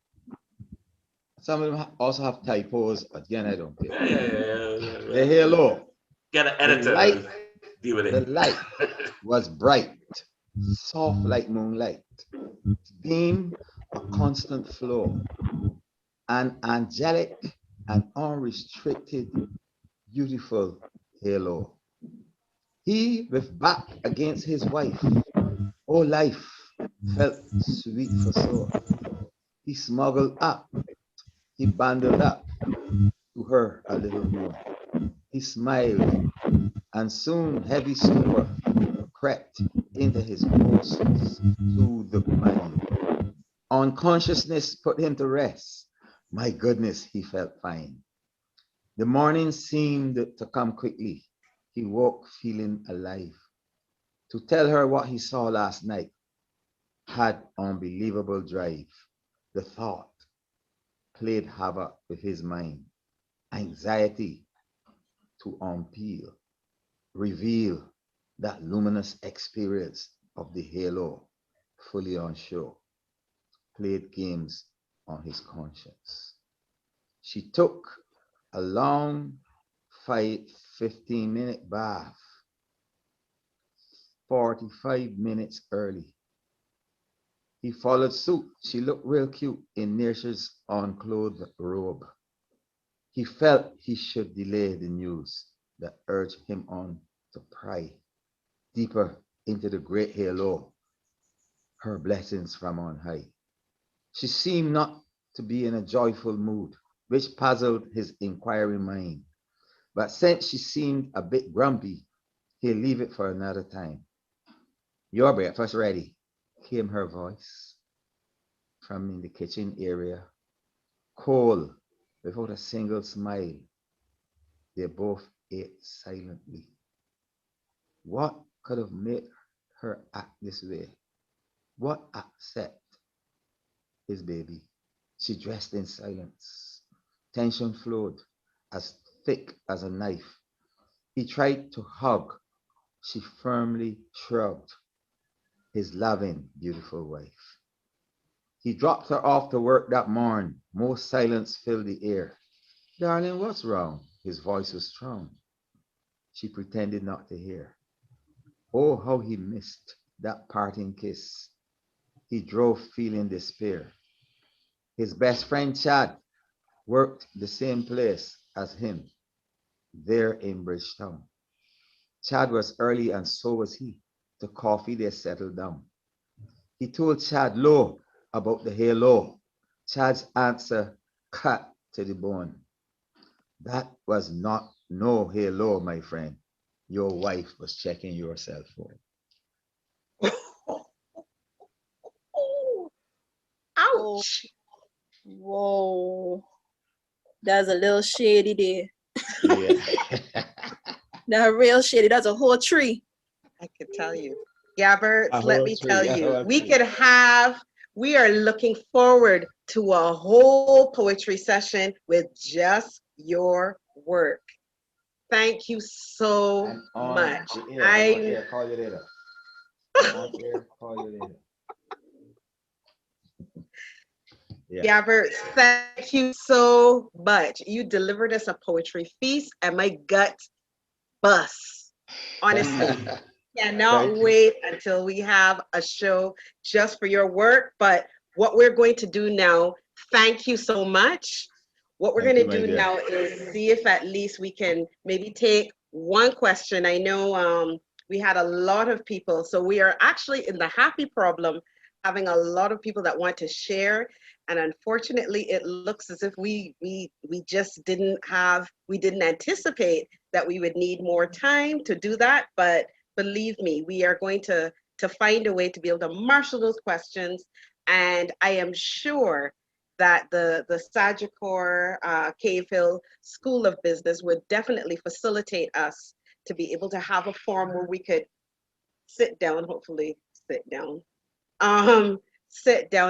Some of them also have typos. Again, I don't care. Yeah. The Halo. Get an editor. Deal with it. The light was bright, soft like moonlight, beam a constant flow, an angelic and unrestricted, beautiful halo. He with back against his wife, oh life felt sweet for sore. He smuggled up, he bundled up to her a little more. He smiled, and soon heavy slumber crept into his most soothed mind. Unconsciousness put him to rest. My goodness, he felt fine. The morning seemed to come quickly. He woke feeling alive. To tell her what he saw last night had unbelievable drive. The thought played havoc with his mind. Anxiety to unpeel, reveal that luminous experience of the halo fully on show, played games on his conscience. She took a long 15-minute bath, 45 minutes early. He followed suit. She looked real cute in Nurse's unclothed robe. He felt he should delay the news that urged him on to pry deeper into the great halo, her blessings from on high. She seemed not to be in a joyful mood, which puzzled his inquiring mind. But since she seemed a bit grumpy, he'll leave it for another time. Your breakfast ready, came her voice from in the kitchen area. Cold, without a single smile, they both ate silently. What could have made her act this way? What upset his baby? She dressed in silence. Tension flowed as thick as a knife. He tried to hug. She firmly shrugged. His loving, beautiful wife. He dropped her off to work that morn. More silence filled the air. Darling, what's wrong? His voice was strong. She pretended not to hear. Oh, how he missed that parting kiss. He drove feeling despair. His best friend, Chad, worked the same place as him, there in Bridgetown. Chad was early and so was he. To coffee, they settled down. He told Chad low about the halo. Chad's answer cut to the bone. That was not no halo, my friend. Your wife was checking your cell phone. Ouch. Whoa. That's a little shady there. Yeah. That's real shady. That's a whole tree. I could tell you. Gabbert, let me tell you, we are looking forward to a whole poetry session with just your work. Thank you so much. Call you later. Call you later. Yeah. Gabbert, thank you so much. You delivered us a poetry feast and my gut busts. Honestly, cannot wait until we have a show just for your work. But what we're going to do now, thank you so much. What we're going to do now is see if at least we can maybe take one question. I know we had a lot of people, so we are actually in the happy problem having a lot of people that want to share. And unfortunately, it looks as if we just didn't anticipate that we would need more time to do that. But believe me, we are going to find a way to be able to marshal those questions. And I am sure that the Sagicor Cave Hill School of Business would definitely facilitate us to be able to have a forum where we could sit down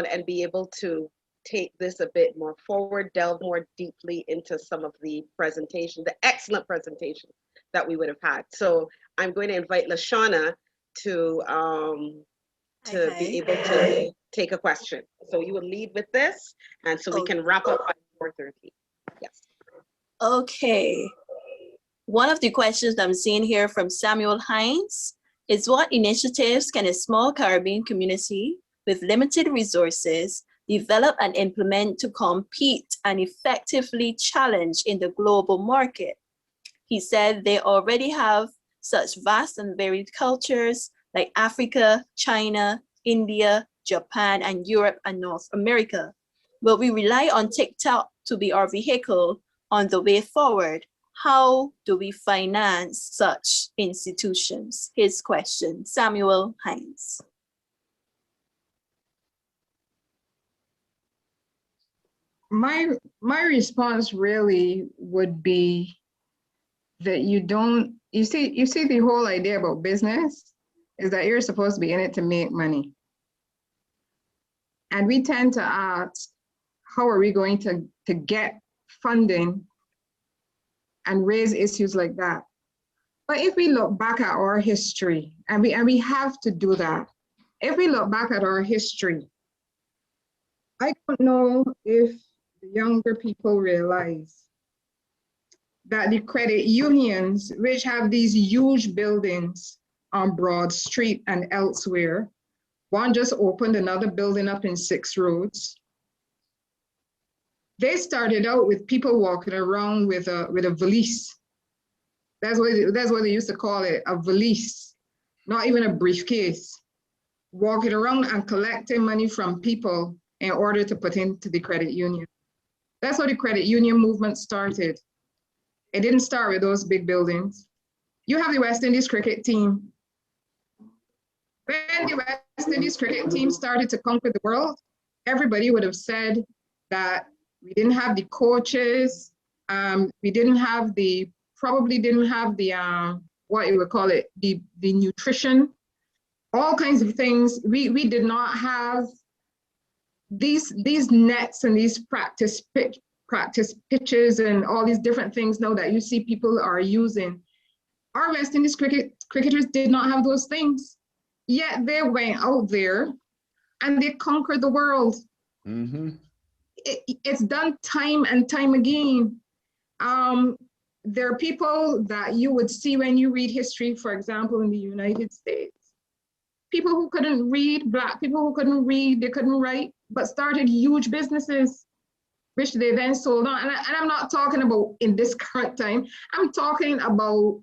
and be able to take this a bit more forward, delve more deeply into some of the presentation, the excellent presentation that we would have had. So I'm going to invite Lashawna to be able to take a question. So you will lead with this, and so we can wrap up by 4:30. Yes. Okay. One of the questions I'm seeing here from Samuel Hines is, what initiatives can a small Caribbean community with limited resources develop and implement to compete and effectively challenge in the global market? He said they already have such vast and varied cultures like Africa, China, India, Japan, and Europe and North America. But we rely on TikTok to be our vehicle on the way forward. How do we finance such institutions? His question, Samuel Hines. My response really would be that you see the whole idea about business is that you're supposed to be in it to make money. And we tend to ask, how are we going to get funding and raise issues like that? But if we look back at our history, and we have to do that, if we look back at our history, I don't know if the younger people realize that the credit unions, which have these huge buildings on Broad Street and elsewhere, one just opened another building up in 6 Roads. They started out with people walking around with a valise. That's what they used to call it, a valise, not even a briefcase. Walking around and collecting money from people in order to put into the credit union. That's how the credit union movement started. It didn't start with those big buildings. You have the West Indies cricket team. When the West Indies cricket team started to conquer the world, everybody would have said that we didn't have the coaches, we probably didn't have the, what you would call it, the nutrition, all kinds of things. We did not have these nets and these practice pitches and all these different things now that you see people are using. Our West Indies cricketers did not have those things, yet they went out there and they conquered the world. Mm-hmm. It's done time and time again. There are people that you would see when you read history, for example, in the United States. People who couldn't read, Black people who couldn't read, they couldn't write, but started huge businesses, which they then sold on. And I'm not talking about in this current time. I'm talking about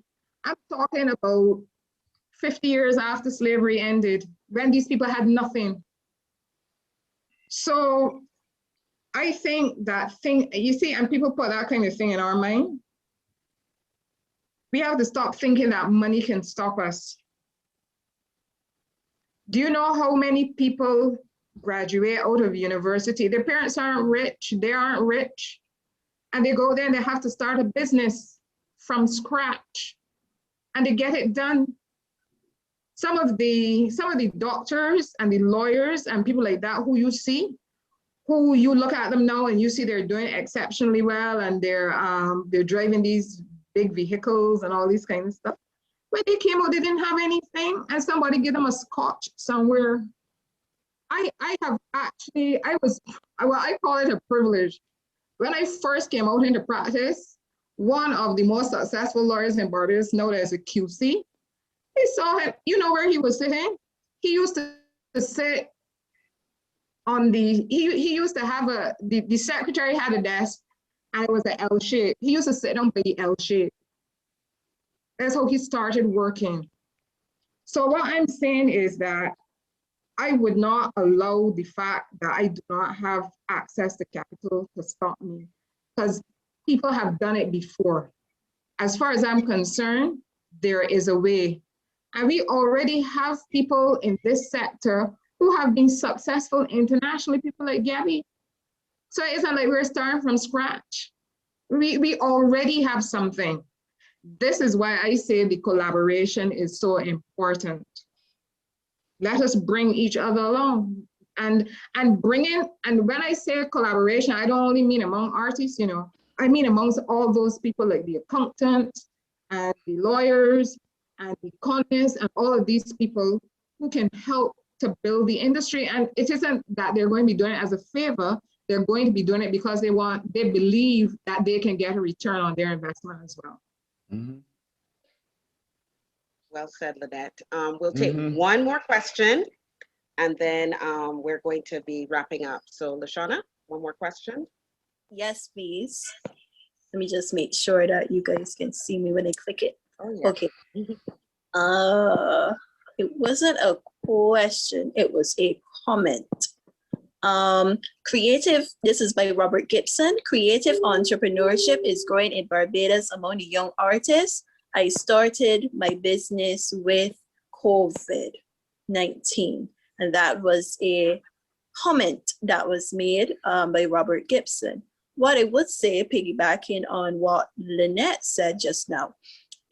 50 years after slavery ended, when these people had nothing. So I think that thing, you see, and people put that kind of thing in our mind. We have to stop thinking that money can stop us. Do you know how many people graduate out of university? Their parents aren't rich, they aren't rich. And they go there and they have to start a business from scratch and they get it done. Some of the doctors and the lawyers and people like that who you see, who you look at them now and you see they're doing exceptionally well and they're driving these big vehicles and all these kinds of stuff. When they came out, they didn't have anything and somebody gave them a scotch somewhere. I call it a privilege. When I first came out into practice, one of the most successful lawyers in Barbados, known as a QC, I saw him, you know where he was sitting? He used to sit on he used to have the secretary had a desk and it was an L shape. He used to sit on the L shape. That's how he started working. So what I'm saying is that I would not allow the fact that I do not have access to capital to stop me, because people have done it before. As far as I'm concerned, there is a way. And we already have people in this sector who have been successful internationally, people like Gabby. So it's not like we're starting from scratch. We already have something. This is why I say the collaboration is so important. Let us bring each other along and bring in, and when I say collaboration, I don't only mean among artists, you know, I mean amongst all those people like the accountants and the lawyers and the economists and all of these people who can help to build the industry. And it isn't that they're going to be doing it as a favor, they're going to be doing it because they believe that they can get a return on their investment as well. Mhm. Well said, Lynette. We'll take one more question, and then we're going to be wrapping up. So Lashawna, one more question. Yes, please. Let me just make sure that you guys can see me when I click it. Oh, yeah. Okay. It wasn't a question, it was a comment. This is by Robert Gibson. Creative entrepreneurship is growing in Barbados among the young artists. I started my business with COVID-19, and that was a comment that was made by Robert Gibson. What I would say, piggybacking on what Lynette said just now,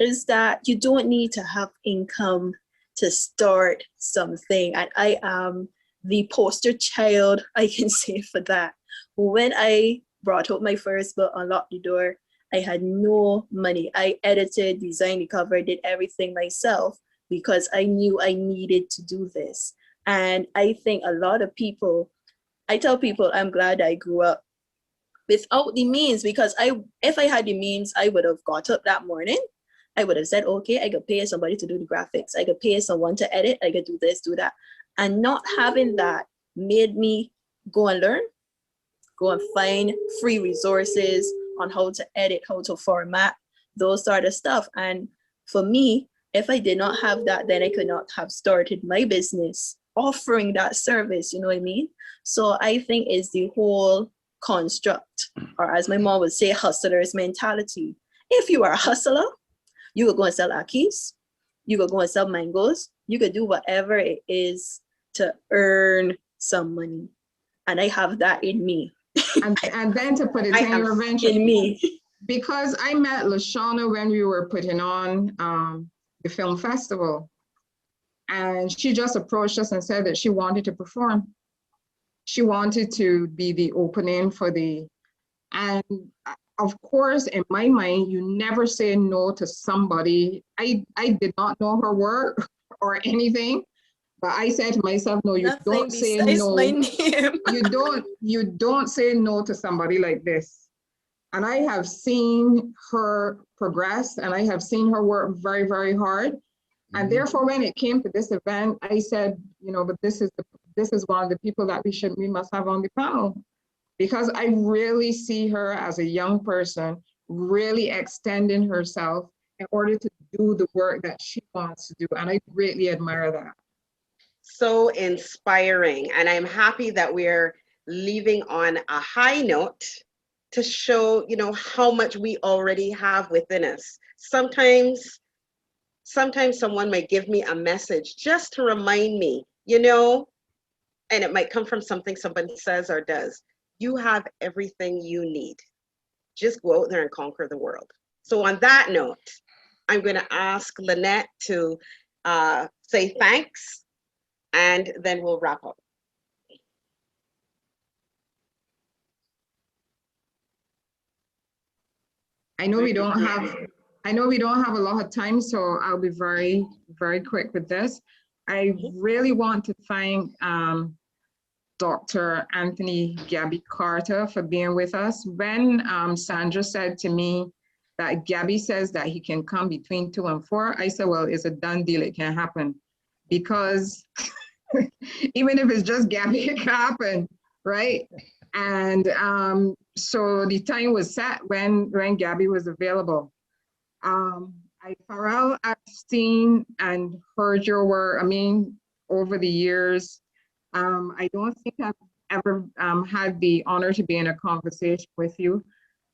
is that you don't need to have income to start something. And I am the poster child, I can say, for that. When I brought out my first book, Unlock the Door, I had no money. I edited, designed the cover, did everything myself because I knew I needed to do this. And I think a lot of people, I tell people I'm glad I grew up without the means, because if I had the means, I would have got up that morning. I would have said, okay, I could pay somebody to do the graphics. I could pay someone to edit. I could do this, do that. And not having that made me go and learn, go and find free resources on how to edit, how to format, those sort of stuff. And for me, if I did not have that, then I could not have started my business offering that service, you know what I mean? So I think it's the whole construct, or as my mom would say, hustler's mentality. If you are a hustler, you could go and sell akis, you could go and sell mangoes, you could do whatever it is to earn some money. And I have that in me. And then to put it in your venture, in me. Because I met Lashawna when we were putting on the film festival. And she just approached us and said that she wanted to perform. She wanted to be the opening for and of course, in my mind, you never say no to somebody. I did not know her work or anything, but I said to myself, no, you don't say no. My name. you don't say no to somebody like this. And I have seen her progress, and I have seen her work very, very hard. And therefore, when it came to this event, I said, you know, but this is one of the people that we must have on the panel, because I really see her as a young person really extending herself in order to do the work that she wants to do. And I greatly admire that. So inspiring. And I'm happy that we're leaving on a high note to show, you know, how much we already have within us. Sometimes someone might give me a message just to remind me, you know, and it might come from something somebody says or does. You have everything you need. Just go out there and conquer the world. So on that note, I'm going to ask Lynette to say thanks, and then we'll wrap up. I know we don't have a lot of time, so I'll be very, very quick with this. I really want to thank Dr. Anthony Gabby Carter for being with us. When Sandra said to me that Gabby says that he can come between 2 and 4, I said, well, it's a done deal, it can happen. Because even if it's just Gabby, it can happen, right? And so the time was set when Gabby was available. Farrell, I've seen and heard your work, I mean, over the years. I don't think I've ever had the honor to be in a conversation with you.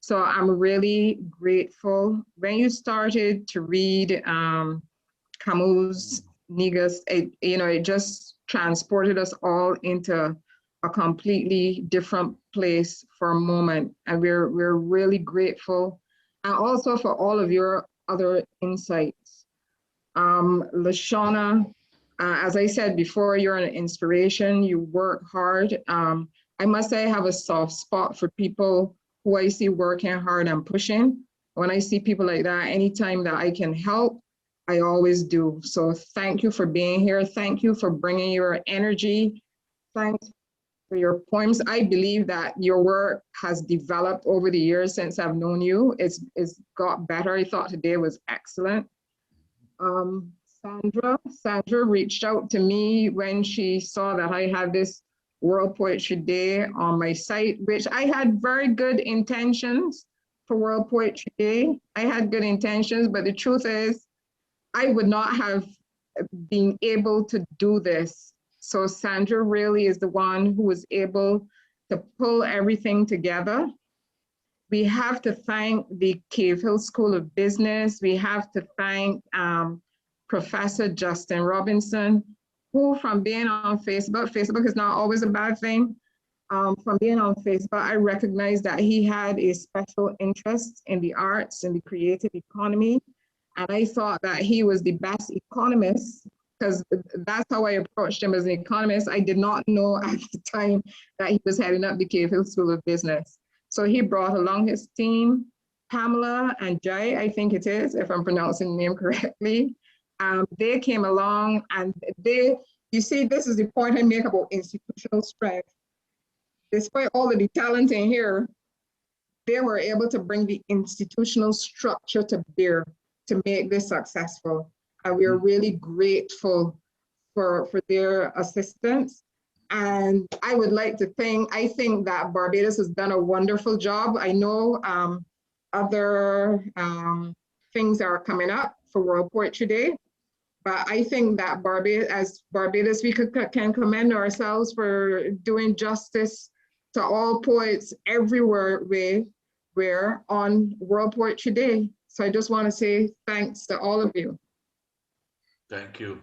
So I'm really grateful. When you started to read Kamau's Negus, it just transported us all into a completely different place for a moment. And we're really grateful. And also for all of your other insights. Lashonna, as I said before, you're an inspiration. You work hard. I must say I have a soft spot for people who I see working hard and pushing. When I see people like that, anytime that I can help, I always do. So thank you for being here. Thank you for bringing your energy. Thanks for your poems. I believe that your work has developed over the years since I've known you. It's got better. I thought today was excellent. Sandra reached out to me when she saw that I had this World Poetry Day on my site, which I had very good intentions for World Poetry Day. I had good intentions, but the truth is, I would not have been able to do this. So Sandra really is the one who was able to pull everything together. We have to thank the Cave Hill School of Business. We have to thank Professor Justin Robinson, who from being on Facebook is not always a bad thing. From being on Facebook, I recognized that he had a special interest in the arts and the creative economy. And I thought that he was the best economist, because that's how I approached him as an economist. I did not know at the time that he was heading up the Cave Hill School of Business. So he brought along his team, Pamela and Jai, I think it is, if I'm pronouncing the name correctly. They came along and you see, this is the point I make about institutional strength. Despite all of the talent in here, they were able to bring the institutional structure to bear to make this successful. And we are really grateful for their assistance. And I would like to I think that Barbados has done a wonderful job. I know other things are coming up for World Poetry Day, but I think that Barbados, we can commend ourselves for doing justice to all poets everywhere we're on World Poetry Day. So I just want to say thanks to all of you. Thank you.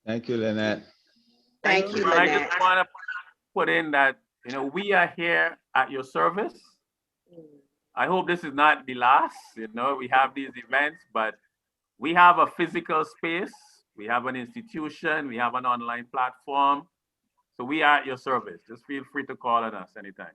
Thank you, Lynette. Thank you, Lynette. I just want to put in that, we are here at your service. I hope this is not the last, we have these events, but we have a physical space, we have an institution, we have an online platform. So we are at your service. Just feel free to call on us anytime.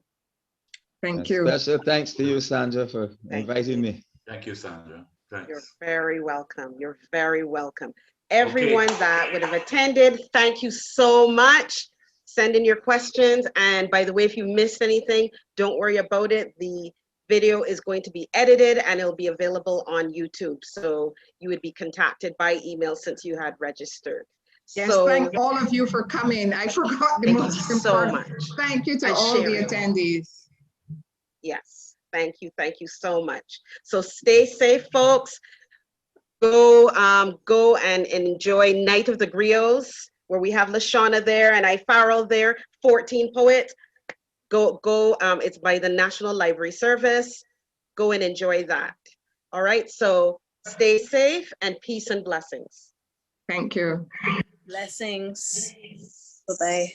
Thank you. Special thanks to you, Sandra, for inviting me. Thank you, Sandra. Thanks. You're very welcome. You're very welcome. Everyone that would have attended, thank you so much. Send in your questions. And by the way, if you missed anything, don't worry about it. The video is going to be edited and it'll be available on YouTube. So you would be contacted by email since you had registered. Yes, so, thank all of you for coming. I forgot the most important. So much. Thank you to all the attendees. Yes, thank you so much. So stay safe, folks. Go and enjoy Night of the Griots, where we have Lashawna there and Farrell there, 14 poets. Go, it's by the National Library Service. Go and enjoy that. All right, so stay safe and peace and blessings. Thank you. Blessings. Bye-bye.